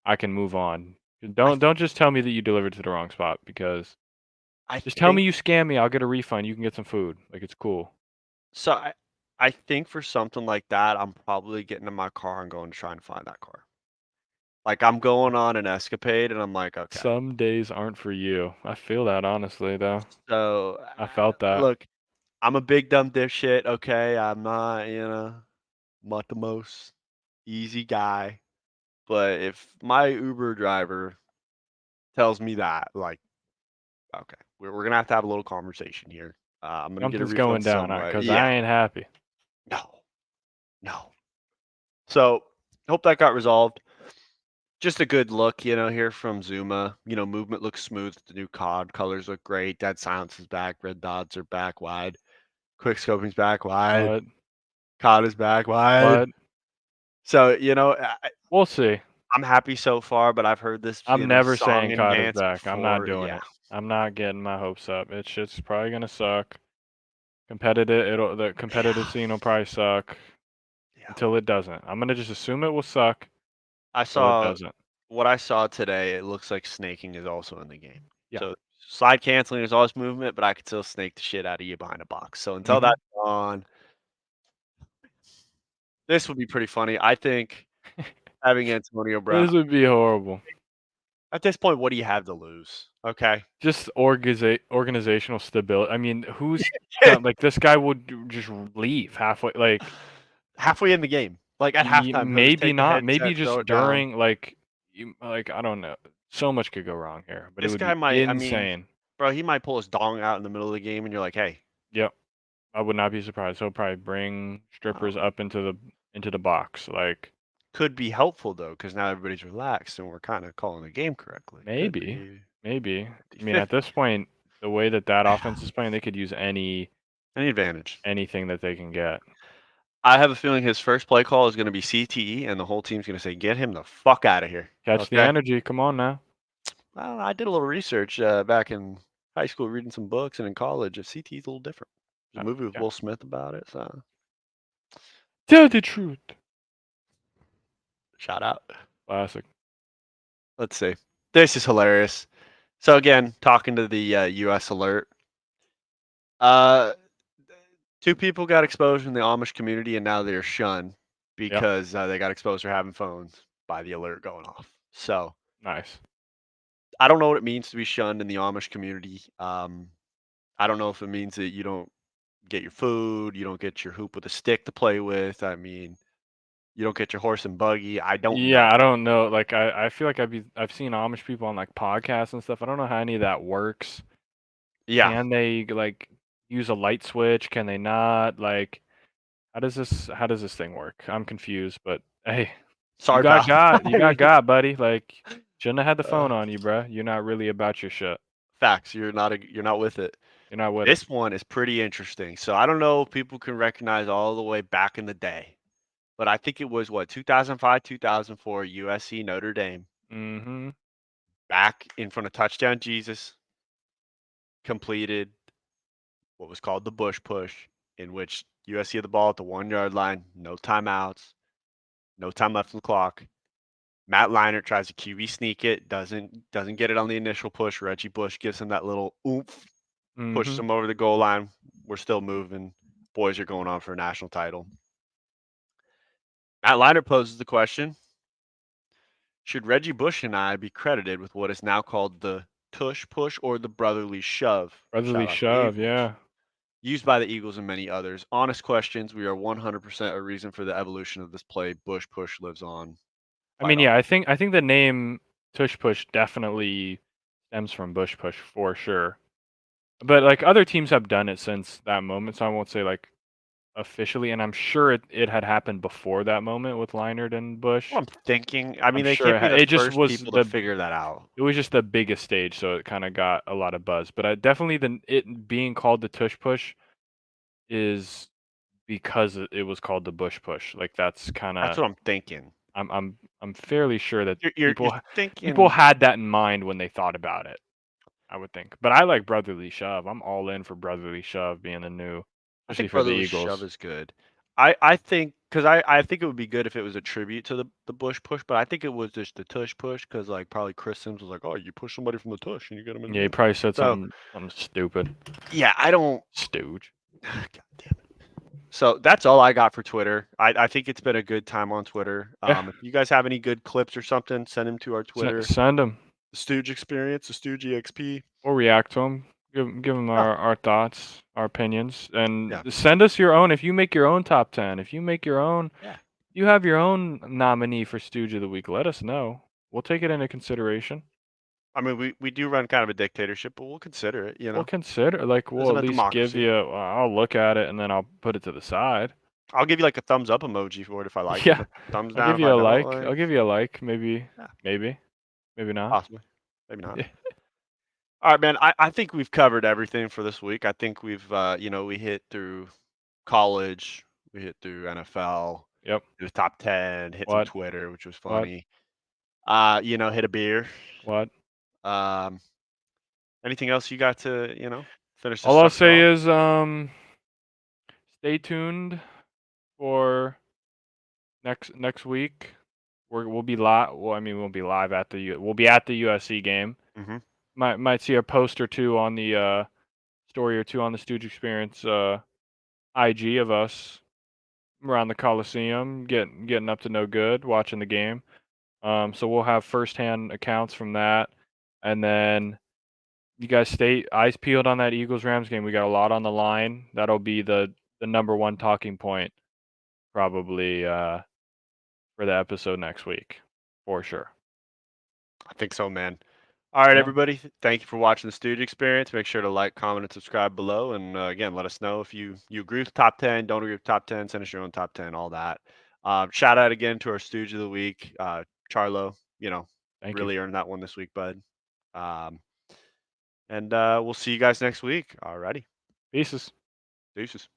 I can move on. Don't just tell me that you delivered to the wrong spot because I just tell me think you scammed me. I'll get a refund. You can get some food. Like, it's cool. so. I think for something like that, I'm probably getting in my car and going to try and find that car. Like I'm going on an escapade, and I'm like, okay. Some days aren't for you. I feel that honestly, though. So I felt that. Look, I'm a big dumb dipshit. Okay, I'm not, not the most easy guy. But if my Uber driver tells me that, like, okay, we're gonna have to have a little conversation here. I'm gonna get a Something's going refund down somewhere. because Yeah, I ain't happy. no. So hope that got resolved. Just a good look, here from Zuma. Movement looks smooth. The new COD colors look great. Dead silence is back. Red dots are back wide. Quick scoping's back wide. But COD is back wide. So we'll see. I'm happy so far, but I've heard this. I'm never song saying and COD is dance back. I'm not before. doing Yeah. it. I'm not getting my hopes up. It's just probably gonna suck. The competitive scene will probably suck Yeah. until it doesn't. I'm gonna just assume it will suck I until it saw doesn't. what I saw today. It looks like snaking is also in the game. Yeah. So slide canceling is always movement, but I could still snake the shit out of you behind a box. So until Mhm. that's on, this would be pretty funny. I think having Antonio Brown This would be horrible. at this point, what do you have to lose? Okay. Just organizational stability. I mean, who's like this guy would just leave halfway. Like Halfway in the game, like at halftime, he'll just maybe take the not. Maybe headset, throw just it down. during like I don't know. So much could go wrong here, but it This would guy be might. I mean, insane. bro, he might pull his dong out in the middle of the game, and you're like, hey. Yep. I would not be surprised. He'll probably bring strippers up into the box. Like Could be helpful though, because now everybody's relaxed and we're kind of calling the game correctly. Could maybe. be I mean, at 50. this point, the way that offense is playing, they could use Any advantage. anything that they can get. I have a feeling his first play call is going to be CTE, and the whole team's going to say, "Get him the fuck out of here." Catch the Okay? energy. Come on now. Well, I did a little research back in high school, reading some books, and in college. CTE is a little different. There's a movie with Yeah. Will Smith about it. So Tell the truth. shout out. Classic. Let's see. This is hilarious. So again, talking to the U.S. alert. Two people got exposed in the Amish community, and now they're shunned because they got exposed for having phones by the alert going off. So Nice. I don't know what it means to be shunned in the Amish community. I don't know if it means that you don't get your food, you don't get your hoop with a stick to play with. I mean, you don't get your horse and buggy. I don't Yeah, know. I don't know. Like I feel like I've seen Amish people on like podcasts and stuff. I don't know how any of that works. Yeah. Can they like use a light switch? Can they not? Like how does this thing work? I'm confused, but hey, Sorry, you got pal. God. You got God, buddy. Like shouldn't have had the phone on you, bruh. You're not really about your shit. Facts. You're not with it. You're not with it. This one is pretty interesting. So I don't know if people can recognize all the way back in the day, but I think it was 2005, 2004 USC Notre Dame. Mm-hmm. Back in front of Touchdown Jesus, completed what was called the Bush Push, in which USC had the ball at the 1 yard line, no timeouts, no time left on the clock. Matt Leinart tries to QB sneak it, doesn't get it on the initial push. Reggie Bush gives him that little oomph, pushes him over the goal line. We're still moving. Boys are going on for a national title. Matt Leinart poses the question, should Reggie Bush and I be credited with what is now called the tush push or the brotherly shove? Brotherly Shout out to shove, Eagles. yeah. Used by the Eagles and many others. Honest questions. We are 100% a reason for the evolution of this play. Bush push lives on. I mean, yeah, I think the name Tush Push definitely stems from Bush Push for sure. But like other teams have done it since that moment, so I won't say like officially, and I'm sure it had happened before that moment with Leinart and Bush. Well, I'm thinking. I mean, I'm they sure can't be the it just first was people to figure that out. It was just the biggest stage, so it kind of got a lot of buzz. But definitely it being called the Tush Push is because it was called the Bush Push. Like that's kind That's of what I'm thinking. I'm fairly sure that You're people thinking. had that in mind when they thought about it. I would think, but I like Brotherly Shove. I'm all in for Brotherly Shove being the new, I especially think for the Brotherly Eagles. Shove is good. I think because I think it would be good if it was a tribute to the Bush push, but I think it was just the Tush push because like probably Chris Sims was like, oh, you push somebody from the Tush and you get them in. Yeah, he probably said So- something stupid. Yeah, I don't. Stooge. God damn it. So that's all I got for Twitter. I think it's been a good time on Twitter. Yeah. If you guys have any good clips or something, send them to our Twitter. Send them. The Stooge Experience, the Stooge EXP. We'll react to them. Give them our thoughts, our opinions, and Yeah. send us your own. If you make your own top 10, if you make your own, Yeah. you have your own nominee for Stooge of the Week, let us know. We'll take it into consideration. I mean, we do run kind of a dictatorship, but we'll consider it. We'll consider, like, we'll Isn't at it least give democracy? you. I'll look at it and then I'll put it to the side. I'll give you like a thumbs up emoji for it if I like Yeah. it. A thumbs I'll down give if you I a don't like. like. I'll give you a like. Maybe. Yeah. Maybe not. Possibly. Maybe not. Yeah. All right, man. I think we've covered everything for this week. I think we've we hit through college, we hit through NFL, Yep. it was top 10, hit some What? Twitter, which was What? funny. Hit a beer. What? Anything else you got to, finish this All I'll sucker say off? is stay tuned for next week. We'll be live. Well, I mean, we'll be live at we'll be at the USC game. Mm-hmm. Might see a post or two on the story or two on the Stooge Experience IG of us around the Coliseum, getting up to no good, watching the game. So we'll have firsthand accounts from that, and then you guys stay eyes peeled on that Eagles Rams game. We got a lot on the line. That'll be the number one talking point, probably for the episode next week, for sure. I think so, man. All right, Yeah. everybody. Thank you for watching the Stooge Experience. Make sure to like, comment, and subscribe below. And again, let us know if you agree with top 10, don't agree with top 10, send us your own top 10, all that. Shout out again to our Stooge of the Week, Charlo. Thank Really you. earned that one this week, bud. And we'll see you guys next week. All righty. Pieces. Deuces.